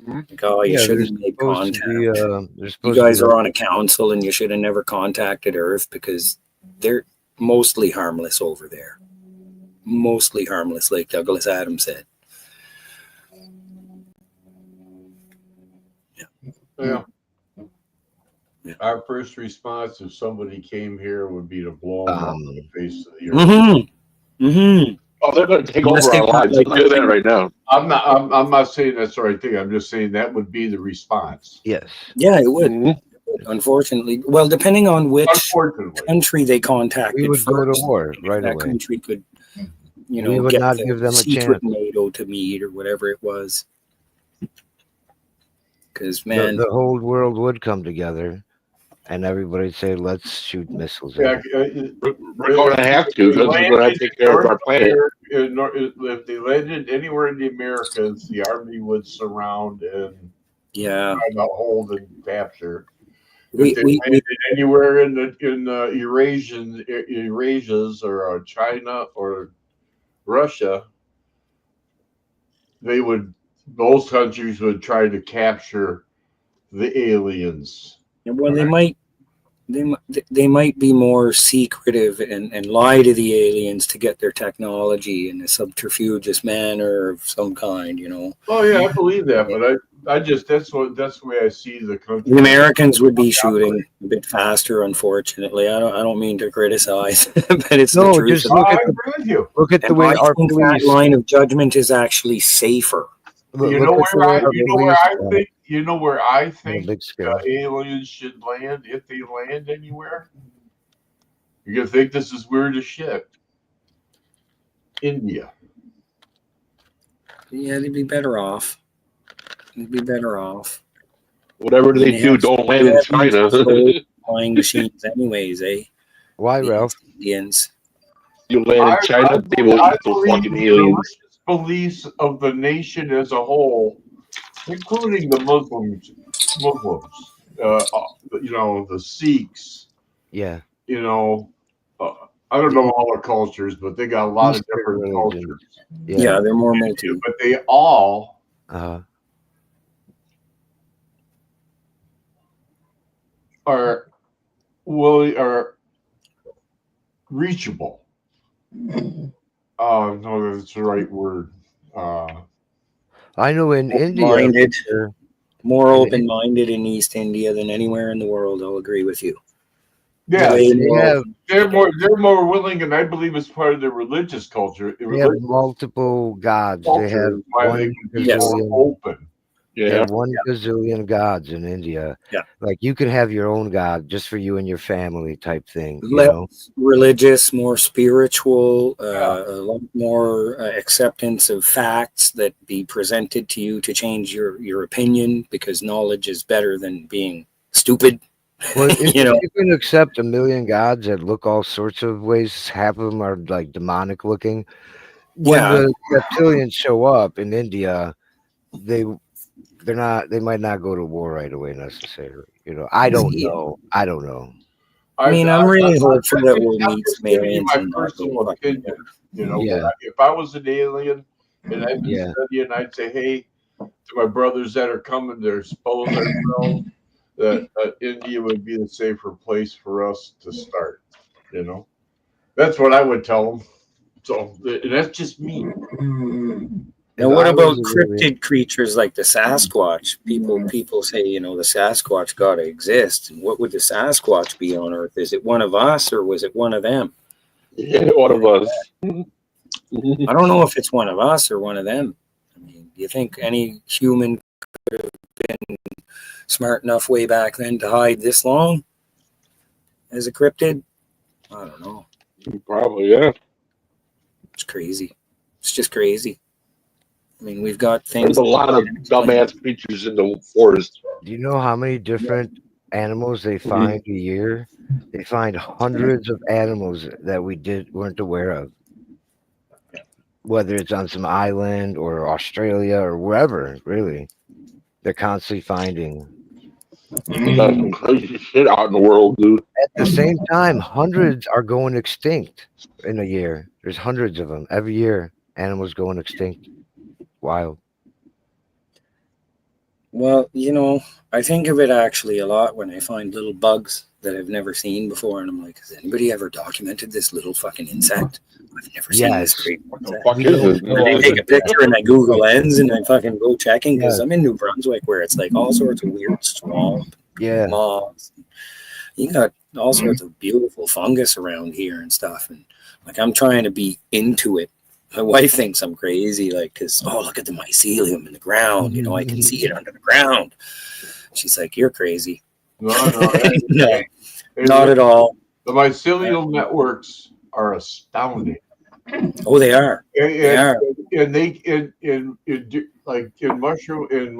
Like, oh, you Yeah, shouldn't there's make supposed to contact. be, there's You supposed to guys be- are on a council and you should have never contacted Earth because they're mostly harmless over there. Mostly harmless, like Douglas Adams said. Yeah. Our first response if somebody came here would be to blow them off the face of the earth. Mm-hmm. Mm-hmm. Oh, they're going to take Unless over they our want, lives. like, Look at that right now. I'm not saying that's the right thing. I'm just saying that would be the response. Yes. Yeah, it would. Mhm. Unfortunately, well, depending on which Unfortunately. country they contacted We would go to first, war if right that away. country could, you We know, would get not the give them a secret chance. NATO to meet or whatever it was. Because The, man, the whole world would come together, and everybody'd say, "Let's shoot missiles." At Yeah, it. We're going to have to because we're going to have to take care of our planet. If they landed anywhere in the Americas, the army would surround and yeah, try to hold and capture. we, If they we, landed anywhere in the Eurasias or China or Russia, those countries would try to capture the aliens. well, they might be more secretive and lie to the aliens to get their technology in a subterfugeous manner of some kind, you know. Oh yeah, I believe that, but I just that's the way I see the country. The Americans would be shooting a bit faster, unfortunately. I don't mean to criticize, but it's No, the truth. just Oh, look I at agree with you. Look at the And way I our think that police. line of judgment is actually safer. You know where I think big scale. aliens should land if they land anywhere. You're gonna think this is weird as shit. India. Yeah, they'd be better off. They'd be better off. Whatever they They do, have- don't land in they China. have slow flying machines, anyways, eh? Why, Ralph? Indians. You land in China, they will eat those believe fucking the aliens. religious beliefs of the nation as a whole, including the Muslims, the Sikhs, Yeah. I don't know all the cultures, but they got a lot of Eastern different religions. cultures. Yeah, they're more multi. But they all Uh, are reachable. No, that's the right word. I know in India. Minded. they're- More open-minded in East India than anywhere in the world. I'll agree with you. Yeah, Way They more have, they're more willing, and I believe it's part of their religious culture. they have multiple gods. They have is why they one can be Yes. more gazillion. open. They Yeah. have 1 gazillion gods in India. Yeah. Like you can have your own god just for you and your family type thing. You Less know? religious, more spiritual, a lot more acceptance of facts that be presented to you to change your opinion, because knowledge is better than being stupid. Well, if You know. you can accept 1 million gods that look all sorts of ways, half of them are like demonic looking. When Yeah, the reptilians show up in India, they might not go to war right away necessarily. I don't Yeah. know. I don't know. I mean, I'm really hopeful that we'll I'm meet just some giving you aliens. my and not personal go fucking- opinion. Yeah. If I was an alien and I'd been Yeah. studying, I'd say, hey, to my brothers that are coming to expose ourselves, that India would be the safer place for us to start. That's what I would tell them. So that's just me. Now, what I about was a really- cryptid creatures like the Sasquatch? People say, the Sasquatch got to exist. And what would the Sasquatch be on Earth? Is it one of us or was it one of them? Yeah, one of us. I don't know if it's one of us or one of them. I mean, do you think any human could have been smart enough way back then to hide this long as a cryptid? I don't know. Probably, yeah. It's crazy. It's just crazy. I mean, we've got things. There's a lot of dumbass creatures in the forest. Do you know how many different animals they find a year? They find hundreds of animals that we weren't aware of. Whether it's on some island or Australia or wherever, really. They're constantly finding. There's some crazy shit out in the world, dude. At the same time, hundreds are going extinct in a year. There's hundreds of them. Every year, animals going extinct. Wild. Well, I think of it actually a lot when I find little bugs that I've never seen before, and I'm like, has anybody ever documented this little fucking insect? I've never seen this Yes. great What the insect. fuck is And I this? take a picture and I Google Lens and I fucking go checking because Yeah. I'm in New Brunswick where it's like all sorts of weird swamp Yeah. moths, you got all sorts of beautiful fungus around here and stuff. And like, I'm trying to be into it. My wife thinks I'm crazy, like, because, oh, look at the mycelium in the ground. You know, I can see it under the ground. She's like, you're crazy. No, No, not at all. The mycelial networks are astounding. Oh, they are. They are. And they like in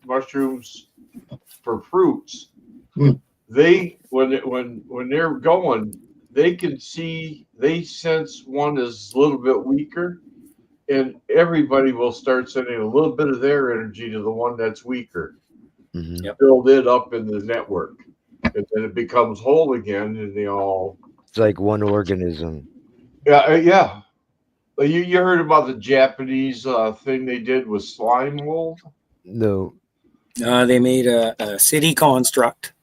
mushrooms for fruits. They when they're going, they can see, they sense one is a little bit weaker, and everybody will start sending a little bit of their energy to the one that's weaker. Mhm. Build it up in the network, and then it becomes whole again, and they all. It's like one organism. Yeah. You heard about the Japanese thing they did with slime mold? No. They made a city construct,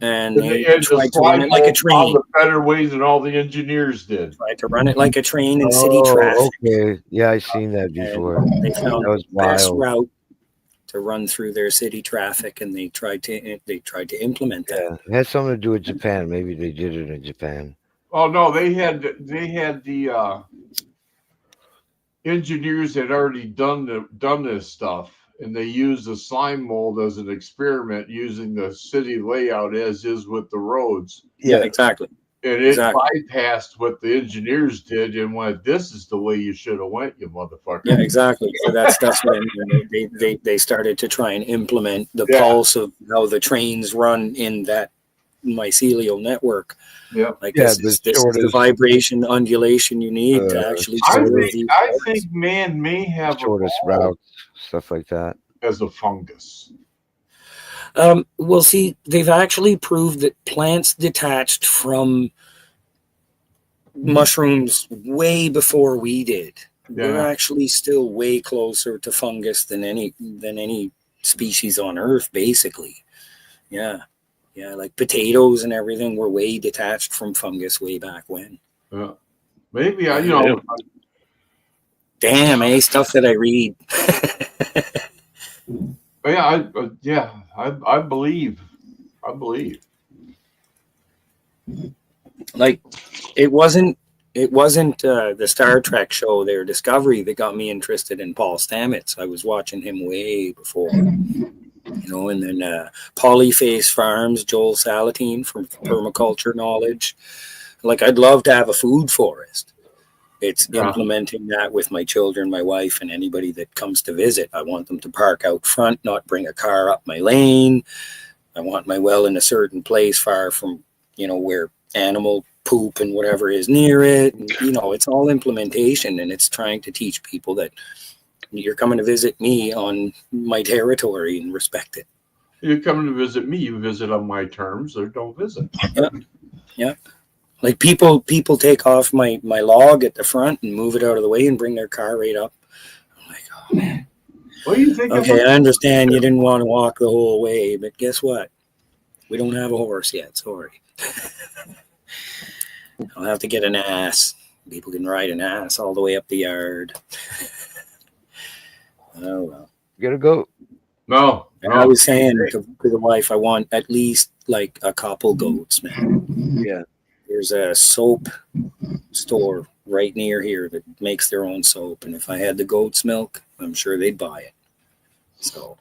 and they And tried to run it like a train. The better ways than all the engineers did. Tried to run it like a train in city traffic. Okay. Yeah, I've seen that before. They found That was the best wild. route to run through their city traffic, and they tried to implement that. Yeah, it had something to do with Japan. Maybe they did it in Japan. Oh no, they had the engineers had already done this stuff, and they used the slime mold as an experiment using the city layout as is with the roads. Yeah, exactly. And it Exactly. bypassed what the engineers did and went, this is the way you should have went, you motherfucker. Yeah, exactly. So that's when they started to try and implement the pulse of how the trains run in that mycelial network. Yeah. Like Yeah, this is the vibration undulation you need to actually I think man may have Shortest evolved routes, stuff like that. as a fungus. Well, see, they've actually proved that plants detached from mushrooms way before we did. We're Yeah. actually still way closer to fungus than any species on Earth, basically. Yeah, like potatoes and everything were way detached from fungus way back when. Yeah. Maybe Damn, stuff that I read. I believe. Like, it wasn't the Star Trek show there, Discovery, that got me interested in Paul Stamets. I was watching him way before, and then Polyface Farms, Joel Salatin from Permaculture Knowledge. Like, I'd love to have a food forest. It's implementing that with my children, my wife, and anybody that comes to visit. I want them to park out front, not bring a car up my lane. I want my well in a certain place far from, where animal poop and whatever is near it. And, it's all implementation, and it's trying to teach people that you're coming to visit me on my territory and respect it. You're coming to visit me, you visit on my terms, or don't visit. Yeah. Like people take off my log at the front and move it out of the way and bring their car right up. I'm like, oh man. What do you think? Okay, I understand you didn't want to walk the whole way, but guess what? We don't have a horse yet. Sorry. I'll have to get an ass. People can ride an ass all the way up the yard. Oh well. You gotta go. No. I was saying to the wife, I want at least like a couple goats, man. Yeah. There's a soap store right near here that makes their own soap. And if I had the goat's milk, I'm sure they'd buy it. So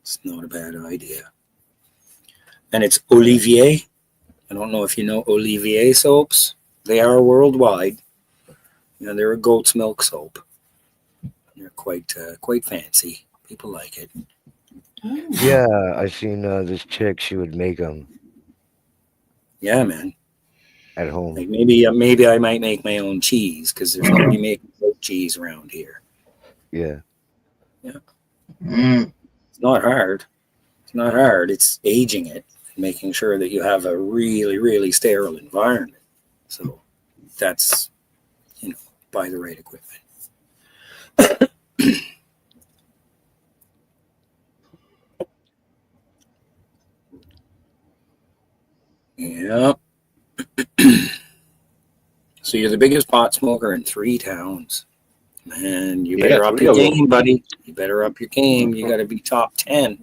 it's not a bad idea. And it's Olivier. I don't know if you know Olivier soaps. They are worldwide. They're a goat's milk soap. They're quite fancy. People like it. Yeah, I seen this chick. She would make them Yeah, man. at home. Like maybe I might make my own cheese because there's nobody making goat cheese around here. Yeah. It's not hard. It's aging it and making sure that you have a really, really sterile environment. So that's, buy the right equipment. Yep. So you're the biggest pot smoker in 3 towns. Man, you better up your game, buddy. You better up your game. You got to be top 10.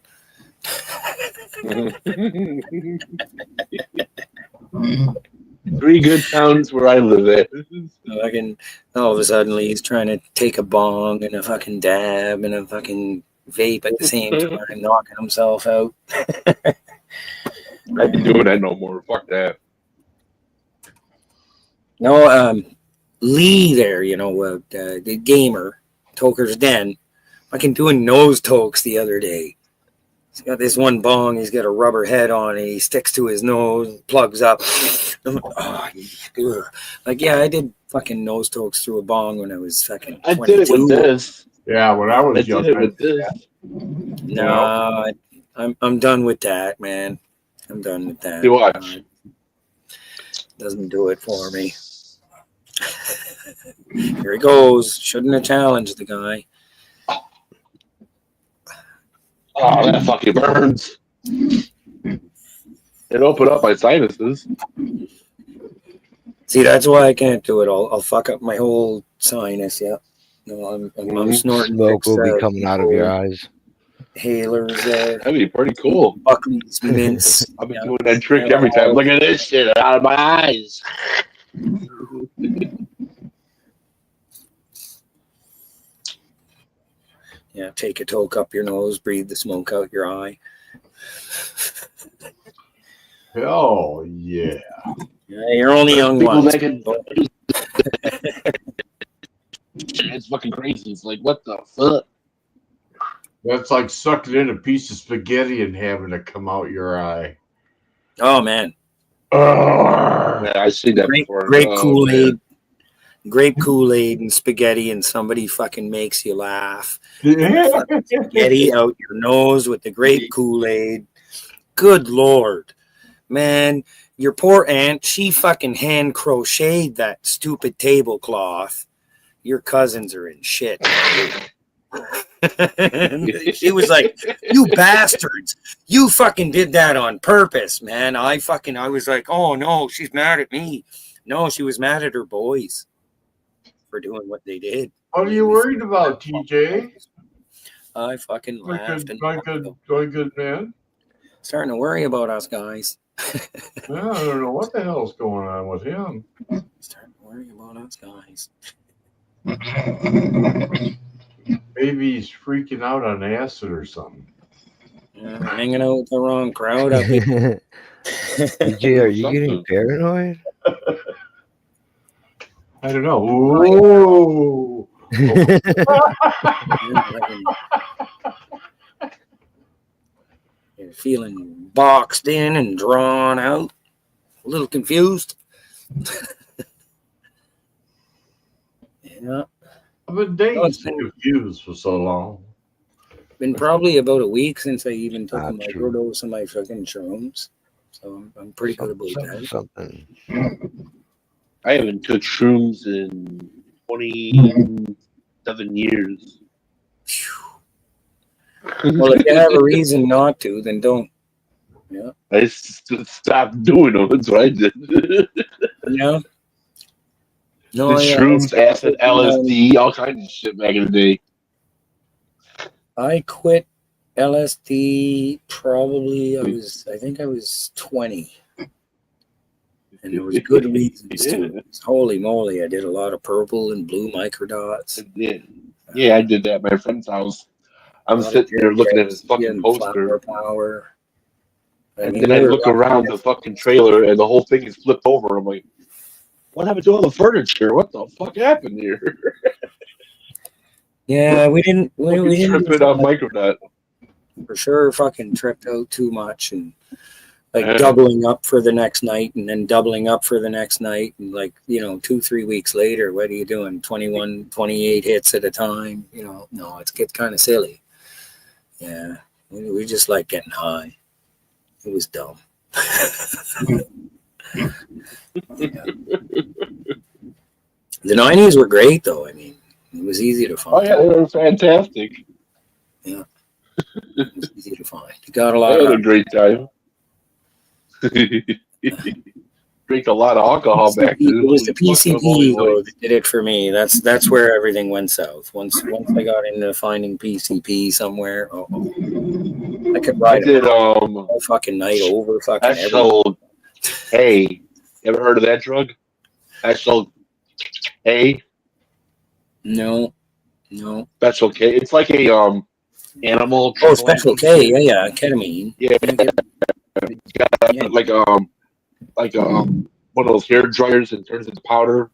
Three good towns where I live at. Fucking, all of a sudden, he's trying to take a bong and a fucking dab and a fucking vape at the same time, knocking himself out. I ain't doing that no more. Fuck that. No, Lee there, the gamer, Toker's Den, fucking doing nose tokes the other day. He's got this one bong, he's got a rubber head on it, he sticks to his nose, plugs up. I'm like, oh, like, yeah, I did fucking nose tokes through a bong when I was fucking 22. I did it with this. Yeah, when I was I young. did it with this. No, I'm done with that, man. I'm done with that. You watch. Doesn't do it for me. Here he goes. Shouldn't have challenged the guy. Oh, that fucking burns. It opened up my sinuses. See, that's why I can't do it. I'll fuck up my whole sinus. Yeah. No, I'm snorting. Smoke will be fixed, coming out of your eyes. Hailers there. That'd be pretty cool. Buckley's mints. I've been doing that trick every time. Look at this shit out of my eyes. Yeah, take a toke up your nose, breathe the smoke out your eye. Oh, yeah. Yeah, you're only young People once. making- It's fucking crazy. It's like, what the fuck? That's like sucking in a piece of spaghetti and having it come out your eye. Oh man, Yeah, I see that before. grape Oh, Kool-Aid, man. grape Kool-Aid and spaghetti, and somebody fucking makes you laugh. Spaghetti out your nose with the grape Kool-Aid. Good Lord, man, your poor aunt, she fucking hand crocheted that stupid tablecloth. Your cousins are in shit. She was like, "You bastards, you fucking did that on purpose, man." I was like, "Oh no, she's mad at me." No, she was mad at her boys for doing what they did. What are you worried about, TJ? I fucking laughed and Good man. starting to worry about us guys. Yeah, I don't know what the hell's going on with him. Starting to worry about us guys. Maybe he's freaking out on acid or something. Yeah, hanging out with the wrong crowd up here. DJ, are you getting paranoid? I don't know. Ooh. You're feeling boxed in and drawn out, a little confused. Yeah, I've been dazed and confused for so long. been probably about a week since I even took a True. microdose of my fucking shrooms, so I'm pretty good about that. Something. I haven't took shrooms in 27 years. Well, if you have a reason not to, then don't. Yeah, I stopped doing them. That's what I did. yeah. No, yeah, Shrooms, acid, LSD, all kinds of shit back in the day. I quit LSD probably. I think I was 20. And there was good reasons to. Holy moly, I did a lot of purple and blue microdots. Yeah, I did that at my friend's house. I'm sitting there looking at his fucking poster. Power. And then I look around the fucking trailer and the whole thing is flipped over. I'm like, what happened to all the furniture? What the fuck happened here? Yeah, we didn't. We didn't tripping on microdot. for sure. Fucking tripped out too much and like doubling up for the next night and then doubling up for the next night and like 2-3 weeks later, what are you doing? 21, 28 hits at a time? No, it gets kind of silly. Yeah, we just like getting high. It was dumb. Yeah. The 90s were great, though. I mean, it was easy to find. Oh yeah, they were fantastic. Yeah, it was easy to find. You got a I lot had a of great time. Drink a lot of alcohol back then. It was the Holy fuck, I'm only PCP though like- that did it for me. That's where everything went south. Once I got into finding PCP somewhere, I could I ride did all fucking night over fucking I every. sold hay. Ever heard of that drug? I sold hay. No. That's okay. It's like a animal. Oh, Special K. Yeah. Ketamine. Yeah, Yeah. like one of those hair dryers and turns into powder.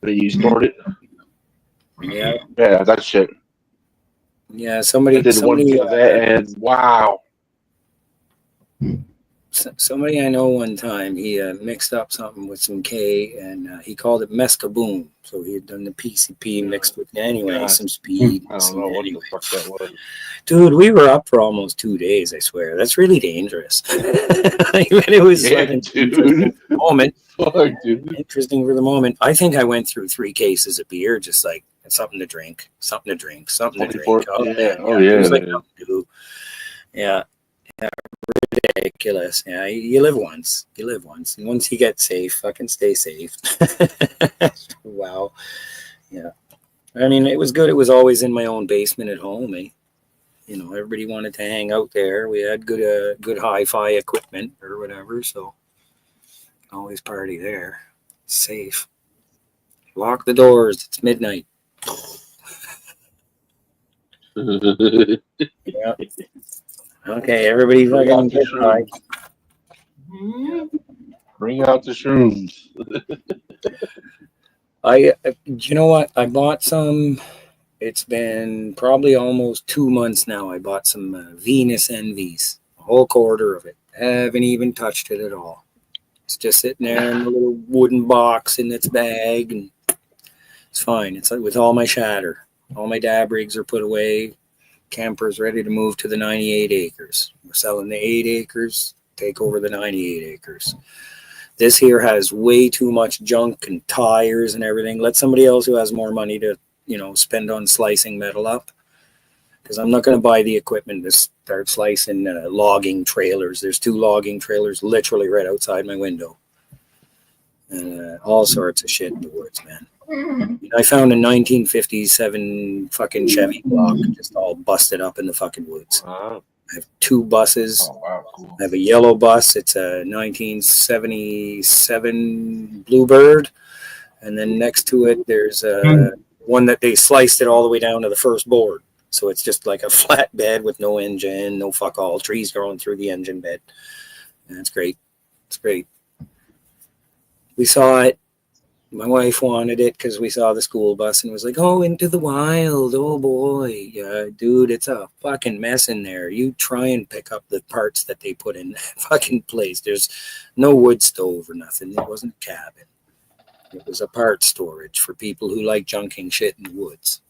And you stored it. Yeah. Yeah, that shit. Yeah. I Somebody did one kit of that, and wow. Somebody I know one time, he mixed up something with some K, and he called it Mescaboom. So he had done the PCP mixed with some speed. I don't know what the fuck that was. Dude, we were up for almost 2 days. I swear, that's really dangerous. It was Yeah, like an dude. interesting moment. Fuck, dude. Interesting for the moment. I think I went through 3 cases of beer, just like something to drink, something to drink, something to drink. 24 yeah. It was like nothing to do. Yeah. Ridiculous. Yeah, you live once. And once you get safe, fucking stay safe. Wow. Yeah. I mean, it was good. It was always in my own basement at home. You know, everybody wanted to hang out there. We had good hi-fi equipment or whatever, so always party there. Safe. Lock the doors. It's midnight. Yeah. Okay, everybody fucking get high. Bring out the shrooms. You know what? I bought some. It's been probably almost 2 months now. I bought some Venus Envies, a whole quarter of it. Haven't even touched it at all. It's just sitting there in a little wooden box in its bag, and it's fine. It's like with all my shatter. All my dab rigs are put away. Camper's ready to move to the 98 acres. We're selling the 8 acres, take over the 98 acres. This here has way too much junk and tires and everything. Let somebody else who has more money to, spend on slicing metal up. Because I'm not going to buy the equipment to start slicing logging trailers. There's 2 logging trailers literally right outside my window. And all sorts of shit in the woods, man. I found a 1957 fucking Chevy block just all busted up in the fucking woods. Wow. I have 2 buses. Oh, wow. Cool. I have a yellow bus. It's a 1977 Bluebird. And then next to it, there's one that they sliced it all the way down to the first board. So it's just like a flat bed with no engine, no fuck all, trees growing through the engine bed. And it's great. It's great. We saw it. My wife wanted it because we saw the school bus and was like, oh, into the wild. Oh, boy. Yeah, dude, it's a fucking mess in there. You try and pick up the parts that they put in that fucking place. There's no wood stove or nothing. It wasn't a cabin. It was a part storage for people who like junking shit in the woods.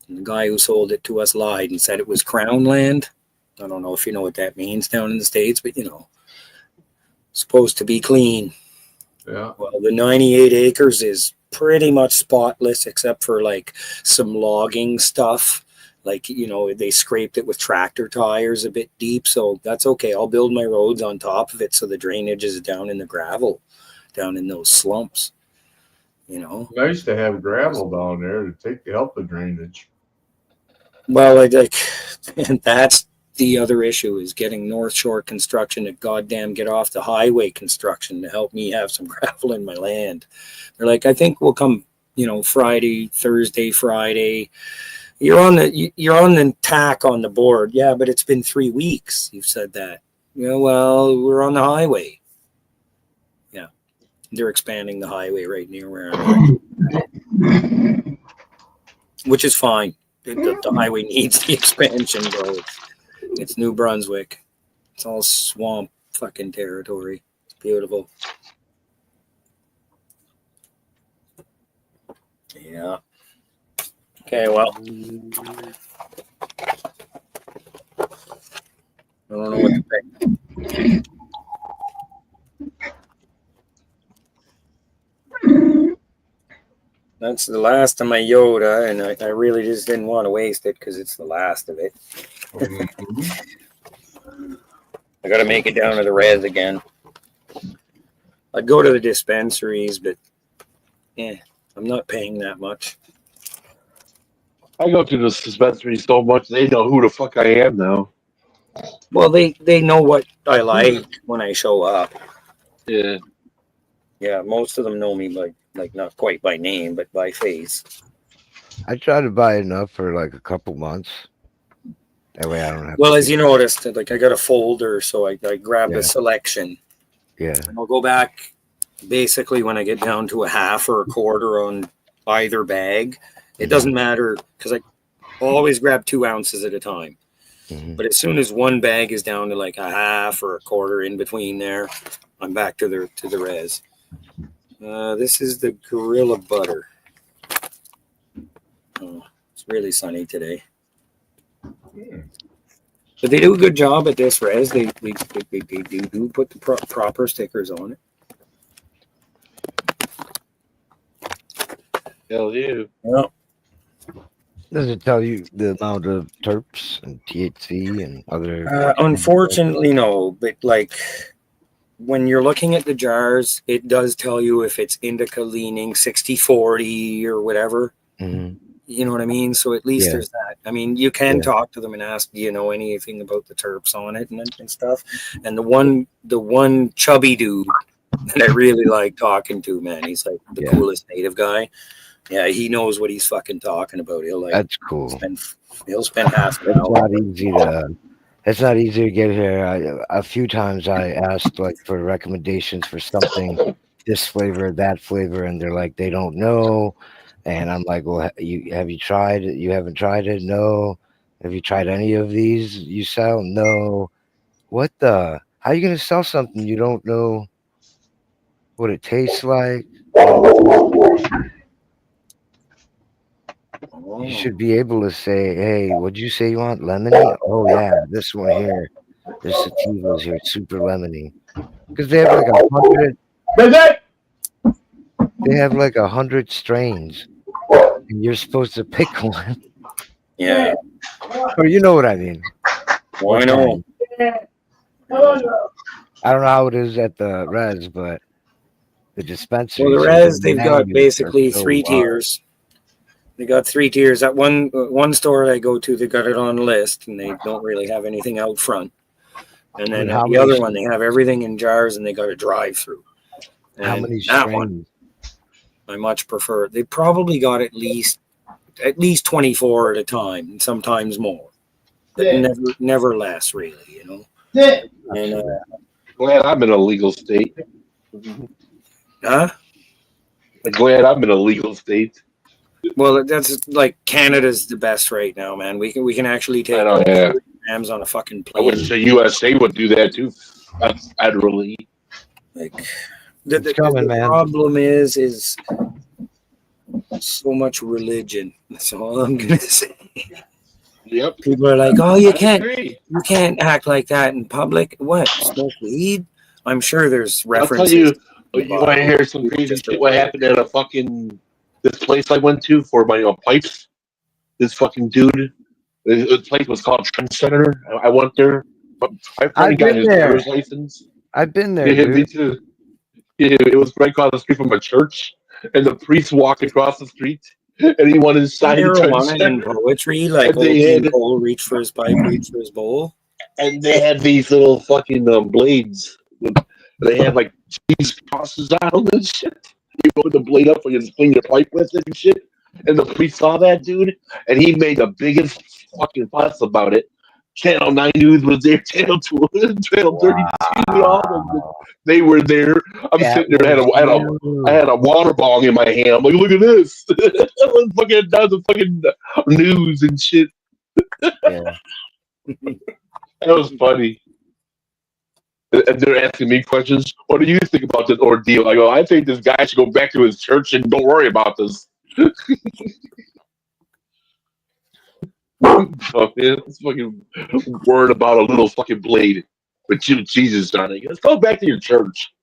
And the guy who sold it to us lied and said it was Crown land. I don't know if you know what that means down in the States, but supposed to be clean. Yeah. Well, the 98 acres is pretty much spotless except for like some logging stuff. Like, they scraped it with tractor tires a bit deep. So that's okay. I'll build my roads on top of it so the drainage is down in the gravel, down in those slumps. Nice to have gravel down there to help the drainage. Well, and that's the other issue is getting North Shore Construction to goddamn get off the highway construction to help me have some gravel in my land. They're like, I think we'll come, Thursday, Friday. You're on the tack on the board. Yeah, but it's been 3 weeks. You've said that. Well, we're on the highway. Yeah. They're expanding the highway right near where I'm at. Which is fine. The highway needs the expansion, bro. It's New Brunswick. It's all swamp fucking territory. It's beautiful. Yeah. Okay, well. I don't know what to think. That's the last of my Yoda, and I really just didn't want to waste it because it's the last of it. I got to make it down to the res again. I'd go to the dispensaries, but I'm not paying that much. I go to the dispensary so much they know who the fuck I am now. Well, they know what I like when I show up. Yeah. Yeah, most of them know me by like not quite by name, but by face. I try to buy enough for like a couple months. That way I don't have Well, to as you noticed, like I got a folder, so I grab Yeah. a selection. Yeah. And I'll go back basically when I get down to a half or a quarter on either bag. It doesn't matter because I always grab 2 ounces at a time. Mhm. But as soon as one bag is down to like a half or a quarter in between there, I'm back to the res. This is the Gorilla Butter. Oh, it's really sunny today. But they do a good job at this res. They do put the proper stickers on it. Hell yeah. Well, Does it tell you the amount of terps and THC and other? unfortunately, no. But like when you're looking at the jars, it does tell you if it's indica leaning 60-40 or whatever. Mhm. You know what I mean? So at least Yeah. there's that. I mean, you can Yeah. talk to them and ask, do you know anything about the terps on it and stuff? And the one chubby dude that I really like talking to, man, he's like the Yeah. coolest native guy. Yeah, he knows what he's fucking talking about. That's cool. He'll spend half an It's hour. not easy to. It's not easy to get here. A few times I asked like for recommendations for something, this flavor, that flavor, and they're like they don't know. And I'm like, well, have you tried it? You haven't tried it? No. Have you tried any of these you sell? No. What the? How are you gonna sell something you don't know what it tastes like? You should be able to say, hey, what'd you say you want? Lemony? Oh yeah, this one here. This sativa's here, super lemony. Because they have like 100. They have like 100 strains, and you're supposed to pick one. Yeah. Or you know what I mean? Well, I know. I don't know how it is at the res, but the dispensary. Well, the res, they've got basically 3 tiers. They got 3 tiers. At one store I go to, they got it on list, and they don't really have anything out front. And then at the other one, they have everything in jars, and they got a drive-through. How many that strains? one, I much prefer. They probably got at least 24 at a time, and sometimes more. But never less, really, you know. And Glad I'm in a legal state. huh? Glad I'm in a legal state. Well, that's like Canada's the best right now, man. We can actually take I know, yeah. grams on a fucking I plane. wish the USA would do that too. Federally. Like the coming, man. problem is so much religion. That's all I'm gonna say. Yep. People are like, "Oh, I you can't agree. act like that in public." What? Smoke weed? I'm sure there's I'll tell references. you, you want to hear some crazy shit? What happened at a fucking this place I went to for my pipes? This fucking dude. The place was called Trend Center. I went there. My friend got his driver's license. I've been there, Yeah, me dude. too. Yeah, it was right across the street from a church, and the priest walked across the street, and he wanted his sign. Marijuana and poetry, like And old they King had- Cole, reach for his pipe, reach for his bowl. And they had these little fucking blades. They had like cheese crosses on them and shit. You put the blade up and you just clean your pipe with it and shit. And the priest saw that, dude, and he made the biggest fucking fuss about it. Channel 9 News was there, Channel 2, Channel 32, all of them. They were there. I'm sitting there, I had a water bong in my hand. I'm like, look at this. I was fucking down the fucking news and shit. Yeah. That was funny. And they're asking me questions. What do you think about this ordeal? I go, I think this guy should go back to his church and don't worry about this. Oh, man, it's fucking worried about a little fucking blade with Jesus on it. Let's go back to your church.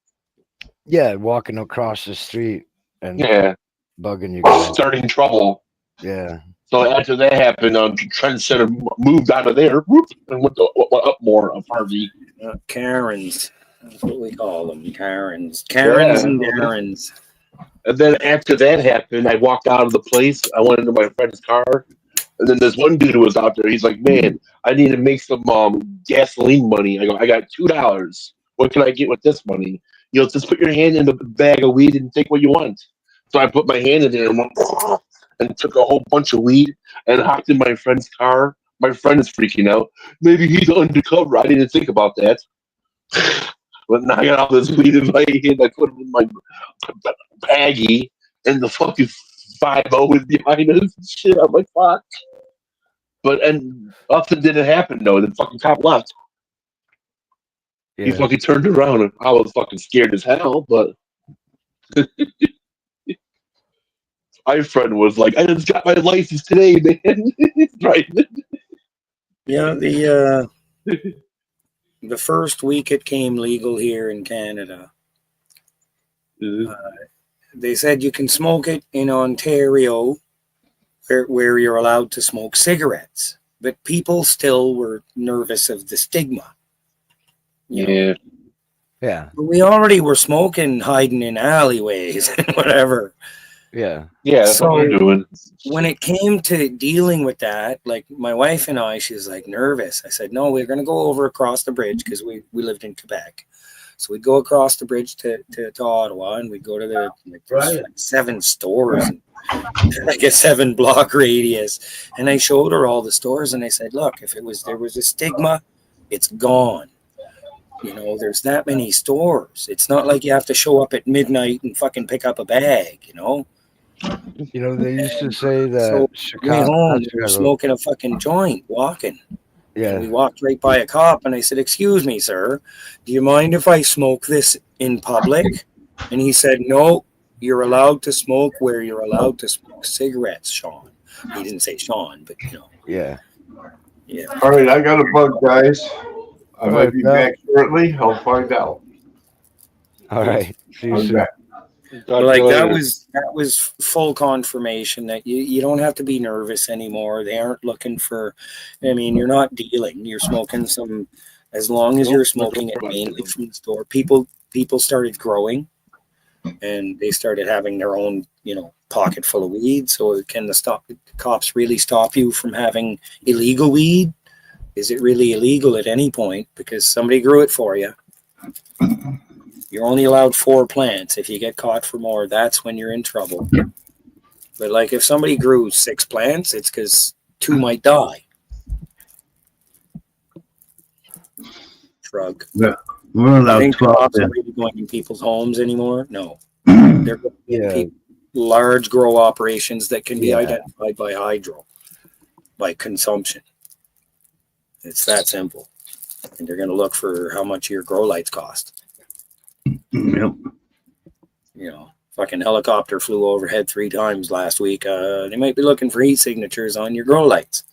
Yeah, walking across the street and Yeah, bugging you guys. starting trouble. Yeah. So after that happened, Trend Center moved out of there whoop, and went to up more of Harvey. Karens. That's what we call them. Karens. Karens and Darrens. And then after that happened, I walked out of the place. I went into my friend's car, And then there's one dude who was out there. He's like, man, I need to make some gasoline money. I go, I got $2. What can I get with this money? Just put your hand in the bag of weed and take what you want. So I put my hand in there and went, and took a whole bunch of weed and hopped in my friend's car. My friend is freaking out. Maybe he's undercover. I didn't think about that. But now I got all this weed in my hand. I put it in my baggie, and the fucking 5-0 is behind us and shit. I'm like, fuck. And nothing didn't happen, though. The fucking cop left. Yeah. He fucking turned around, and I was fucking scared as hell, but my friend was like, I just got my license today, man. Right. Yeah, the first week it came legal here in Canada, they said you can smoke it in Ontario where you're allowed to smoke cigarettes, but people still were nervous of the stigma. You know? Yeah. But we already were smoking, hiding in alleyways and whatever. Yeah. Yeah, that's what we're doing. When it came to dealing with that, like my wife and I, she was like nervous. I said, no, we're going to go over across the bridge because we lived in Quebec. So we'd go across the bridge to Ottawa, and we'd go to there's like 7 stores, and like a 7-block radius. And I showed her all the stores, and I said, look, if there was a stigma, it's gone. There's that many stores. It's not like you have to show up at midnight and fucking pick up a bag, They used to say that So Chicago. home, we were smoking a fucking joint, walking. Yeah. And we walked right by a cop, and I said, excuse me, sir, do you mind if I smoke this in public? And he said, no, you're allowed to smoke where you're allowed to smoke cigarettes, Sean. He didn't say Sean, but Yeah. Yeah. All right, I got a bug, guys. I All might right, be Bill. back shortly. I'll find out. All right. See you I'm soon. back. Like that was full confirmation that you don't have to be nervous anymore. They aren't looking for, you're not dealing. You're smoking some, as long as you're smoking it mainly from the store. People started growing, and they started having their own, pocket full of weed. So can the cops really stop you from having illegal weed? Is it really illegal at any point because somebody grew it for you? You're only allowed 4 plants. If you get caught for more, that's when you're in trouble. But like if somebody grew 6 plants, it's because 2 might die. Shrug. Yeah. We're I allowed think 12. cops then. are really going in people's homes anymore. No. They're going in large grow operations that can be identified by hydro, by consumption. It's that simple. And they're going to look for how much your grow lights cost. Yep. Fucking helicopter flew overhead 3 times last week. They might be looking for heat signatures on your grow lights.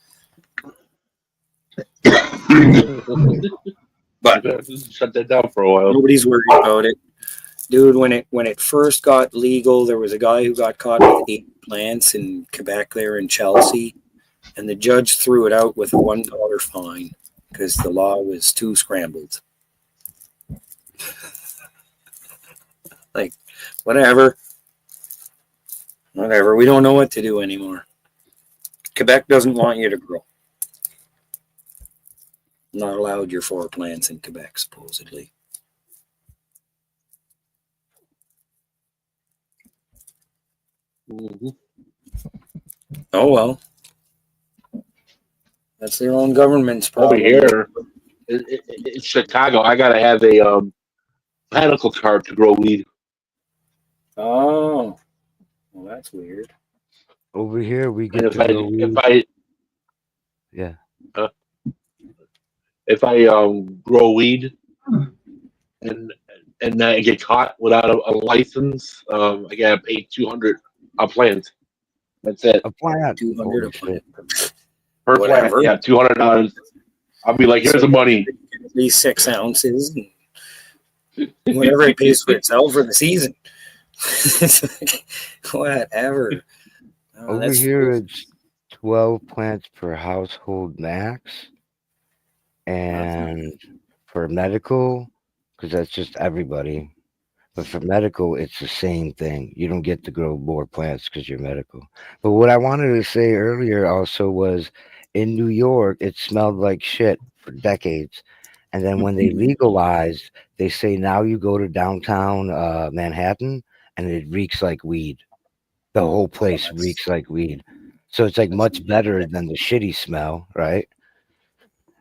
But shut that down for a while. Nobody's worried about it. Dude, when it first got legal, there was a guy who got caught with 8 plants in Quebec there in Chelsea, and the judge threw it out with a $1 fine because the law was too scrambled. Like, whatever. We don't know what to do anymore. Quebec doesn't want you to grow. Not allowed your 4 plants in Quebec, supposedly. Mm-hmm. Oh, well. That's their own government's problem. Over here, in Chicago, I gotta have a medical card to grow weed. Oh, well, that's weird. Over here, we And get to go if I grow weed and I get caught without a license, I gotta pay $200 a plant. That's it. a plant. 200 a plant. Per Whatever. plant, yeah, $200. I'll be like, here's the money. At least 6 ounces. And whatever it pays for itself for the season. Whatever. Oh, Over that's here, it's 12 plants per household max. And for medical, because that's just everybody, But for medical, it's the same thing. You don't get to grow more plants because you're medical. But what I wanted to say earlier also was in New York, it smelled like shit for decades. And then when they legalized, they say now you go to downtown Manhattan and it reeks like weed. The whole place reeks like weed. So it's like much better than the shitty smell, right?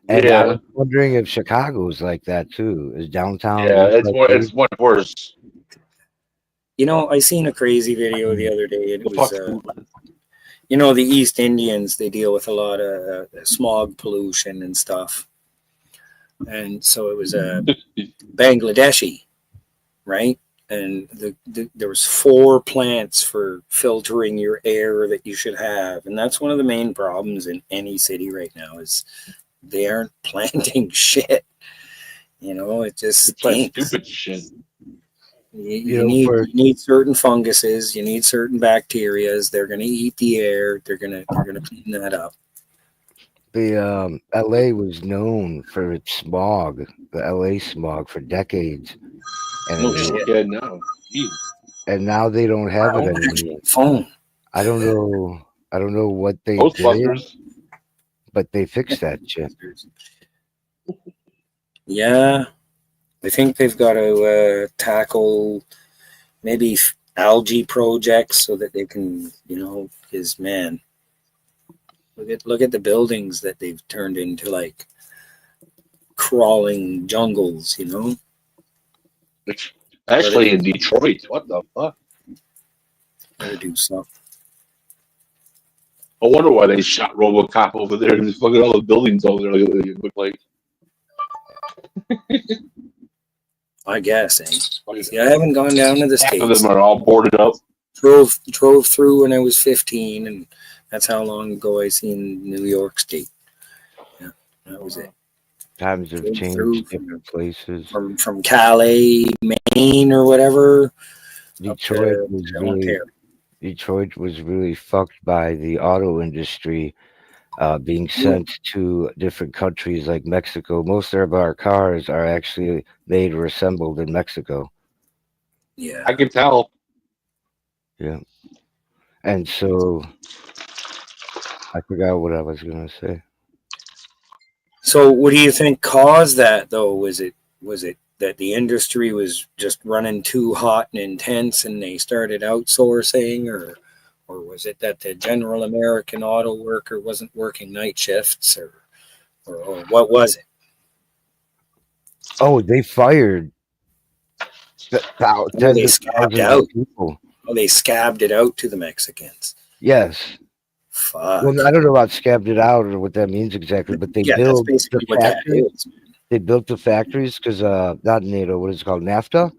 And I Yeah, was wondering if Chicago's like that too. Is downtown yeah, reek like weed? it's much worse. You know, I seen a crazy video the other day. It The was, fuck, you know, the East Indians, they deal with a lot of smog pollution and stuff. And so it was a Bangladeshi, right? And there was 4 plants for filtering your air that you should have. And that's one of the main problems in any city right now is they aren't planting shit. You know, it just it's like stinks. stupid shit. You need certain funguses. You need certain bacterias. They're going to eat the air. They're going to clean that up. The LA was known for its smog, the LA smog for decades. And, No shit. Yeah, now. Jeez. and now they don't have it anymore. Phone. I don't know what they did, Ghostbusters. but they fixed that shit. Yeah, I think they've got to tackle maybe algae projects so that they can, you know, because man, look at the buildings that they've turned into like crawling jungles, you know. Actually, in Detroit, what the fuck? Gotta do something. I wonder why they shot RoboCop over there. There's fucking all the buildings over there. They look like. I guess, eh? See, I haven't gone down to the Half of States. them are all boarded up. Drove through when I was 15, and that's how long ago I seen New York State. Yeah, that was it. Times have Drove changed, through different places. From Calais, Maine, or whatever. Detroit was really fucked by the auto industry being sent to different countries like Mexico. Most of our cars are actually made or assembled in Mexico. Yeah, I can tell. Yeah. And so I forgot what I was going to say. So, what do you think caused that, though? Was it that the industry was just running too hot and intense, and they started outsourcing, or was it that the general American auto worker wasn't working night shifts, or what was it? Oh, they fired They scabbed out. people. Oh, they scabbed it out to the Mexicans. Yes. Fuck. Well, I don't know about scabbed it out or what that means exactly, but they built the factories. They built the factories because not NATO, what is it called, NAFTA,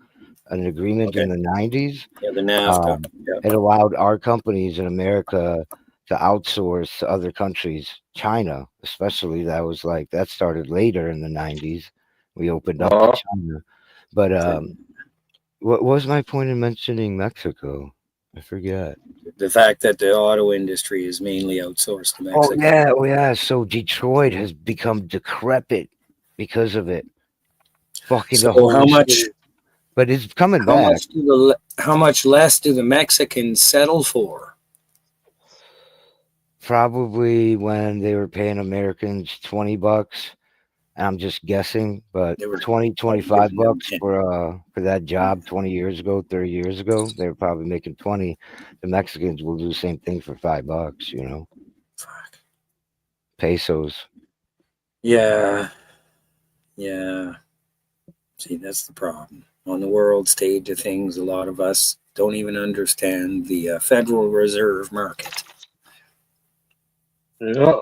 an agreement in the 90s. Yeah, the NAFTA. It allowed our companies in America to outsource to other countries, China especially. That started later in the 90s. We opened up to China. But what was my point in mentioning Mexico? I forget. The fact that the auto industry is mainly outsourced to Mexico. Oh yeah. So Detroit has become decrepit because of it. Fucking So the whole how much? city. But it's coming back. How much less do the Mexicans settle for? Probably when they were paying Americans $20. I'm just guessing, but They were 20, 25 bucks for that job 20 years ago, 30 years ago, they were probably making 20. The Mexicans will do the same thing for $5, you know. Fuck. Pesos. Yeah. See, that's the problem. On the world stage of things, a lot of us don't even understand the Federal Reserve market. Yeah.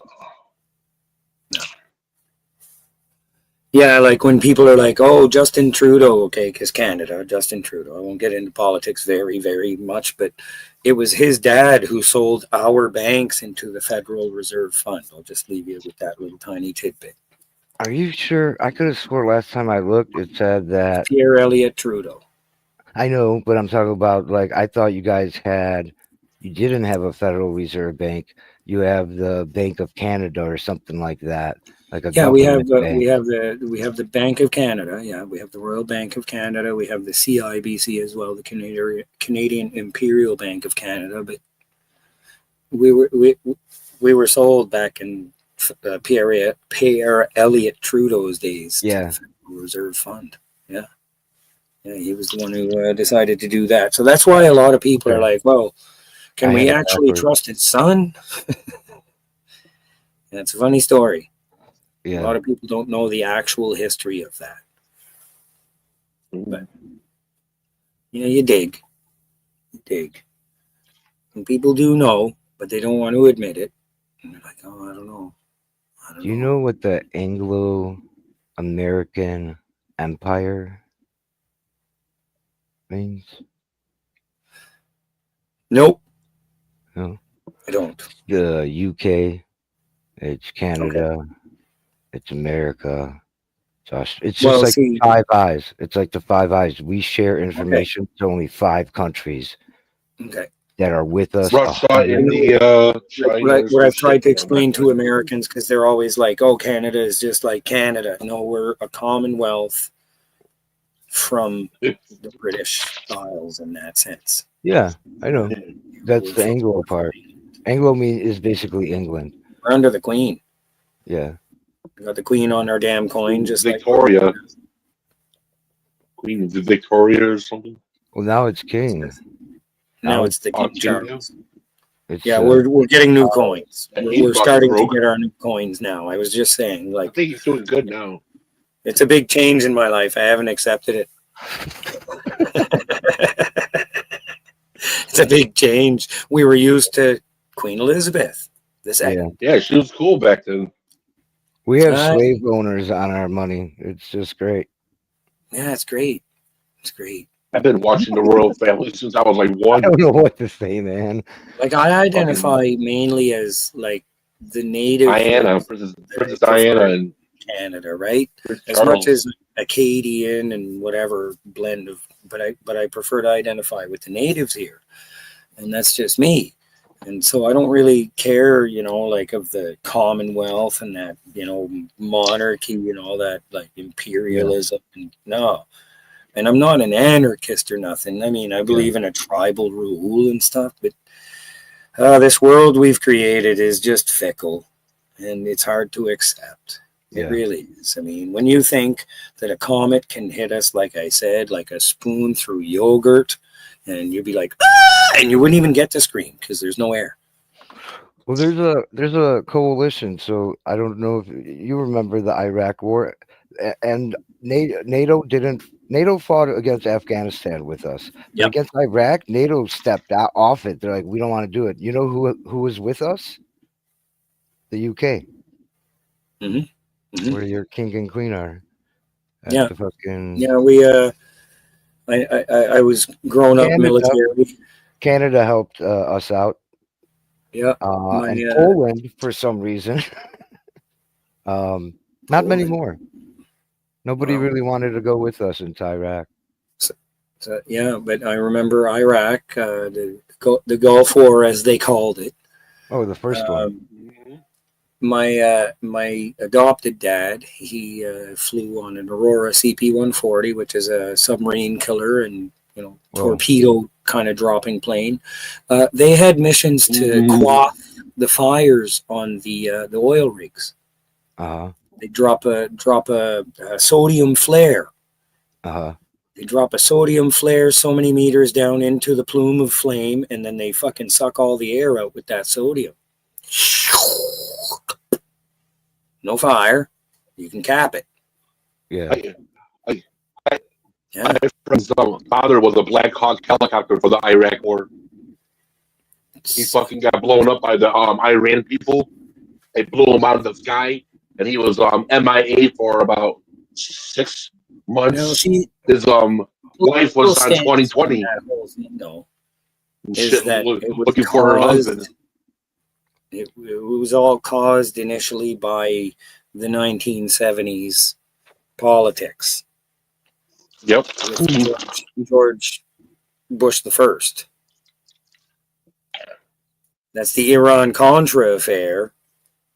Yeah, like when people are like, oh, Justin Trudeau, okay, because Canada, Justin Trudeau, I won't get into politics very, very much, but it was his dad who sold our banks into the Federal Reserve Fund. I'll just leave you with that little tiny tidbit. Are you sure? I could have swore last time I looked, it said that. Pierre Elliott Trudeau. I know, but I'm talking about, like, I thought you guys you didn't have a Federal Reserve Bank. you have the Bank of Canada or something like that, like a Yeah, we have government bank. we have the Bank of Canada. Yeah, we have the Royal Bank of Canada. We have the CIBC as well, the Canadian Imperial Bank of Canada. But we were sold back in Pierre Elliott Trudeau's days. Yeah. To the Federal Reserve Fund. Yeah, yeah, he was the one who decided to do that. So that's why a lot of people are like, "Well, can I we had it actually backwards. trust his son?" That's a funny story. A Yeah. lot of people don't know the actual history of that. But yeah, you dig. You dig. And people do know, but they don't want to admit it. And they're like, oh, I don't know. I don't Do you know what the Anglo-American Empire means? Nope. No. I don't. The UK, it's Canada, it's America. It's just Well, like see- Five Eyes. It's like the Five Eyes. We share information to only 5 countries Okay. that are with us. Russia, 100 India, China. What I've tried to explain to Americans, because they're always like, oh, Canada is just like Canada. No, we're a commonwealth from the British Isles in that sense. Yeah, I know. That's the Anglo part. Anglo is basically England. We're under the Queen. Yeah. We got the Queen on our damn coin, just Victoria. like Queen Victoria or something. Well, now it's King. now it's the King King Charles. It's, Yeah, we're getting new coins. and We're, he's we're fucking starting to broke. get our new coins now. I was just saying, I like, think he's doing good now. it's a big change in my life. I haven't accepted it. It's a big change. We were used to Queen Elizabeth II. Yeah, she was cool back then. we have Uh, slave owners on our money. It's just great. Yeah, it's great. It's great. I've been watching the royal family since I was like I 1. don't know what to say, man. Like, I identify mainly as like the native Diana, Princess prefer Diana, and Canada, right? Prince As Charles. much as Acadian and whatever blend of, but I prefer to identify with the natives here, and that's just me. And so I don't really care, like of the Commonwealth and that, monarchy and all that, like imperialism. And no, and I'm not an anarchist or nothing. I mean, I believe in a tribal rule and stuff, but this world we've created is just fickle, and it's hard to accept. It Yeah. really is. I mean, when you think that a comet can hit us, like I said, like a spoon through yogurt, and you'd be like, ah! And you wouldn't even get to scream because there's no air. Well, there's a coalition. So I don't know if you remember the Iraq War, and NATO fought against Afghanistan with us. But Yep. against Iraq, NATO stepped out off it. They're like, we don't want to do it. You know who was with us? The UK. Mhm. Mhm. Where your king and queen are. At Yeah. the fucking Yeah, we I was growing up Canada. military. Canada helped us out. Yeah. And Poland for some reason. Not many Poland. more. Nobody Wow. really wanted to go with us into Iraq. So, yeah, but I remember Iraq, the Gulf War, as they called it. Oh, the first one. My adopted dad, he flew on an Aurora CP-140, which is a submarine killer and torpedo kind of dropping plane. They had missions to quaff the fires on the oil rigs. Uh-huh. They drop a sodium flare. Uh-huh. They drop a sodium flare so many meters down into the plume of flame, and then they fucking suck all the air out with that sodium. No fire. You can cap it. Yeah. Yeah. My friend's father was a Black Hawk helicopter for the Iraq War. He fucking got blown up by the Iran people. They blew him out of the sky, and he was MIA for about 6 months. Now, see, His wife was on 2020. That whole thing, though, Shit, is that it was looking for her husband. It was all caused initially by the 1970s politics. Yep. With George Bush the First. That's the Iran-Contra affair,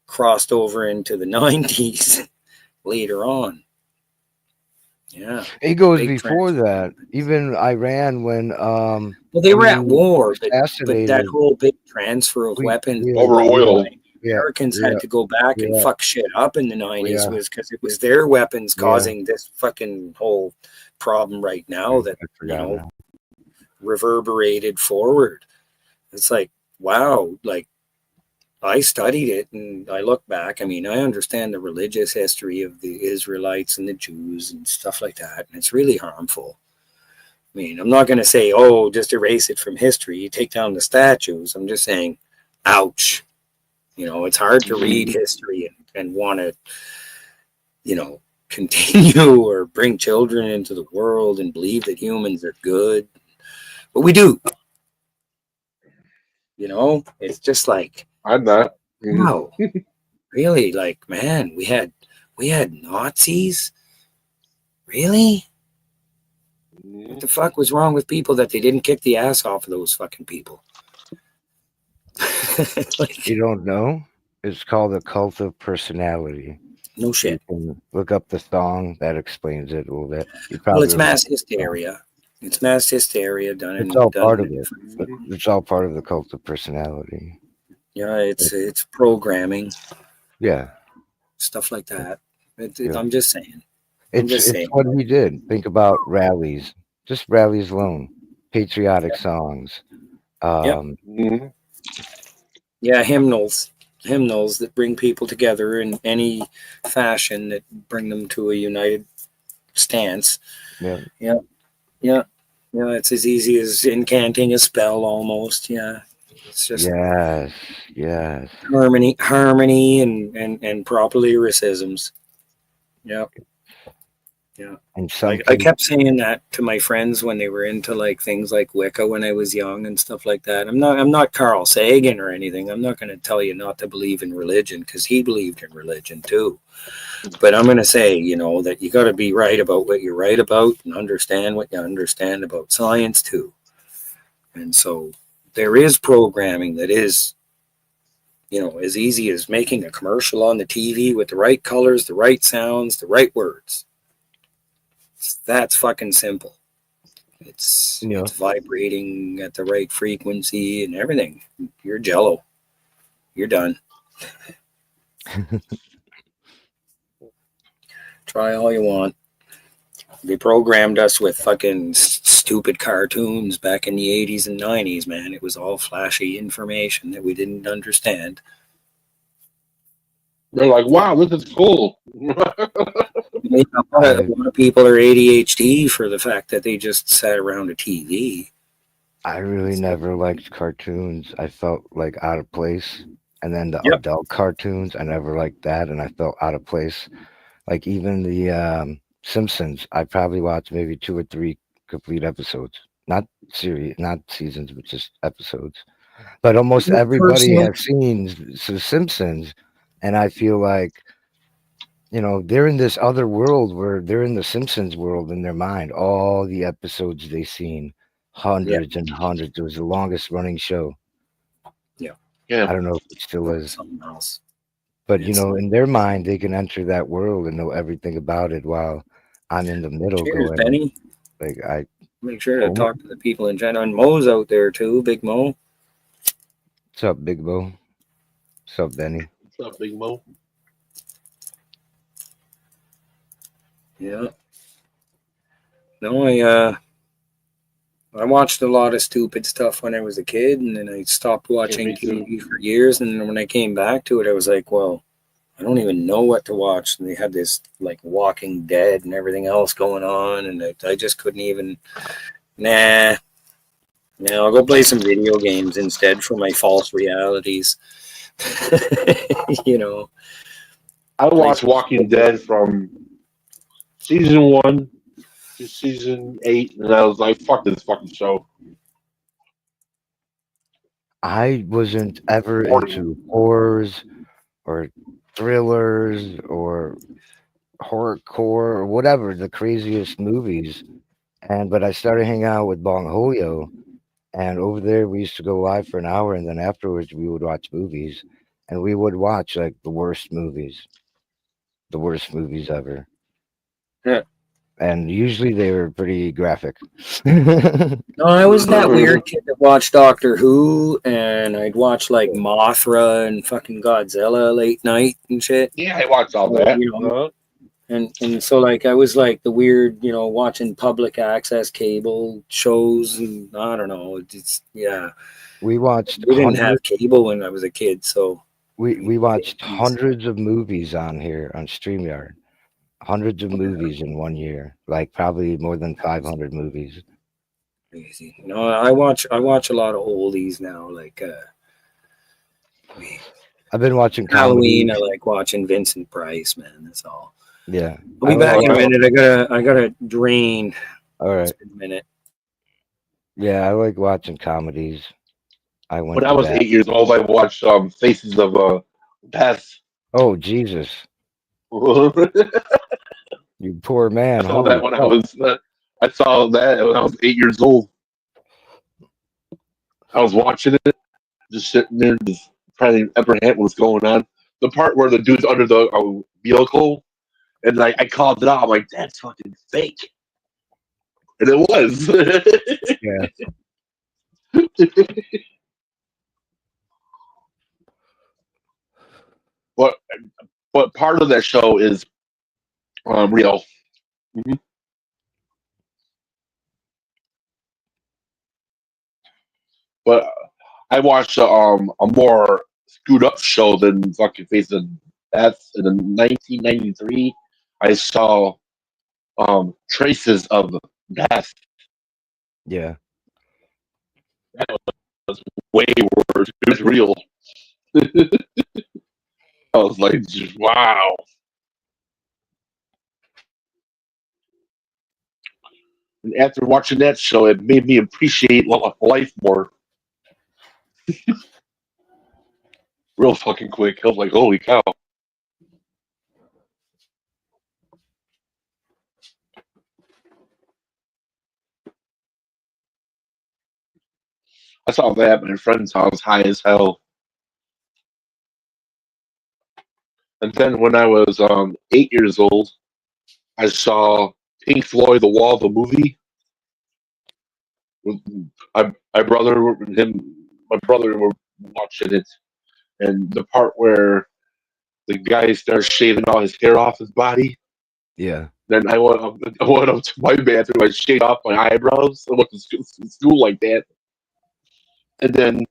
crossed over into the 90s later on. Yeah. It goes Big before transfer. that. Even Iran when Well, they were at Kennedy war, but that assassinated. whole big transfer of weapons yeah, Over oil. yeah, Americans yeah, had to go back and yeah. fuck shit up in the 90s Yeah. was because it was their weapons Yeah. causing this fucking whole problem right now that, I forgot now. reverberated forward. It's like, wow, like I studied it and I look back. I mean, I understand the religious history of the Israelites and the Jews and stuff like that, and it's really harmful. I mean, I'm not going to say, oh, just erase it from history. You take down the statues. I'm just saying, ouch. It's hard to read history and want to, continue or bring children into the world and believe that humans are good. But we do. It's just like, I'm not. wow, really? Like, man, we had Nazis? Really? What the fuck was wrong with people that they didn't kick the ass off of those fucking people? You don't know? It's called the cult of personality. No shit. You can look up the song that explains it a little bit. Well, it's mass hysteria. It's mass hysteria done. It's all part of it. But it's all part of the cult of personality. Yeah, it's programming. Yeah, stuff like that. Yeah. I'm just saying. it's what he did. Think about rallies, just rallies alone, patriotic songs. Yeah, hymnals that bring people together in any fashion that bring them to a united stance. Yeah. It's as easy as incanting a spell almost. Yeah, it's just yes. harmony and proper lyricisms. Yeah. And I kept saying that to my friends when they were into like things like Wicca when I was young and stuff like that. I'm not Carl Sagan or anything. I'm not going to tell you not to believe in religion because he believed in religion too. But I'm going to say, that you got to be right about what you're right about and understand what you understand about science too. And so there is programming that is, as easy as making a commercial on the TV with the right colors, the right sounds, the right words. That's fucking simple. It's vibrating at the right frequency and everything. You're jello. You're done. Try all you want. They programmed us with fucking stupid cartoons back in the 80s and 90s, man. It was all flashy information that we didn't understand. They're like, wow, this is cool. A lot of people are ADHD for the fact that they just sat around a TV. I really never liked cartoons. I felt like out of place. And then the adult cartoons, I never liked that, and I felt out of place. Like even the Simpsons, I probably watched maybe 2 or 3 complete episodes. Not seasons, but just episodes. But almost everybody has seen The Simpsons, and I feel like, they're in this other world where they're in the Simpsons world in their mind. All the episodes they've seen, hundreds and hundreds. It was the longest running show. Yeah. I don't know if it still is. Something else. But, in their mind, they can enter that world and know everything about it while I'm in the middle. Cheers, going, Benny. Like, Make sure to talk to the people in China. And Mo's out there too, Big Mo. What's up, Big Mo? What's up, Benny? What's up, Big Mo? Yeah. No, I watched a lot of stupid stuff when I was a kid, and then I stopped watching TV for years. And then when I came back to it, I was like, well, I don't even know what to watch. And they had this like Walking Dead and everything else going on, and I just couldn't even. Nah, I'll go play some video games instead for my false realities. I watched Walking Dead from season 1 to season 8, and I was like, fuck this fucking show. I wasn't ever into horrors or thrillers or horrorcore or whatever, the craziest movies. But I started hanging out with Bong Holyo, And over there, we used to go live for an hour, and then afterwards, we would watch movies, and we would watch like the worst movies ever. Yeah. And usually they were pretty graphic. No, I was that weird kid that watched Doctor Who, and I'd watch like Mothra and fucking Godzilla late night and shit. Yeah, I watched all that. You know, and so like I was like the weird, you know, watching public access cable shows, and I don't know, it's yeah. We watched We didn't have cable when I was a kid, so we watched hundreds of movies on here on StreamYard. Hundreds of movies in 1 year, like probably more than 500 movies. crazy. No, I watch a lot of oldies now, like I've been watching Halloween. comedies. I like watching Vincent Price, man. That's all. Yeah. I'll be I back like- in a minute. I gotta drain. All right. It's been a minute. Yeah, I like watching comedies. I went When I to was that. 8 years old, I watched Faces of Death. Oh Jesus, I you poor man. saw that Holy when I fuck. was. I saw that when I was 8 years old. I was watching it, just sitting there, just trying to apprehend what's going on. The part where the dude's under the vehicle, and like I called it out. I'm like, "That's fucking fake," and it was. Yeah. But part of that show is real. Mhm. But I watched a more screwed up show than fucking Face of Death. In 1993, I saw Traces of Death. Yeah. Way worse. It was real. I was like, wow. And after watching that show, it made me appreciate life more. Real fucking quick. I was like, holy cow. I saw that at my friend's house, high as hell. And then when I was 8 years old, I saw Pink Floyd, The Wall, the movie. My brother were watching it, and the part where the guy starts shaving all his hair off his body. Yeah. Then I went up to my bathroom. I shaved off my eyebrows. I went to school like that. And then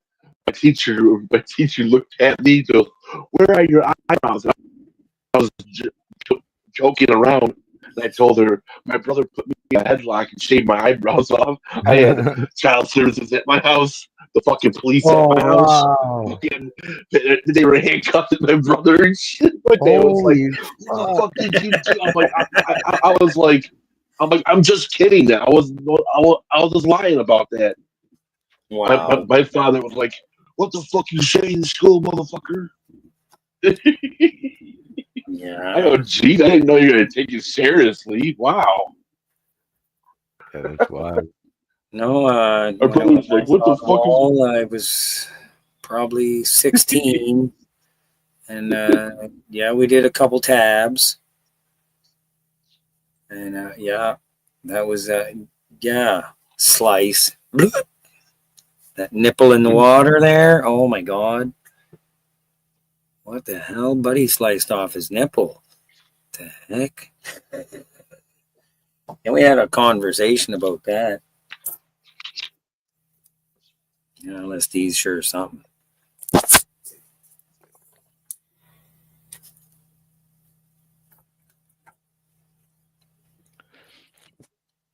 my teacher looked at me and goes, "Where are your eyebrows?" And I was joking around. And I told her, my brother put me in a headlock and shaved my eyebrows off. I had child services at my house, the fucking police at my house. Wow. Fucking, they were handcuffing my brother and shit. My dad was like, "What the fuck did you do?" I'm like, I was like, I'm just kidding. Now I was just lying about that. Wow. My father was like, "What the fuck you saying in school, motherfucker?" Yeah. I go, "Geez, I didn't know you were gonna take it seriously." Wow. Yeah, that's wild. No, My when brother was like, "What the fuck is?" all, I was probably 16, and yeah, we did a couple tabs, and yeah, that was yeah, slice. That nipple in the water there. Oh my god. What the hell? Buddy sliced off his nipple. What the heck? And we had a conversation about that. Yeah, LSD's sure something.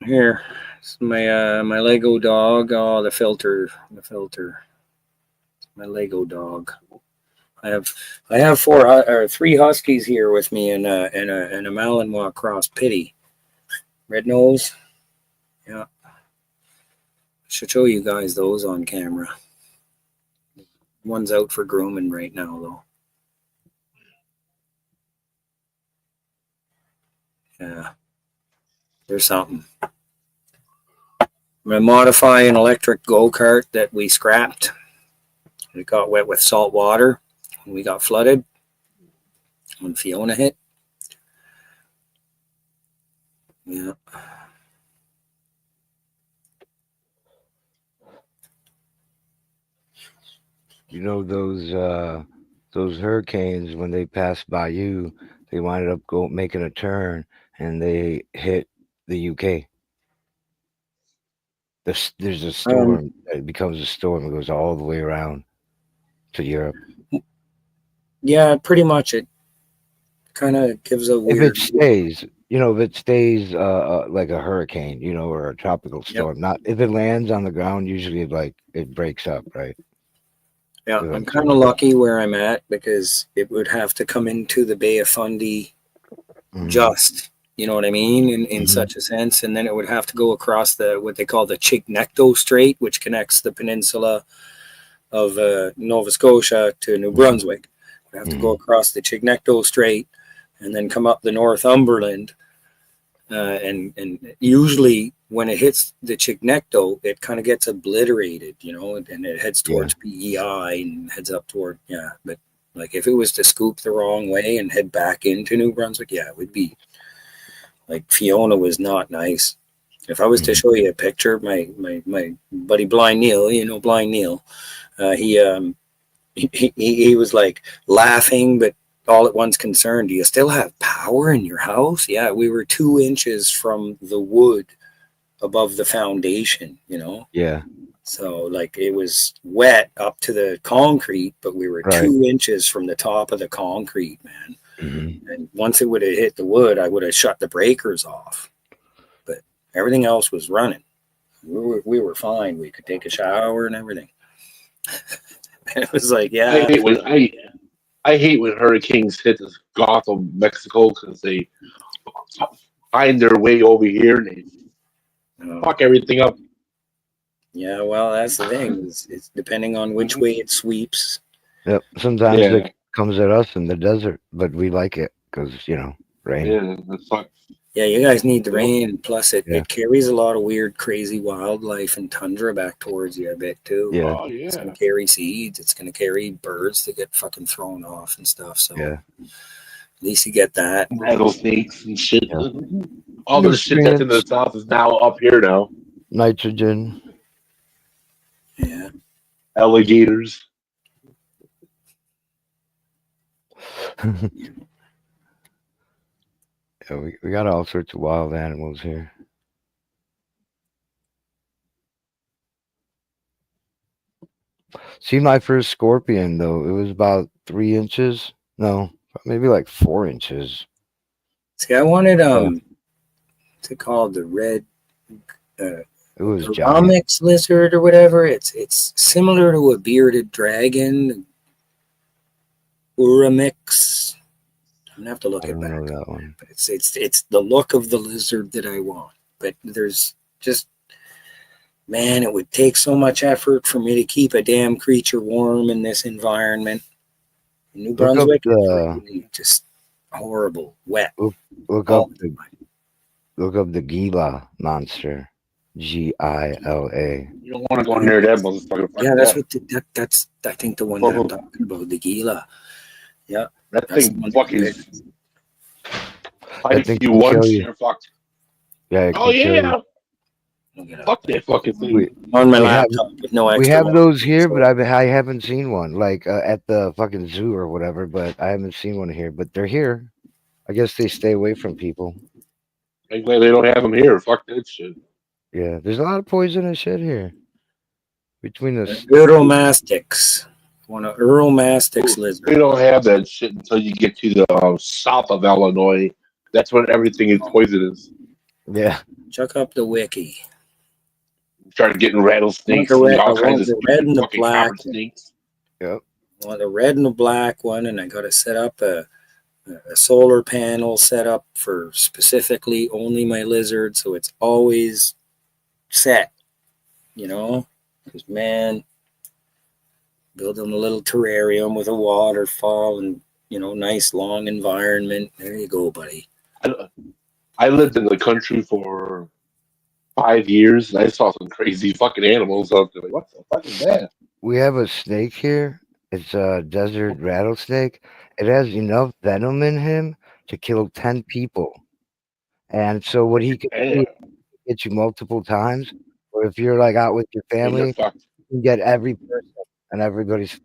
Here, it's my Lego dog. Oh, the filter. It's my Lego dog. I have three huskies here with me, and a Malinois cross pitty, red nose. Yeah, should show you guys those on camera. One's out for grooming right now, though. Yeah, there's something. going to modify an electric go-kart that we scrapped. It got wet with salt water when we got flooded when Fiona hit. Yeah. You know those hurricanes when they passed by you, they winded up making a turn and they hit the UK. There's a storm. It becomes a storm. It goes all the way around to Europe. Yeah, pretty much. It kind of gives a If weird. it stays, if it stays like a hurricane, or a tropical storm. Not if it lands on the ground. Usually, it breaks up, right? Yeah, I'm kind of lucky where I'm at because it would have to come into the Bay of Fundy just, you know what I mean, in such a sense, and then it would have to go across what they call the Chignecto Strait, which connects the peninsula of Nova Scotia to New Brunswick. It would have to go across the Chignecto Strait and then come up the Northumberland, and usually when it hits the Chignecto, it kind of gets obliterated, and it heads towards PEI and heads up toward, but like if it was to scoop the wrong way and head back into New Brunswick, it would be like Fiona was not nice. If I was to show you a picture, my buddy Blind Neil, Blind Neil, he was like laughing, but all at once concerned. Do you still have power in your house? Yeah, we were 2 inches from the wood above the foundation, Yeah. So like it was wet up to the concrete, but we were 2 inches from the top of the concrete, man. And once it would have hit the wood, I would have shut the breakers off. But everything else was running. We were fine. We could take a shower and everything. And it was like, I hate when hurricanes hit the Gulf of Mexico because they find their way over here and they fuck everything up. Yeah, well, that's the thing. It's depending on which way it sweeps. Yep. Sometimes it comes at us in the desert, but we like it because rain. Yeah, that's fine. Yeah, you guys need the rain. Plus, it carries a lot of weird, crazy wildlife and tundra back towards you, I bet, too. Yeah. Oh, yeah. It's going to carry seeds. It's going to carry birds that get fucking thrown off and stuff. So at least you get that. Rattlesnakes and shit. Yeah. All the shit that's in the south is now up here now. Nitrogen. Yeah. Alligators. Yeah, we got all sorts of wild animals here. See, my first scorpion, though, it was about 3 inches. No, maybe like 4 inches. See, I wanted, what's it called? The red, it was Onyx lizard or whatever. It's similar to a bearded dragon. Uramix. I'm gonna have to look it back. That one. But it's the look of the lizard that I want. But there's just, man, it would take so much effort for me to keep a damn creature warm in this environment. New Brunswick, just horrible, wet. Look up the Gila monster. Gila. You don't want to go near that motherfucker. Yeah, that's I think the one that I'm talking about, the Gila. Yeah. That thing fucking I think you once you're fucked. Yeah. Oh yeah. Fuck that fucking thing. On my laptop with no extra. We have those here, but I haven't seen one like at the fucking zoo or whatever. But I haven't seen one here. But they're here. I guess they stay away from people. I'm glad they don't have them here. Fuck that shit. Yeah, there's a lot of poisonous shit here. Between the Uromastyx. One of Uromastyx lizards. We don't have that shit until you get to the south of Illinois. That's when everything is poisonous. Yeah. Check up the wiki. Started getting rattlesnakes and all kinds of red and the black snakes. Yep. Well, the red and the black one, and I got to set up a solar panel set up for specifically only my lizard, so it's always set. Because man, building a little terrarium with a waterfall and nice long environment. There you go, buddy. I lived in the country for 5 years, and I saw some crazy fucking animals out there. Like, what the fuck is that? We have a snake here. It's a desert rattlesnake. It has enough venom in him to kill 10 people. And so what he can do Damn. is get you multiple times. Or if you're like out with your And you're family, fucked. you can get every person and everybody's fucked.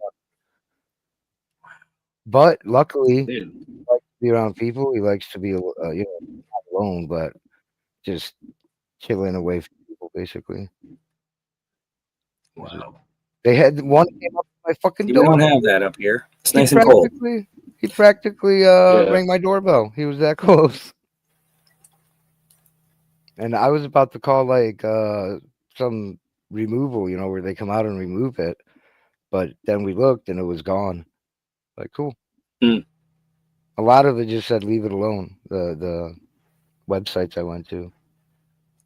But luckily, he Damn. likes to be around people. He likes to be, not alone, but just chilling away from people, basically. Wow. They had one came up to my fucking We door. don't have that up here. It's He nice and cold. practically Yeah. rang my doorbell. He was that close. And I was about to call like some removal, where they come out and remove it. But then we looked and it was gone. Like, cool. Mm. A lot of it just said leave it alone. The websites I went to.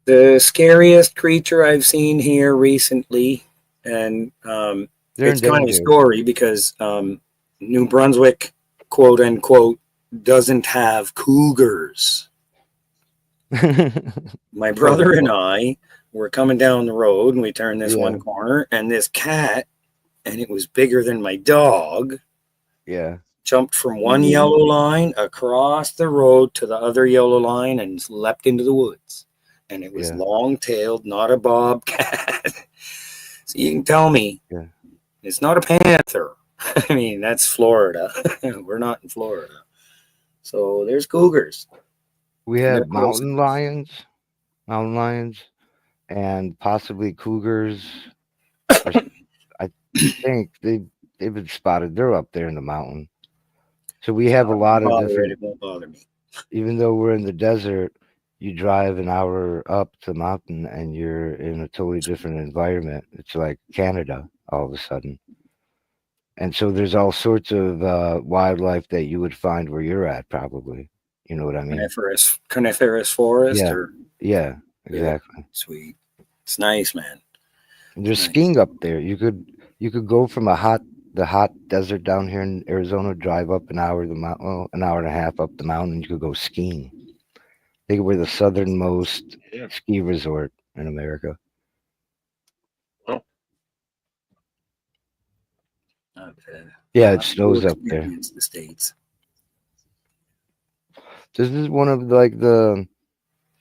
The scariest creature I've seen here recently, and They're it's kind of a endangered. story because New Brunswick, quote unquote, doesn't have cougars. My brother and I were coming down the road and we turned this Yeah. one corner, and this cat, and it was bigger than my dog, Yeah. jumped from one yellow line across the road to the other yellow line and leapt into the woods. And it was Yeah. long-tailed, not a bobcat. So you can tell me Yeah. it's not a panther. I mean, that's Florida. We're not in Florida. So there's cougars. We They're have close. mountain lions, and possibly cougars. I think they've been spotted. They're up there in the mountain. So we have a lot of different. It won't bother me. Even though we're in the desert, you drive an hour up the mountain and you're in a totally different environment. It's like Canada all of a sudden. And so there's all sorts of wildlife that you would find where you're at, probably. You know what I mean? Coniferous forest. Yeah. Or Yeah, exactly. sweet. It's nice, man. And there's Nice. skiing up there. You could go from the hot desert down here in Arizona, drive up an hour an hour and a half up the mountain, and you could go skiing. I think we're the southernmost Yeah. ski resort in America. Yeah, it snows up there. Experience the States. This is one of like the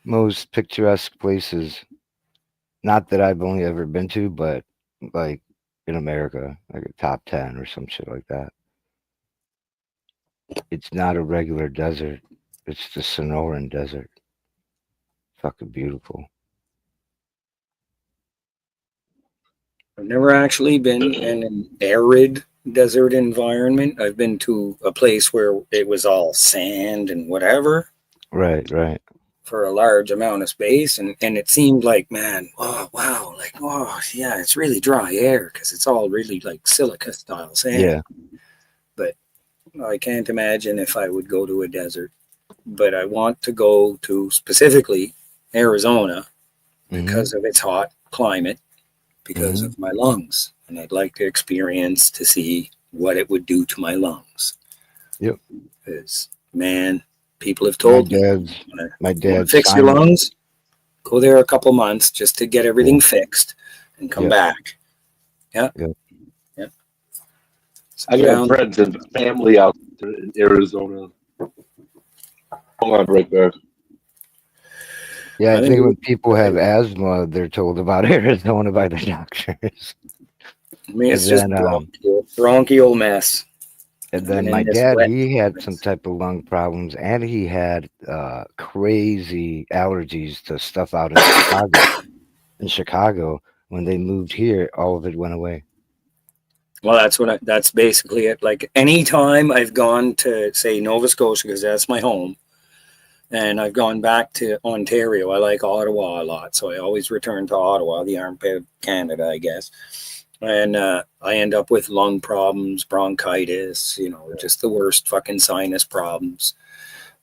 most picturesque places. Not that I've only ever been to, but like in America, like a top 10 or some shit like that. It's not a regular desert. It's the Sonoran Desert. Fucking beautiful. I've never actually been in an arid desert environment. I've been to a place where it was all sand and whatever Right. for a large amount of space. And it seemed like, man, oh, wow. Like, oh, yeah, it's really dry air because it's all really like silica style sand. Yeah. But I can't imagine if I would go to a desert. But I want to go to specifically Arizona because of its hot climate, because of my lungs. And I'd like to experience to see what it would do to my lungs. Yep. Because, man, people have told me, My "Wanna dad's fix your Simon- lungs, go there a couple months just to get everything fixed and come Yeah. back." Yeah. Yeah. Yeah. So I got down- friends and family out there in Arizona. Hold on, right there. Yeah, I I think think we- when people have asthma, they're told about Arizona by the doctors. I mean, it's and just then, bronchial mess. And then in my this dad, wet he had some climate. type of lung problems, and he had crazy allergies to stuff out in Chicago. In Chicago, when they moved here, all of it went away. Well, that's basically it. Like anytime I've gone to say Nova Scotia, because that's my home, and I've gone back to Ontario. I like Ottawa a lot, so I always return to Ottawa, the armpit of Canada, I guess. And I end up with lung problems, bronchitis, just the worst fucking sinus problems.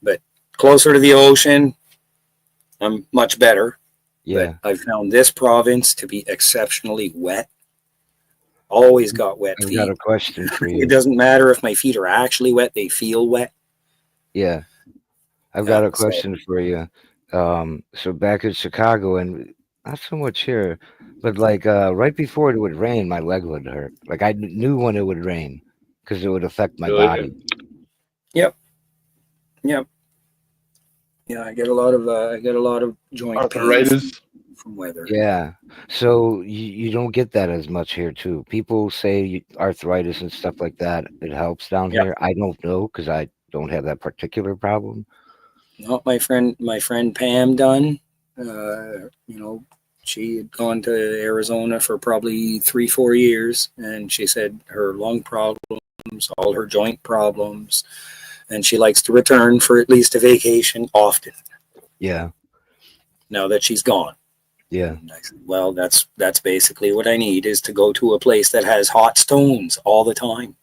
But closer to the ocean, I'm much better. Yeah. But I've found this province to be exceptionally wet. Always got wet I've feet. got a question for you. It doesn't matter if my feet are actually wet, they feel wet. Yeah. I've got a so- question for you. So back in Chicago, and not so much here, but like right before it would rain, my leg would hurt. Like I knew when it would rain because it would affect my Really? body. Yep. Yeah, I get a lot of joint pain Arthritis. from weather. Yeah. So you don't get that as much here too. People say arthritis and stuff like that, it helps down Yep. here. I don't know because I don't have that particular problem. Not my friend Pam Dunn. You know, she had gone to Arizona for probably 3-4 years, and she said her lung problems, all her joint problems, and she likes to return for at least a vacation often. Yeah. Now that she's gone. Yeah. And I said, well, that's basically what I need, is to go to a place that has hot stones all the time.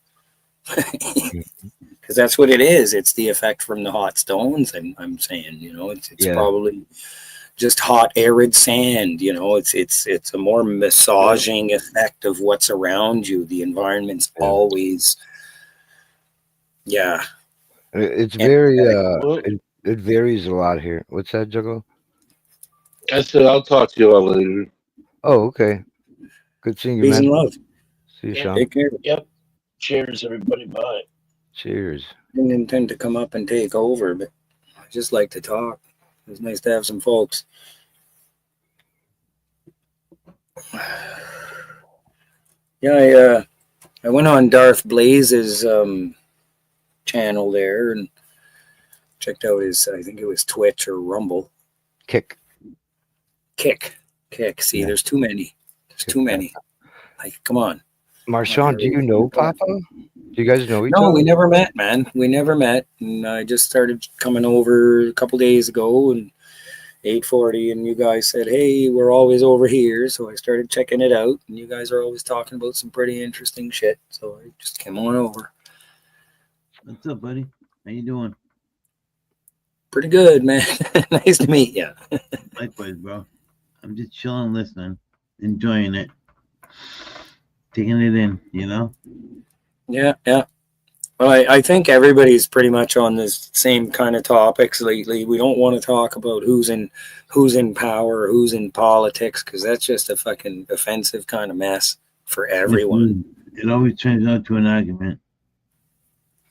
Because that's what it is. It's the effect from the hot stones. I'm saying, you know, it's Yeah. probably just hot arid sand. You know, it's a more massaging effect of what's around you. The environment's Yeah. always, yeah. It's And- very Well, it varies a lot here. What's that, Juggle? I said I'll talk to you all later. Oh, okay. Good seeing you, Peace and man. love. See you, Yeah. Sean. Take care. Yep. Cheers, everybody. Bye. Cheers. Didn't intend to come up and take over, but I just like to talk. It's nice to have some folks. Yeah, I went on Darth Blaze's channel there and checked out his, I think it was Twitch or Rumble. Kick. Kick. See, Yeah. there's too many. There's too many. Like, come on. Marshawn, do you know Papa? Do you guys know each No, other? we never met, man. We never met. And I just started coming over a couple days ago and 8:40, and you guys said, hey, we're always over here. So I started checking it out, and you guys are always talking about some pretty interesting shit. So I just came on over. What's up, buddy? How you doing? Pretty good, man. Nice to meet you. Likewise, bro. I'm just chilling, listening, enjoying it, taking it in. You know. Yeah. Well, I think everybody's pretty much on this same kind of topics lately. We don't want to talk about who's in power, who's in politics, because that's just a fucking offensive kind of mess for everyone. It always turns out to an argument,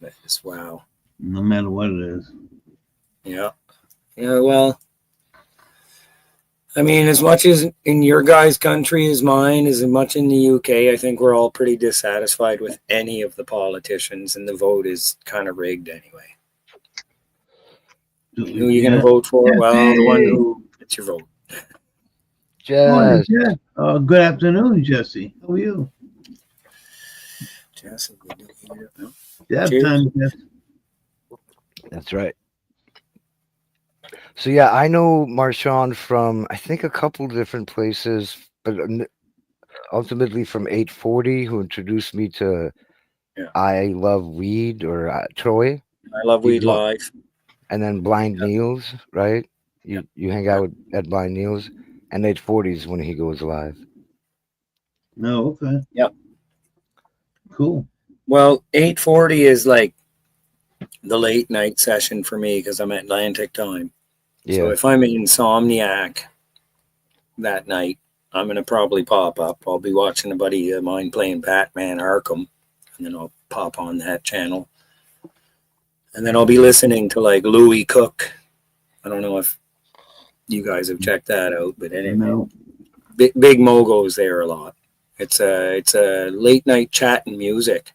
It's, wow. no matter what it is. Yeah. Well, I mean, as much as in your guys' country as mine, as much in the UK, I think we're all pretty dissatisfied with any of the politicians, and the vote is kind of rigged anyway. Who are you going to vote for? Yeah. Well, the one who gets your vote. Jess. Yeah. Good afternoon, Jesse. How are you? Jesse, good to hear you. Yeah, Cheers. time, Jess. That's right. So yeah, I know Marshawn from I think a couple different places, but ultimately from 840, who introduced me to Yeah. I Love Weed or Troy, I love Weed Live. and then Blind Neils, right? You hang out at Blind Neils, and 840s when he goes live. No, okay. Yep. Cool. Well, 840 is like the late night session for me because I'm at Atlantic time. Yeah, So if I'm an insomniac that night, I'm going to probably pop up. I'll be watching a buddy of mine playing Batman Arkham, and then I'll pop on that channel. And then I'll be listening to like Louis Cook. I don't know if you guys have checked that out, but anyway, No. Big Mo goes there a lot. It's a late night chat and music,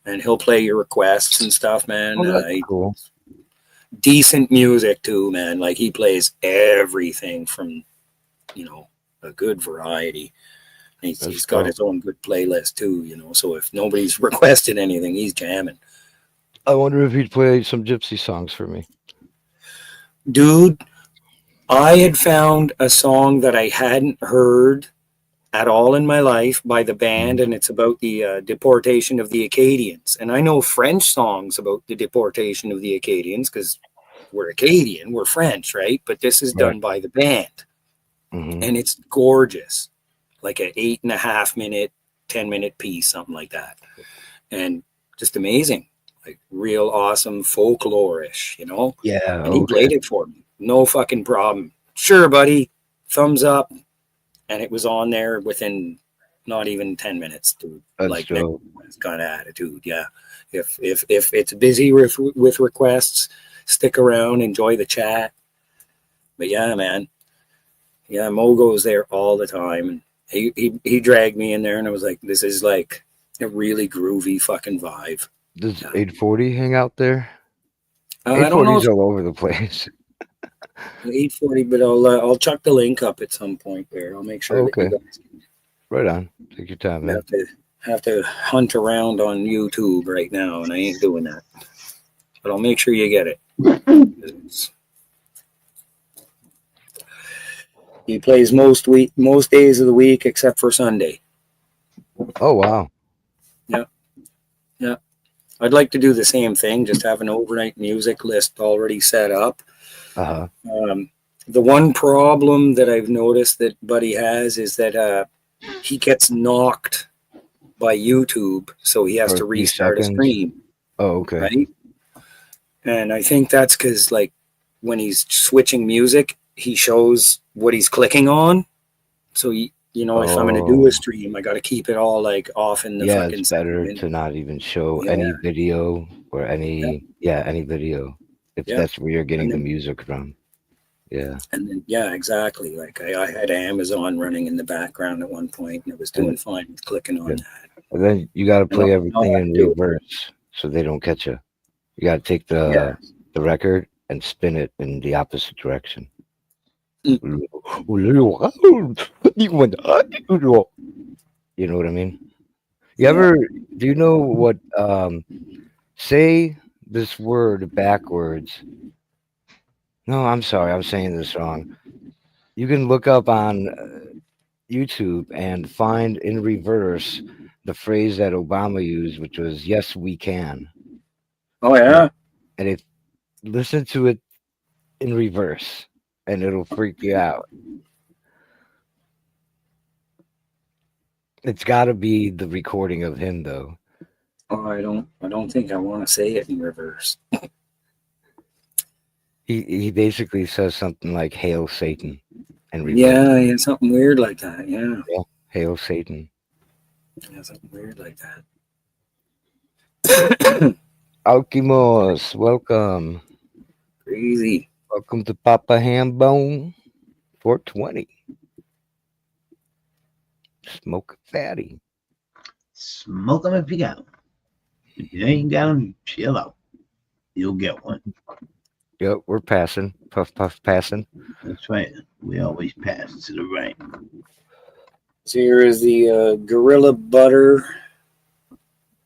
and he'll play your requests and stuff, man. oh, that's cool. Decent music too, man. Like he plays everything from, you know, a good variety. He's got cool. his own good playlist too, you know. So if nobody's requested anything, he's jamming. I wonder if he'd play some gypsy songs for me. Dude, I had found a song that I hadn't heard at all in my life by the band, and it's about the deportation of the Acadians. And I know French songs about the deportation of the Acadians because we're Acadian, we're French, right? But this is done by the band, Mhm. and it's gorgeous, like an 8.5 minute, 10-minute piece, something like that, and just amazing, like real awesome folklore-ish, you know. Yeah, And he okay. played it for me. No fucking problem. Sure, buddy. Thumbs up. and it was on there within not even 10 minutes, dude. That's Like, dope. it's got attitude. Yeah. If it's busy with requests, stick around, enjoy the chat. But yeah, man. Yeah, Mo goes there all the time. And he dragged me in there, and I was like, this is like a really groovy fucking vibe. Does 840 hang out there? I don't know 840's all over the place. 840, but I'll chuck the link up at some point there. I'll make sure Okay. that you guys Right on. Take your time, man. have to hunt around on YouTube right now, and I ain't doing that. But I'll make sure you get it. He plays most days of the week except for Sunday. Oh, wow. Yeah. I'd like to do the same thing, just have an overnight music list already set up. Uh-huh. The one problem that I've noticed that Buddy has is that he gets knocked by YouTube, so he has For to 3 restart a seconds? stream, Oh, okay. right? And I think that's because, like, when he's switching music, he shows what he's clicking on. So, if I'm going to do a stream, I got to keep it all, like, off in the Yeah, fucking it's better screen. to not even show Yeah. any video or any video. If Yeah. that's where you're getting And the then- music from. Yeah. And then, yeah, exactly. Like, I had Amazon running in the background at one point, and it was doing fine with clicking on Yeah. that. And then you got to play No, everything no, in I do. reverse so they don't catch you. You got to take the record and spin it in the opposite direction. Mm. You know what I mean? Do you know what, say this word backwards? No, I'm sorry. I'm saying this wrong. You can look up on YouTube and find in reverse the phrase that Obama used, which was "Yes, we can." Oh, yeah? And if listen to it in reverse, and it'll freak you out. It's got to be the recording of him, though. Oh, I don't think I want to say it in reverse. He basically says something like "Hail Satan," and Yeah, something weird like that. Yeah. "Hail Satan." Yeah, something weird like that. Alkimos, welcome. Crazy. Welcome to Papa Hambone 420. Smoke fatty. Smoke them if you got them. If you ain't got them, chill out. You'll get one. Yep, we're passing. Puff, passing. That's right. We always pass to the right. So here is the Gorilla Butter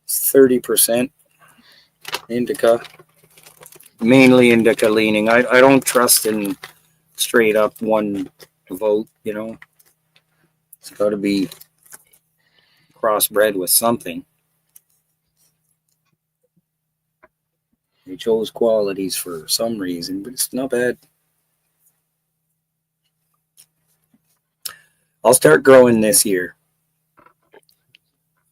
30% indica. Mainly indica leaning. I don't trust in straight up one vote, It's got to be crossbred with something. They chose qualities for some reason, but it's not bad. I'll start growing this year.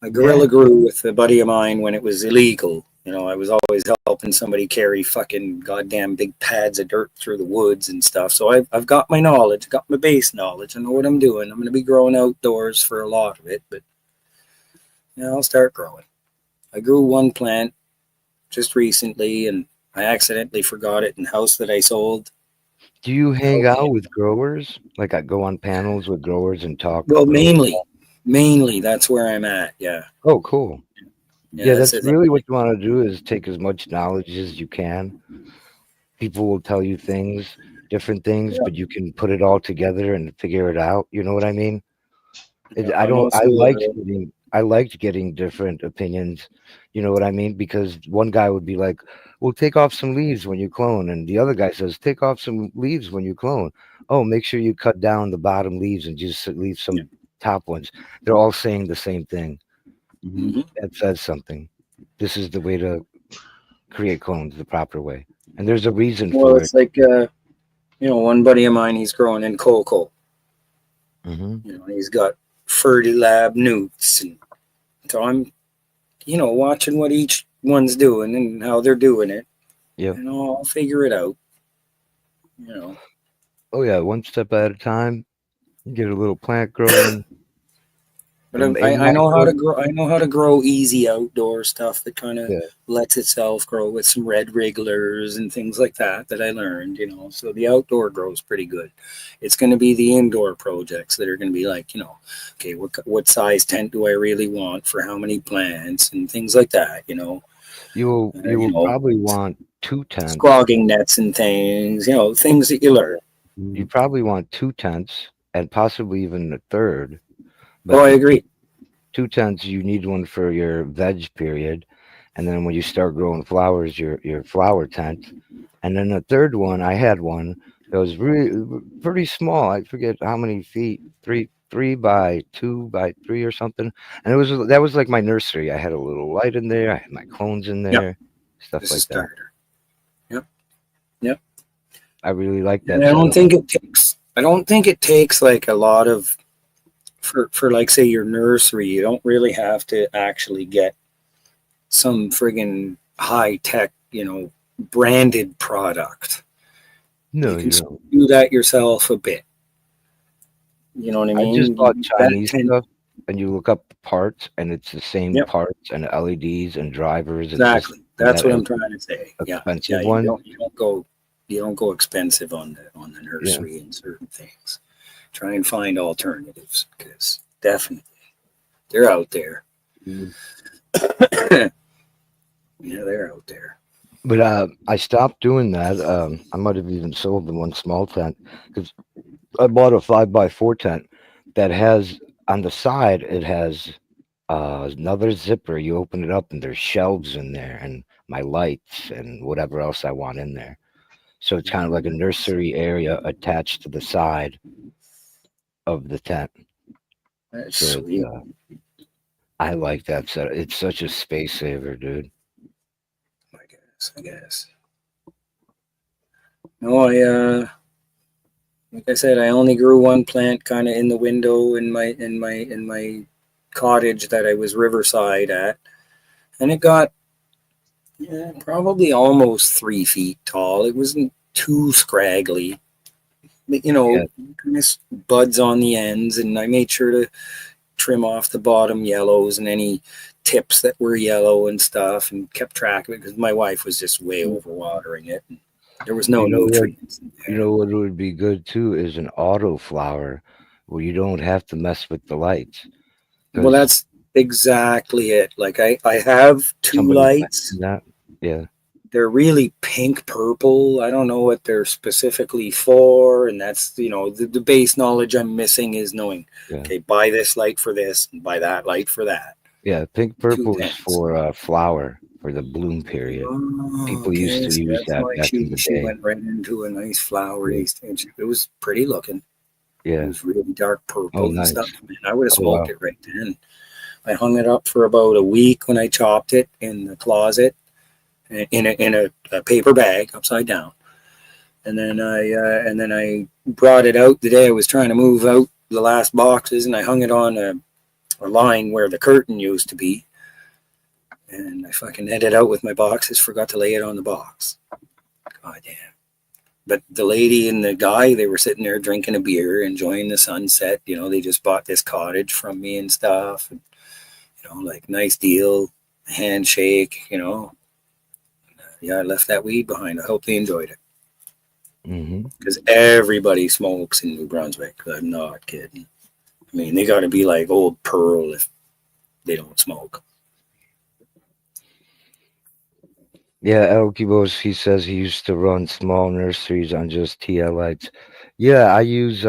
I Gorilla grew with a buddy of mine when it was illegal. I was always helping somebody carry fucking goddamn big pads of dirt through the woods and stuff. So I've got my knowledge, got my base knowledge. I know what I'm doing. I'm going to be growing outdoors for a lot of it, but I'll start growing. I grew one plant just recently, and I accidentally forgot it in the house that I sold. Do you hang out with growers? Like I go on panels with growers and talk? Well, mainly that's where I'm at. Yeah. Oh, cool. Yeah, that's the thing. really what you want to do is take as much knowledge as you can. People will tell you different things, but you can put it all together and figure it out. You know what I mean? I liked getting different opinions. You know what I mean? Because one guy would be like, well, take off some leaves when you clone. And the other guy says, take off some leaves when you clone. Oh, make sure you cut down the bottom leaves and just leave some top ones. They're all saying the same thing. Mm-hmm. That says something. This is the way to create clones the proper way. And there's a reason for it. Well, it's like, one buddy of mine, he's growing in cocoa. Mm-hmm. He's got Fertilab newts. And so I'm, watching what each one's doing and how they're doing it. Yeah. I'll figure it out. Oh, yeah. One step at a time. Get a little plant growing. But And I know how also- to grow. I know how to grow easy outdoor stuff that kind of Yeah. lets itself grow with some red wrigglers and things like that I learned. So the outdoor grows pretty good. It's going to be the indoor projects that are going to be like, okay, what size tent do I really want for how many plants and things like that. You will probably want 2 tents. Scrogging nets and things. Things that you learn. You probably want 2 tents and possibly even a third. Oh, I agree. 2 tents, you need one for your veg period, and then when you start growing flowers, your flower tent, and then the third one, I had one that was really pretty small. I forget how many feet, 3 by 2 by 3 or something, and that was like my nursery. I had a little light in there. I had my clones in there, stuff This like is that. starter. Yep. I really like that. And I don't setup. think it takes like a lot of for like say your nursery. You don't really have to actually get some friggin' high tech, branded product. No, you can do that yourself a bit. You know what I mean? I just bought That Chinese can- stuff, and you look up the parts, and it's the same Yep. parts and LEDs and drivers. And Exactly. That's that what I'm trying to say. Yeah. expensive You one. don't go expensive on the nursery and certain things. Try and find alternatives because definitely they're out there. Mhm. Yeah, they're out there. But I stopped doing that. I might have even sold the one small tent because I bought a 5x4 tent that has on the side. It has another zipper. You open it up and there's shelves in there and my lights and whatever else I want in there. So it's kind of like a nursery area attached to the side of the tent. That's So sweet. I like that set. It's such a space saver, dude. I guess. No, like I said, I only grew one plant kind of in the window in my cottage that I was riverside at, and it got probably almost 3 feet tall. It wasn't too scraggly, but kind of buds on the ends, and I made sure to trim off the bottom yellows and any tips that were yellow and stuff, and kept track of it because my wife was just way overwatering it. And there was no nutrients. You know what would be good too is an auto flower where you don't have to mess with the lights. Well, that's exactly it. Like I have 2 lights. That, yeah. They're really pink purple. I don't know what they're specifically for, and that's the base knowledge I'm missing is knowing. Yeah. Okay, buy this light for this, and buy that light for that. Yeah, pink purple is tents. for flower for the bloom period. People used to use that back in the She day. went right into a nice flowery stage. It was pretty looking. It Yeah. was really dark purple Oh, and nice. stuff. Man, I would have Oh, smoked wow. it right then. I hung it up for about a week when I chopped it in the closet in a paper bag upside down. And then I brought it out the day I was trying to move out the last boxes, and I hung it on a line where the curtain used to be. And I fucking headed out with my boxes, forgot to lay it on the box. God damn. But the lady and the guy, they were sitting there drinking a beer, enjoying the sunset. They just bought this cottage from me and stuff. And, like nice deal, handshake, Yeah, I left that weed behind. I hope they enjoyed it. Mm-hmm. Because everybody smokes in New Brunswick. I'm not kidding. I mean, they got to be like Old Pearl if they don't smoke. Yeah, El Kibos, he says he used to run small nurseries on just TL lights. Yeah, I use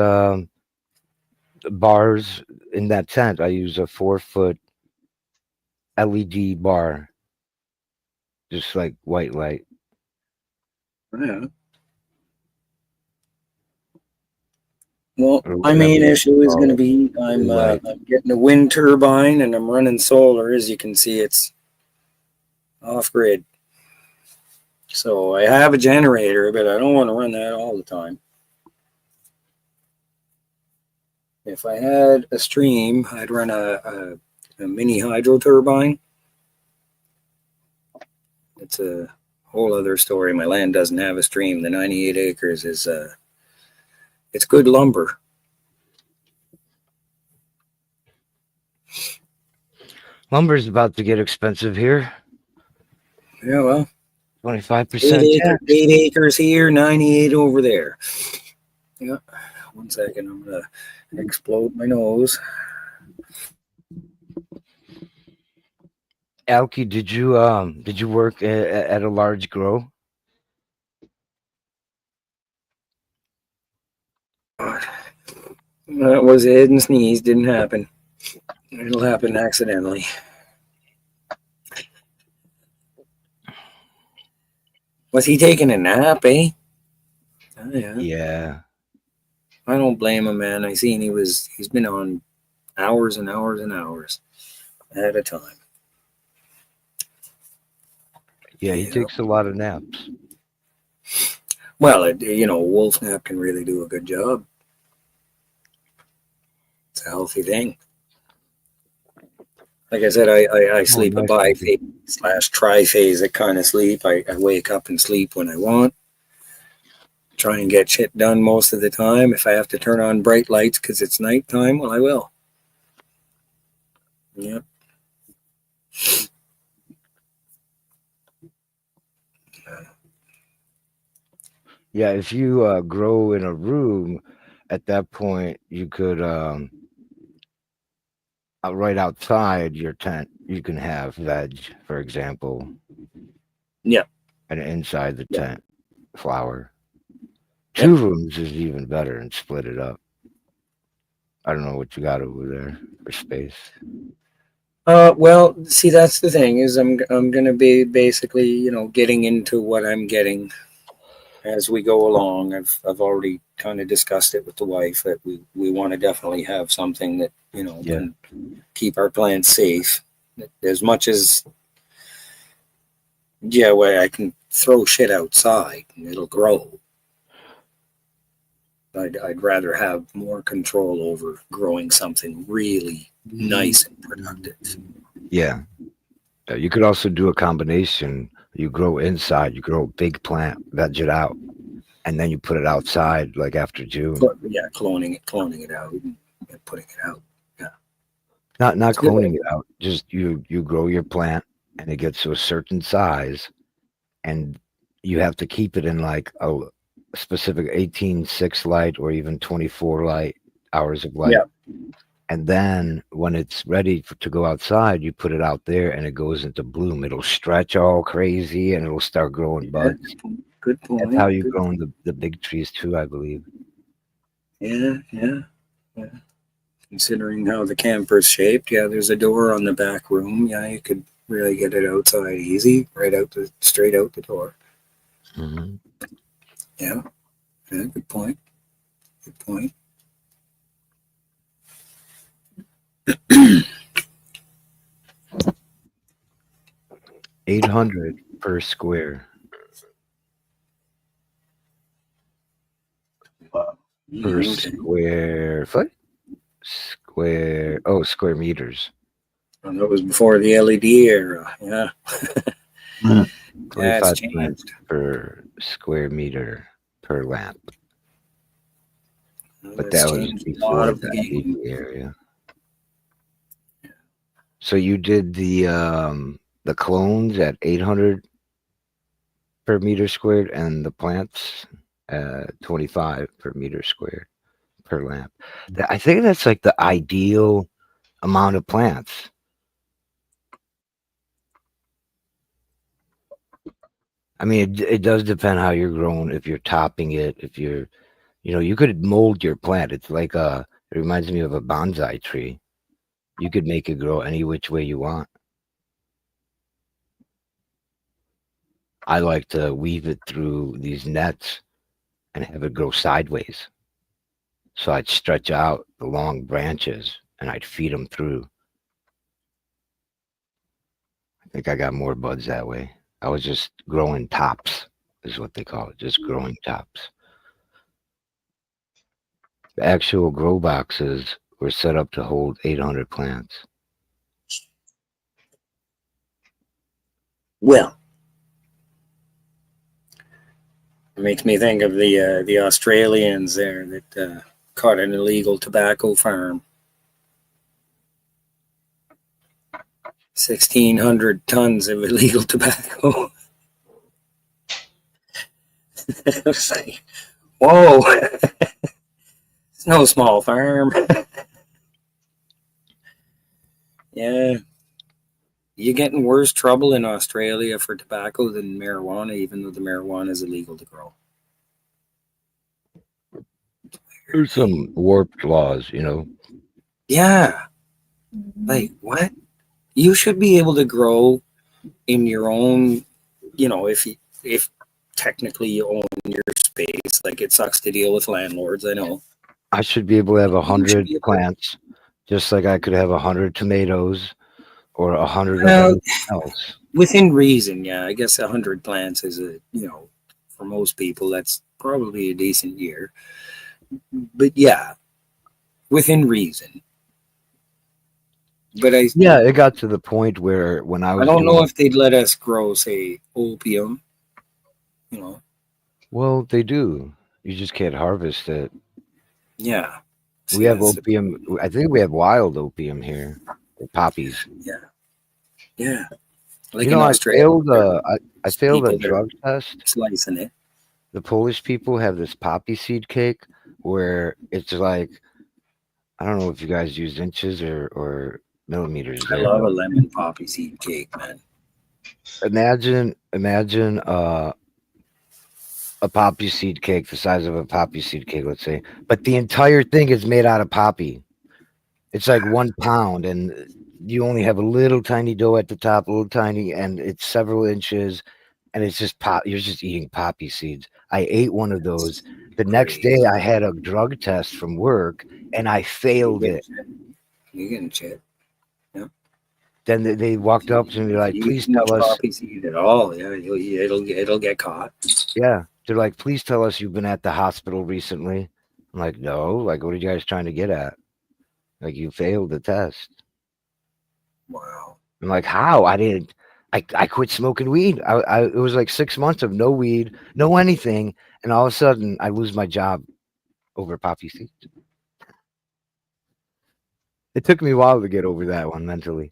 bars in that tent. I use a 4-foot LED bar, just like white light. Yeah. Well, Or my main whatever issue is call going to it. be I'm getting a wind turbine and I'm running solar. As you can see, it's off grid. So I have a generator, but I don't want to run that all the time. If I had a stream, I'd run a mini hydro turbine. It's a whole other story. My land doesn't have a stream. The 98 acres is it's good lumber. Lumber's about to get expensive here. Yeah, well, 25% 8 acres here, 98 over there. Yeah. 1 second, I'm gonna explode my nose. Alki, did you work at a large grow? That was a head and sneeze. Didn't happen. It'll happen accidentally. Was he taking a nap, eh? Oh, yeah. Yeah. I don't blame him, man. I seen he's been on hours and hours and hours at a time. Yeah, he takes a lot of naps. Well, a wolf nap can really do a good job. It's a healthy thing. Like I said, I sleep a biphase / triphasic kind of sleep. I wake up and sleep when I want. Try and get shit done most of the time. If I have to turn on bright lights because it's nighttime, well, I will. Yep. Yeah, if you grow in a room, at that point you could right outside your tent you can have veg, for example. Yeah. And inside the tent, flower. Yep. 2 rooms is even better, and split it up. I don't know what you got over there for space. Well, see, that's the thing is I'm gonna be basically, getting into what I'm getting as we go along. I've already kind of discussed it with the wife that we want to definitely have something that can keep our plants safe as much as where I can throw shit outside and it'll grow. I'd rather have more control over growing something really nice and productive. Yeah. You could also do a combination. You grow inside, you grow a big plant, veg it out, and then you put it outside like after June. Yeah, cloning it out and putting it out. Yeah. Not cloning it out. Just you grow your plant and it gets to a certain size, and you have to keep it in like a specific 18/6 light or even 24 light hours of light. Yeah. And then when it's ready to go outside, you put it out there and it goes into bloom. It'll stretch all crazy and it'll start growing buds. Good point. That's how you grow the big trees too, I believe. Yeah. Considering how the camper's shaped, there's a door on the back room. Yeah, you could really get it outside easy, straight out the door. Mm-hmm. Yeah, good point. 800 per square. Per square foot? Square meters. And that was before the LED era. Yeah. 25 plants per square meter per lamp. But that was before the LED area. So you did the clones at 800 per meter squared and the plants 25 per meter squared per lamp. I think that's like the ideal amount of plants. I mean, it does depend how you're growing. If you're topping it, if you're, you could mold your plant. It's like it reminds me of a bonsai tree. You could make it grow any which way you want. I like to weave it through these nets and have it grow sideways. So I'd stretch out the long branches and I'd feed them through. I think I got more buds that way. I was just growing tops, is what they call it, just growing tops. The actual grow boxes were set up to hold 800 plants. Well, it makes me think of the Australians there that caught an illegal tobacco farm. 1,600 tons of illegal tobacco. I was like, whoa, it's no small farm. Yeah. You get in worse trouble in Australia for tobacco than marijuana, even though the marijuana is illegal to grow. There's some warped laws, you know. Yeah. Like, what? You should be able to grow in your own, you know, if technically you own your space. Like, it sucks to deal with landlords, I know. I should be able to have You should 100 be able to- plants, just like I could have 100 tomatoes or 100 Well, of anything else. Within reason, yeah. I guess 100 plants is for most people, that's probably a decent year. But yeah, within reason. But Yeah, it got to the point where when I I was don't know doing- if they'd let us grow, say, opium. You know, well, they do. You just can't harvest it. yeah. We have that's the- opium. I think we have wild opium here, or poppies. Yeah. Like You know, in I Australia, failed. I failed a people that are drug test. slicing it. The Polish people have this poppy seed cake where it's like, I don't know if you guys use inches or millimeters. I there. love a lemon poppy seed cake, man. Imagine a poppy seed cake the size of a poppy seed cake, let's say, but the entire thing is made out of poppy. It's like 1 pound, and you only have a little tiny dough at the top, a little tiny, and it's several inches, and it's just you're just eating poppy seeds. I ate one of those. The next day I had a drug test from work and I failed it. You're getting shit. Then they walked up to me like, You please eat too tell much us. poppy seed at all. Yeah, it'll get caught. Yeah. They're like, please tell us you've been at the hospital recently. I'm like, no. Like, what are you guys trying to get at? Like, you failed the test. Wow. I'm like, how? I quit smoking weed. It was like 6 months of no weed, no anything. And all of a sudden I lose my job over poppy seeds. It took me a while to get over that one mentally.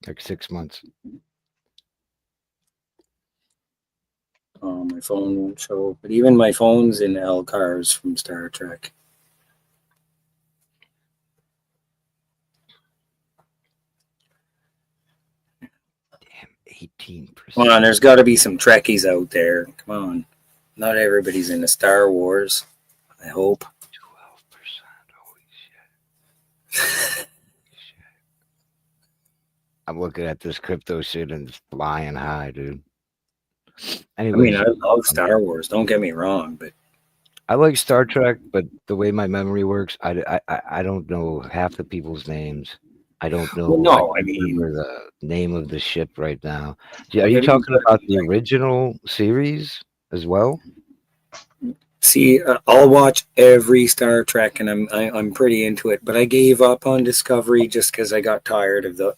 Like 6 months. Oh, my phone won't show. But even my phone's in L-cars from Star Trek. Damn, 18%. Come on, there's got to be some Trekkies out there. Come on. Not everybody's into Star Wars. I hope. 12%. Holy shit. I'm looking at this crypto shit and it's flying high, dude. I Anyway, mean, I love Star Wars. Don't get me wrong, but I like Star Trek, but the way my memory works, I don't know half the people's names. I don't know. Well, no, I I mean- remember the name of the ship right now. Are you talking about the original series as well? see, I'll watch every Star Trek, and I'm pretty into it. But I gave up on Discovery just because I got tired of the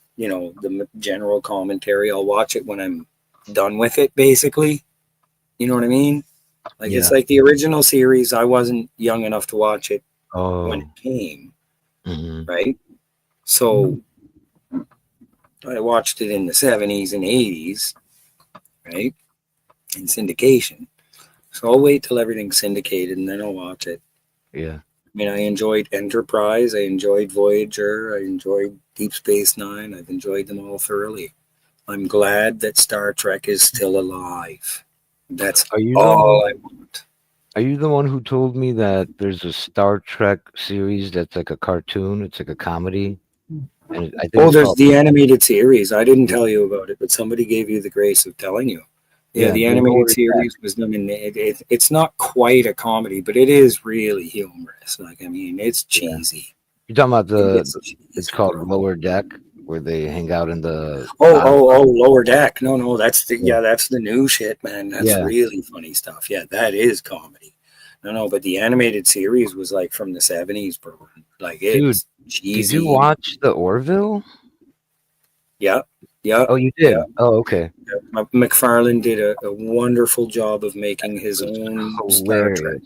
general commentary. I'll watch it when I'm done with it, basically. You know what I mean? Like It's like the original series. I wasn't young enough to watch it when it came, right? So I watched it in the 70s and 80s, right? In syndication. So I'll wait till everything's syndicated and then I'll watch it. Yeah. I mean, I enjoyed Enterprise. I enjoyed Voyager. I enjoyed Deep Space Nine. I've enjoyed them all thoroughly. I'm glad that Star Trek is still alive. That's all I want. Are you the one who told me that there's a Star Trek series that's like a cartoon? It's like a comedy. And I think it's There's called- the animated series. I didn't tell you about it, but somebody gave you the grace of telling you. Yeah, the animated series was done in it's not quite a comedy, but it is really humorous. Like, I mean, it's cheesy. You're talking about It's it's called Lower Deck, where they hang out in the Lower Deck. No, that's the new shit, man. That's really funny stuff. Yeah, that is comedy. No, but the animated series was like from the 70s, bro. Like, it's cheesy. Did you watch the Orville? Yeah. Oh, you did? Yeah. Oh, okay. Yeah. McFarlane did a wonderful job of making his own Star Trek.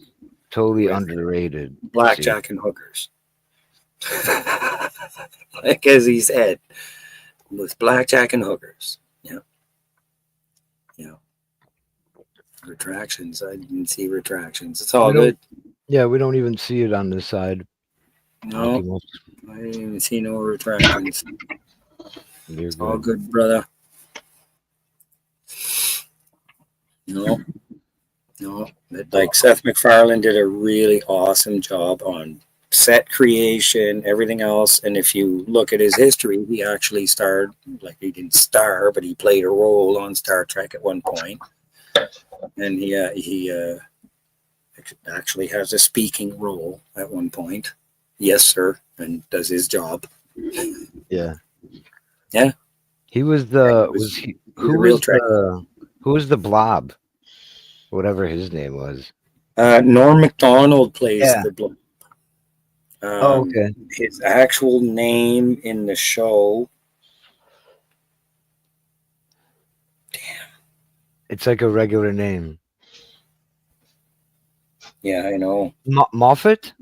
Totally underrated. Blackjack and hookers. Like as he said, with blackjack and hookers. Yeah. Yeah. Retractions. I didn't see retractions. It's all We don't- good. Yeah, we don't even see it on this side. No, Optimus. I didn't even see no retractions. You're All good. good, brother. No. But like Seth MacFarlane did a really awesome job on set creation, everything else. And if you look at his history, he actually starred, like he didn't star, but he played a role on Star Trek at one point. And he actually has a speaking role at one point. Yes, sir, and does his job. Yeah. Yeah. He was Yeah, the he was- was he He's a who real was Trek. who was the Blob? Whatever his name was. Norm Macdonald plays Yeah. the Blob. Oh, okay. His actual name in the show. It's like a regular name. Yeah, I know. Moffat?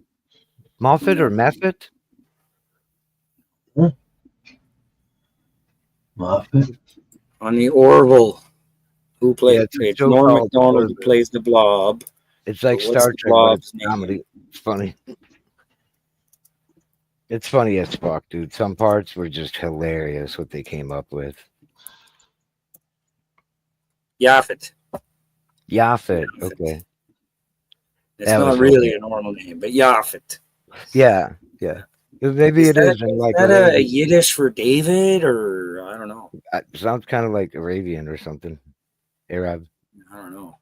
Moffat or Meffet? Moffat. On the Orville, who plays it's a it's show Norm called Macdonald who Orville. plays the Blob. It's like What's Star the Trek, but it's Blob's name? comedy. It's funny. It's funny as fuck, dude. Some parts were just hilarious what they came up with. Yaphet. Yaphet. Yaphet. Okay. It's That not was really okay. a normal name, but Yaphet. Yeah. Maybe Is it that- is. And Is like that a Arabian. Yiddish for David, or I don't know. Sounds kind of like Arabian or something. Arab. I don't know.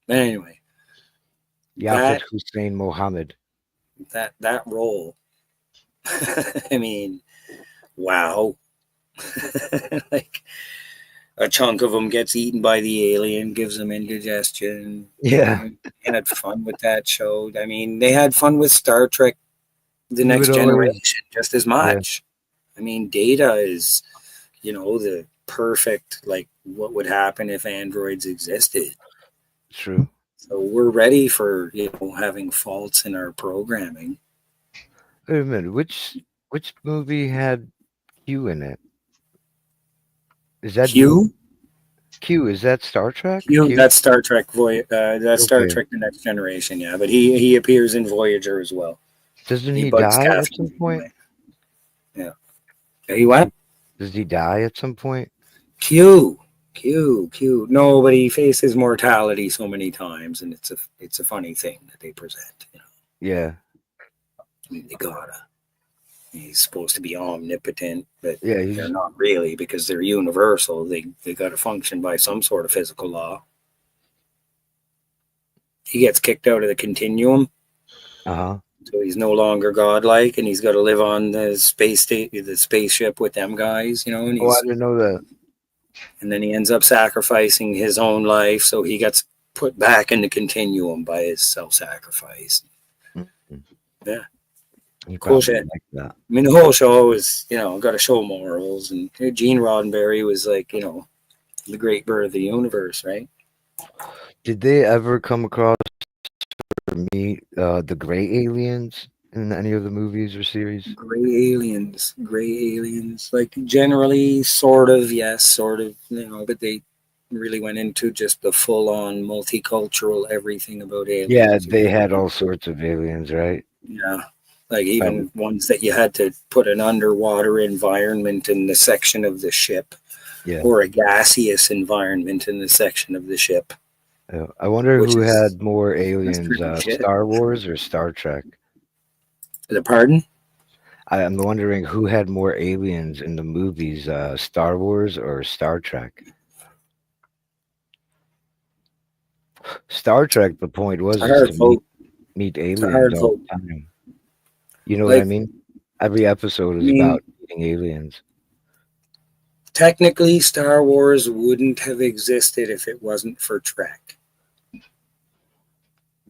But anyway, Yaphet Hussein Mohammed. that role. I mean, wow. Like a chunk of them gets eaten by the alien, gives them indigestion. Yeah. And had fun with that show. I mean, they had fun with Star Trek The You Next would always- Generation just as much. I mean, Data is, the perfect, like, what would happen if androids existed. True. So we're ready for, having faults in our programming. Wait a minute. Which movie had Q in it? Is that Q? Q? Is that Star Trek? Q, that's Star Trek. That's Star Okay. Trek: The Next Generation. Yeah, but he appears in Voyager as well. Doesn't He he bugs die at Catherine some point? Yeah. He what? Does he die at some point? Q. No, but he faces mortality so many times, and it's a funny thing that they present. Yeah. I mean, they gotta. He's supposed to be omnipotent, but Yeah. they're not really because they're universal. They got to function by some sort of physical law. He gets kicked out of the continuum, Uh-huh. so he's no longer godlike, and he's got to live on the spaceship with them guys, And Oh, I he's didn't know that. and then he ends up sacrificing his own life, so he gets put back in the continuum by his self-sacrifice. Yeah. You Cool probably shit. like that. I mean, the whole show is, got to show morals, and Gene Roddenberry was like, the great bird of the universe, right? Did they ever come across or meet the gray aliens in any of the movies or series? Gray aliens, like generally, sort of, yes, sort of, but they really went into just the full-on multicultural everything about aliens. Yeah, they had all sorts of aliens, right? Yeah. Like even ones that you had to put an underwater environment in the section of the ship, Yeah. or a gaseous environment in the section of the ship. I wonder Which who is- had more aliens, pretty shit. Star Wars or Star Trek? The pardon? I'm wondering who had more aliens in the movies, Star Wars or Star Trek? Star Trek, the point was It's a just hard to vote. meet a aliens hard all vote. the time. You know what I Like- mean? Every episode is about meeting aliens. Technically, Star Wars wouldn't have existed if it wasn't for Trek.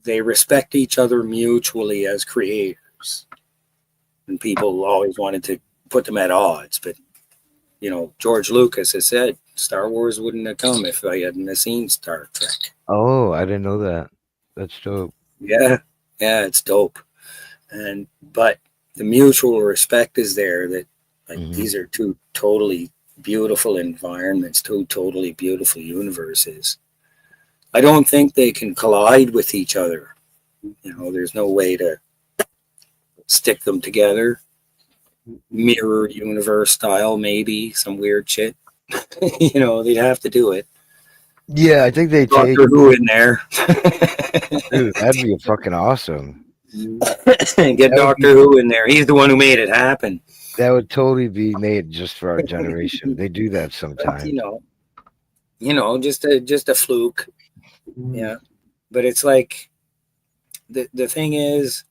They respect each other mutually as creators. And people always wanted to put them at odds. But, George Lucas has said Star Wars wouldn't have come if I hadn't have seen Star Trek. Oh, I didn't know that. That's dope. Yeah, it's dope. But mutual respect is there that like Mhm. these are two totally beautiful environments, two totally beautiful universes. I don't think they can collide with each other. You know, there's no way to stick them together. Mirror universe style, maybe some weird shit. You know, they'd have to do it. Yeah, I think they take. Doctor Who in there. Dude, that'd be fucking awesome. Get Doctor Who in there. He's the one who made it happen. That would totally be made just for our generation. They do that But, sometimes. you know, just a fluke. Yeah. But it's like the thing is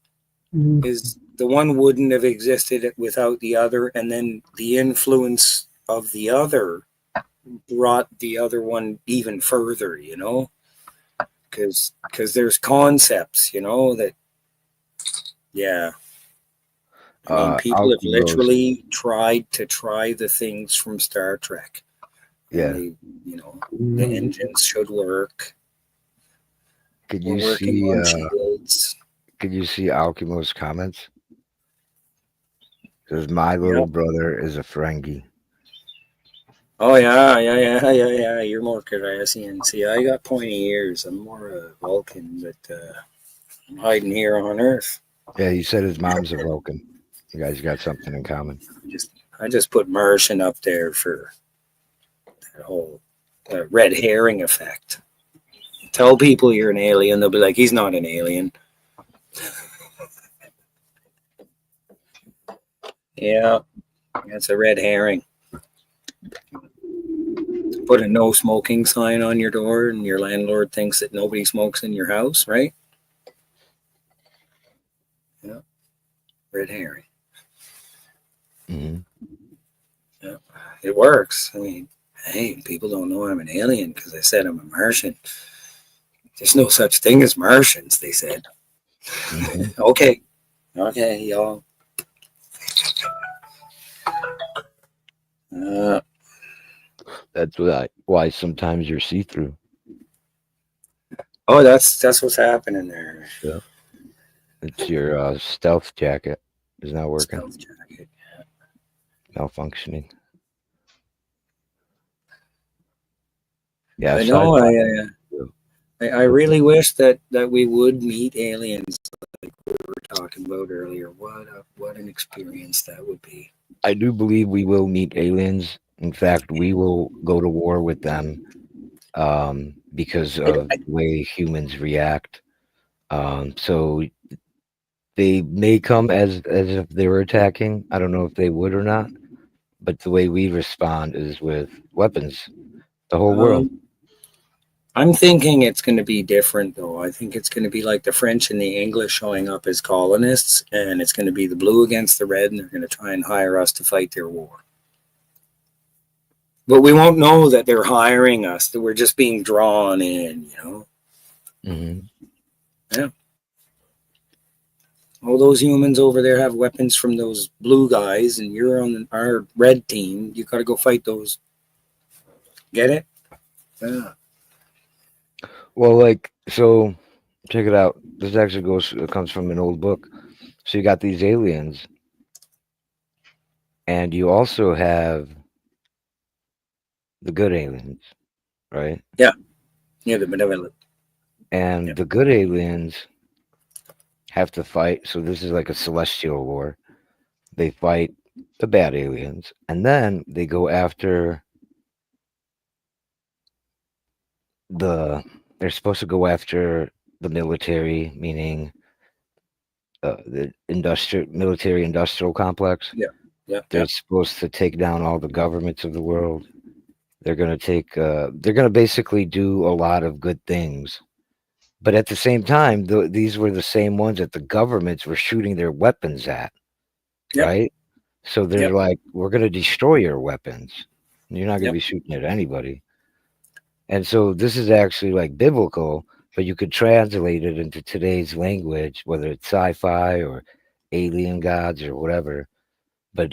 the one wouldn't have existed without the other, and then the influence of the other brought the other one even further, you know, because there's concepts, you know, that yeah. I mean, people have literally tried the things from Star Trek. Yeah. They, you know, the engines should work. Could We're you working see? on shields. Could you see Alchemost's comments? Says my little brother is a Ferengi. Oh yeah. You're more Cardassian. See, I got pointy ears. I'm more a Vulcan, but I'm hiding here on Earth. Yeah, he said his mom's a Vulcan. You guys got something in common. I just put Martian up there for that whole red herring effect. Tell people you're an alien, they'll be like, he's not an alien. Yeah, that's a red herring. Put a no smoking sign on your door and your landlord thinks that nobody smokes in your house, right? Yeah. Red herring. Mm-hmm. Yeah. It works. I mean, hey, people don't know I'm an alien because I said I'm a Martian. There's no such thing as Martians, they said. Mm-hmm. Okay, y'all. That's why sometimes you're see-through. Oh, that's what's happening there. Yeah. It's your stealth jacket is not working. Stealth jacket. Malfunctioning. Yeah, I know. I really wish that we would meet aliens like we were talking about earlier. What an experience that would be. I do believe we will meet aliens. In fact, we will go to war with them because of the way humans react. So they may come as if they were attacking. I don't know if they would or not, but the way we respond is with weapons. The whole world. I'm thinking it's going to be different, though. I think it's going to be like the French and the English showing up as colonists, and it's going to be the blue against the red, and they're going to try and hire us to fight their war. But we won't know that they're hiring us, that we're just being drawn in, you know? Mm-hmm. Yeah. All those humans over there have weapons from those blue guys, and you're on our red team. You got to go fight those. Get it? Yeah. Well, like, so check it out. This actually comes from an old book. So you got these aliens, and you also have the good aliens, right? Yeah, the benevolent. And the good aliens have to fight. So this is like a celestial war. They fight the bad aliens, and then they go after they're supposed to go after the military, meaning the military industrial complex. Yeah. They're supposed to take down all the governments of the world. They're going to basically do a lot of good things. But at the same time, these were the same ones that the governments were shooting their weapons at, right? So they're like, we're going to destroy your weapons. You're not going to be shooting at anybody. And so this is actually like biblical, but you could translate it into today's language, whether it's sci-fi or alien gods or whatever. But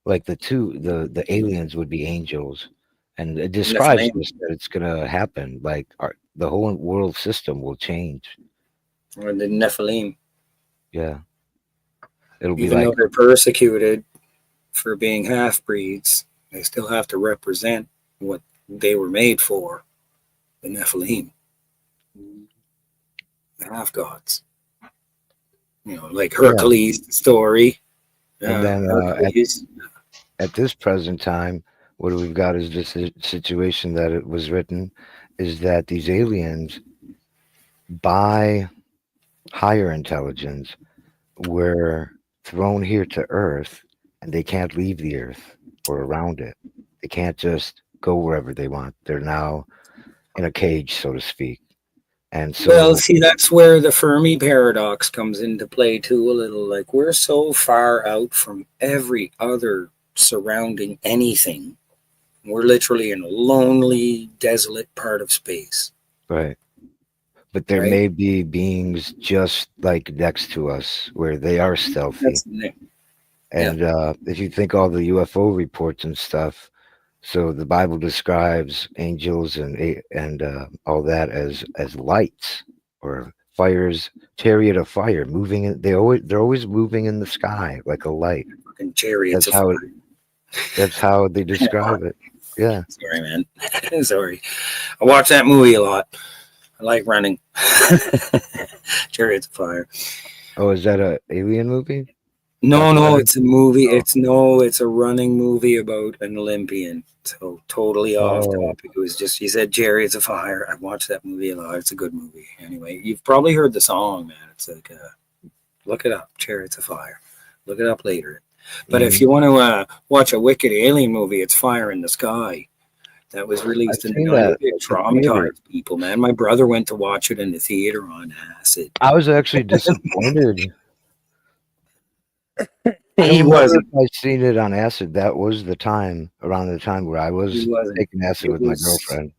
like the aliens would be angels, and it describes this, that it's gonna happen. Like the whole world system will change. Or the Nephilim. Yeah, It'll be Even like though they're persecuted for being half breeds, they still have to represent what they were made for, the Nephilim, the half gods. You know, like Hercules' story. And then Hercules. at this present time, what we've got is this situation that it was written is that these aliens, by higher intelligence, were thrown here to Earth, and they can't leave the Earth or around it. They can't just go wherever they want. They're now in a cage, so to speak. And so, Well, see, that's where the Fermi paradox comes into play too, a little. Like, we're so far out from every other surrounding anything. We're literally in a lonely, desolate part of space. right. But there Right. may be beings just like next to us where they are stealthy. That's the thing. And if you think all the UFO reports and stuff, so the Bible describes angels and all that as lights or fires, chariot of fire, moving. They're always moving in the sky like a light. Fucking chariots. That's how they describe it. Yeah. Sorry, man. Sorry. I watch that movie a lot. I like running. Chariots of Fire. Oh, is that a alien movie? No, it's a movie. It's a running movie about an Olympian. So totally off topic. It was just, he said Chariots of Fire. I watched that movie a lot. It's a good movie. Anyway, you've probably heard the song, man. It's like, look it up, Chariots of Fire. Look it up later. But if you want to watch a wicked alien movie, it's Fire in the Sky. That was released in the 90s. It traumatized people, man. My brother went to watch it in the theater on acid. I was actually disappointed. He wasn't. I seen it on acid. That was the time, around the time where I was taking acid with my girlfriend.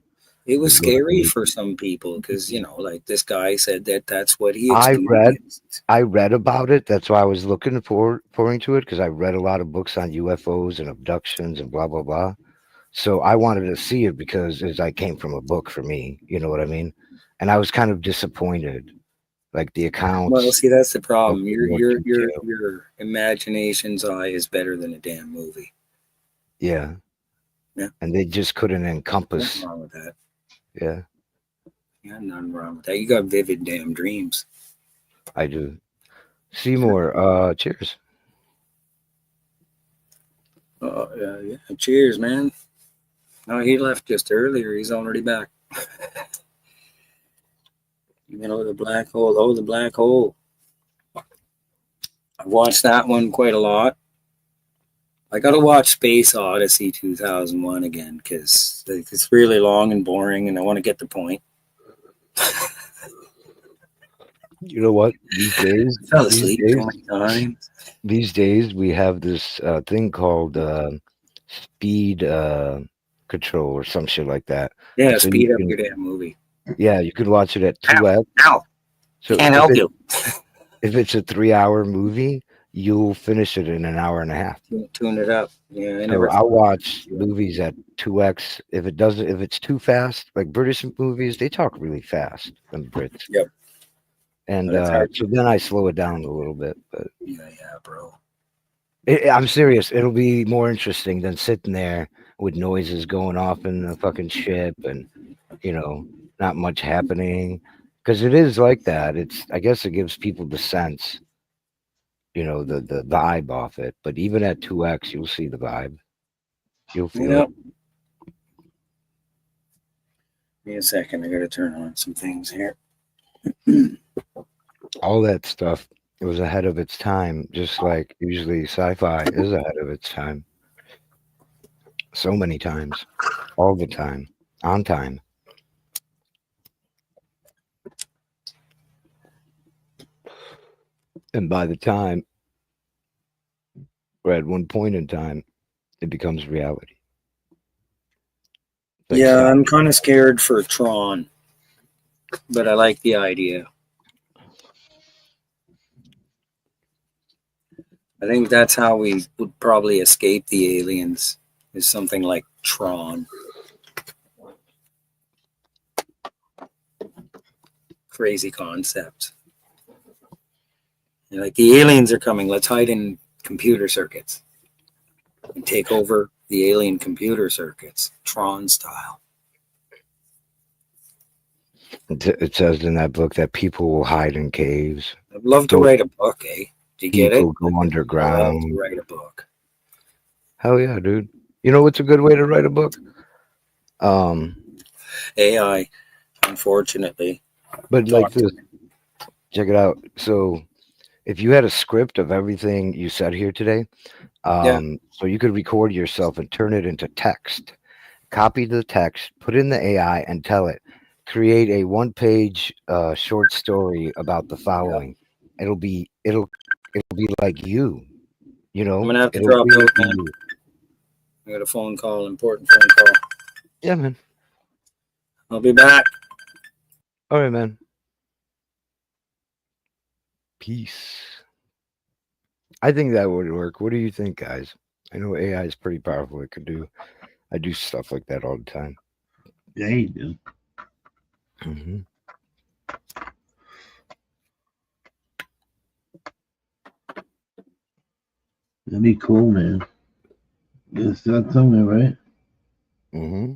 It was scary for some people because, you know, like this guy said that's what he I experienced. read about it. That's why I was looking forward to it, because I read a lot of books on UFOs and abductions and blah, blah, blah. So I wanted to see it because I came from a book for me. You know what I mean? And I was kind of disappointed. Like the accounts. Well, see, that's the problem. Your imagination's eye is better than a damn movie. Yeah. Yeah. And they just couldn't encompass. Nothing wrong with that. Yeah. Yeah, nothing wrong with that. You got vivid damn dreams. I do. Seymour, cheers. Yeah. Cheers, man. No, he left just earlier. He's already back. You know, the black hole. Oh, the black hole. I've watched that one quite a lot. I got to watch Space Odyssey 2001 again because it's really long and boring, and I want to get the point. You know what? These days, I fell asleep 20 times. These days, we have this thing called speed control or some shit like that. Yeah, so speed up your damn movie. Yeah, you could watch it at 2x. Ow. So can't help you. If it's a 3-hour movie, you'll finish it in an hour and a half. Tune it up. Yeah, I'll watch movies at 2x. If it's too fast, like British movies, they talk really fast. Them Brits. Yep. And so then I slow it down a little bit. But yeah, bro. I'm serious. It'll be more interesting than sitting there with noises going off in the fucking ship and, you know, not much happening. Because it is like that. I guess it gives people the sense, you know, the vibe off it. But even at 2x, you'll see the vibe. You'll feel it. Give me a second. I got to turn on some things here. All that stuff, it was ahead of its time, just like usually sci-fi is ahead of its time. So many times, all the time, on time. And by the time we're at one point in time, it becomes reality. Like yeah, I'm kind of scared for Tron, but I like the idea. I think that's how we would probably escape the aliens, is something like Tron. Crazy concept. You're like, the aliens are coming. Let's hide in computer circuits and take over the alien computer circuits, Tron style. It says in that book that people will hide in caves. I'd love to Go- write a book, eh? Do you get it? People go I'd love underground. to write a book. Hell yeah, dude. You know what's a good way to write a book? AI, unfortunately. But like Talk to this, check it out. So if you had a script of everything you said here today, so you could record yourself and turn it into text, copy the text, put in the AI and tell it, create a 1-page short story about the following. It'll be like you know, I'm gonna have to it'll drop really out, be man. you. I got a phone call, important phone call. Yeah, man. I'll be back. All right, man. Peace. I think that would work. What do you think, guys? I know AI is pretty powerful. It could do. I do stuff like that all the time. Yeah, you do. Mm-hmm. That'd be cool, man. Yes, that's something, right? Mm-hmm.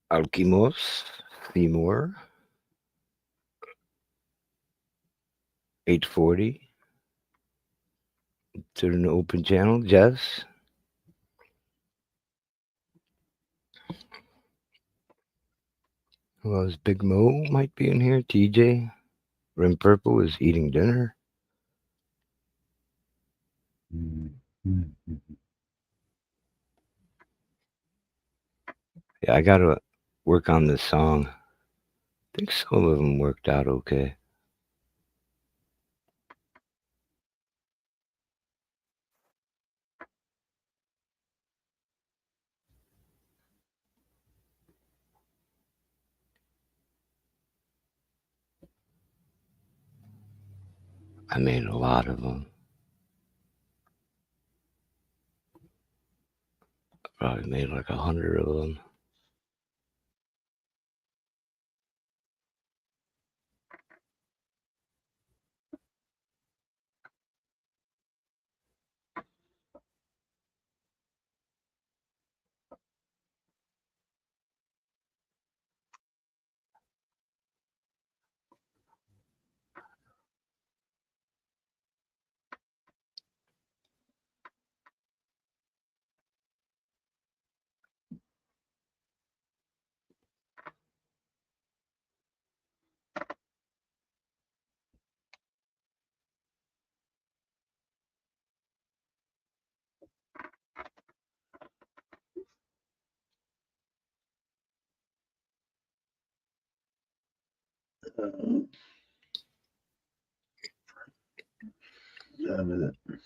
Alkimos, Femur, 840. To an open channel, Jess. Who else? Big Mo might be in here. TJ. Rim Purple is eating dinner. Yeah, I gotta work on this song. I think some of them worked out okay. I made a lot of them. Probably made like 100 of them. Time is it?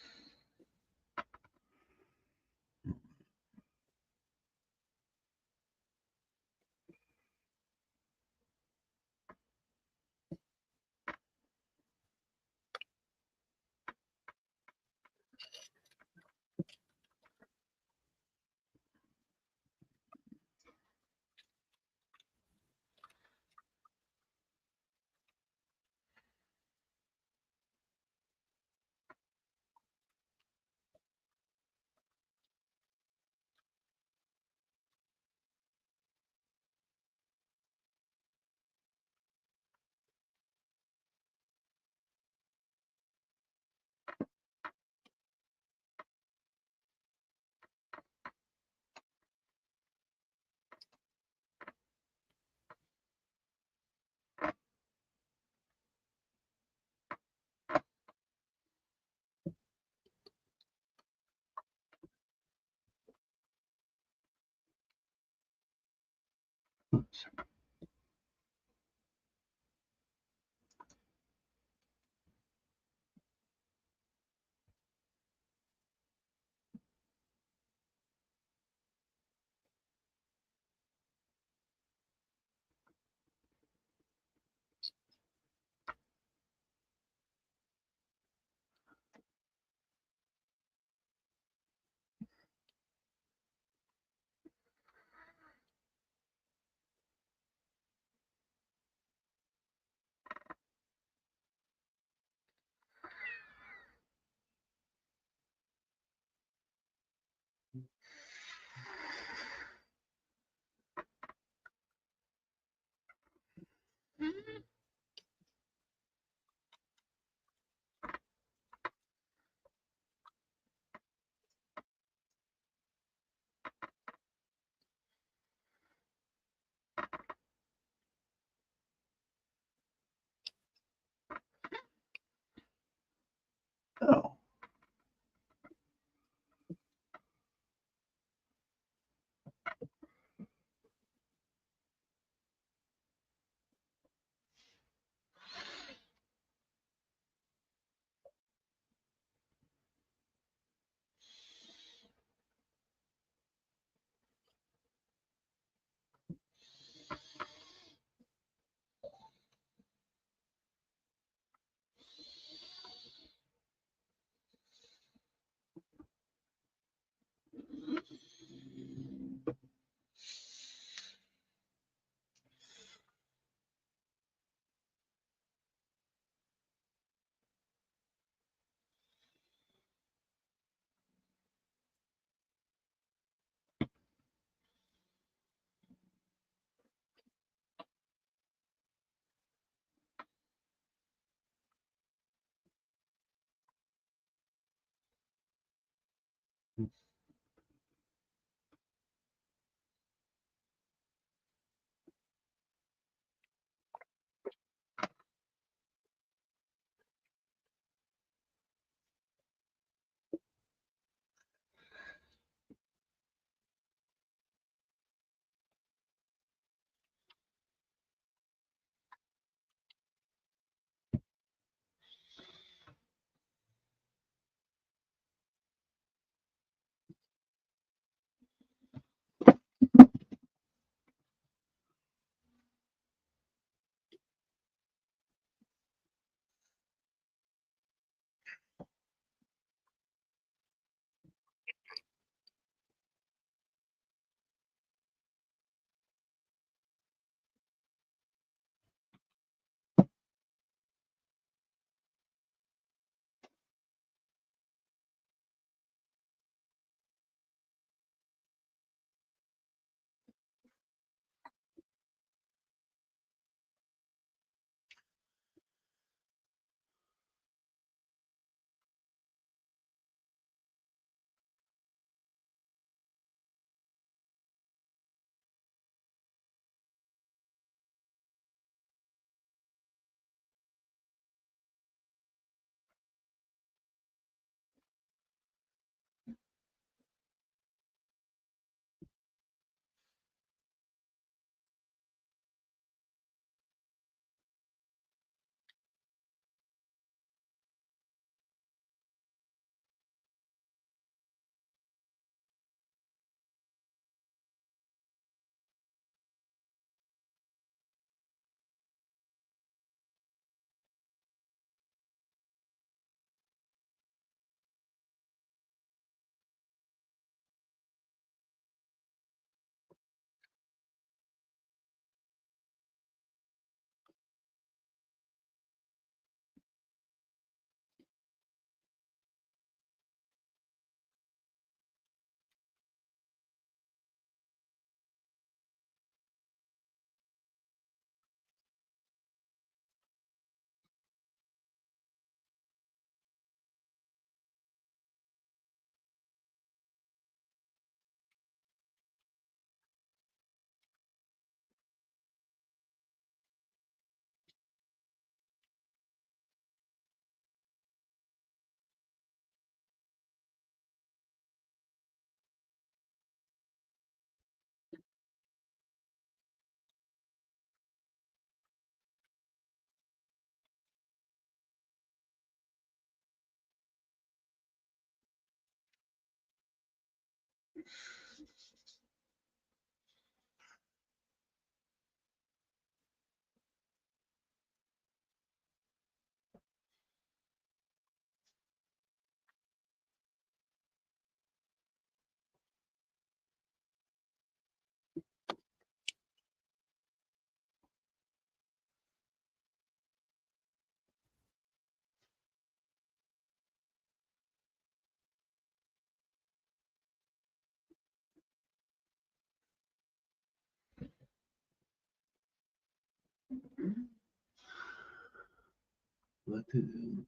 What to do?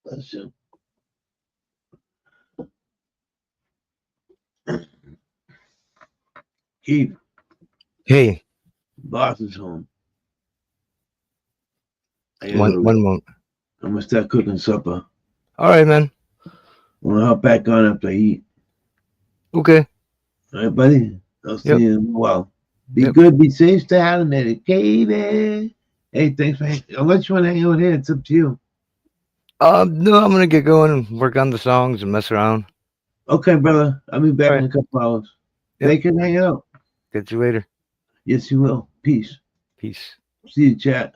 Let's see. Keith, Hey, boss is home. one moment. I'm gonna start cooking supper. All right, man. I'm gonna hop back on after I eat. Okay. All right, buddy. I'll see Yep. you in a while. Be Yep. good, be safe, stay out of medicated. Hey, thanks for unless you want to hang out here, it's up to you. No, I'm gonna get going and work on the songs and mess around. Okay, brother. I'll be back All in right. a couple hours. Yep. Thank you for hanging out. Get you later. Yes, you will. Peace. Peace. See you, chat.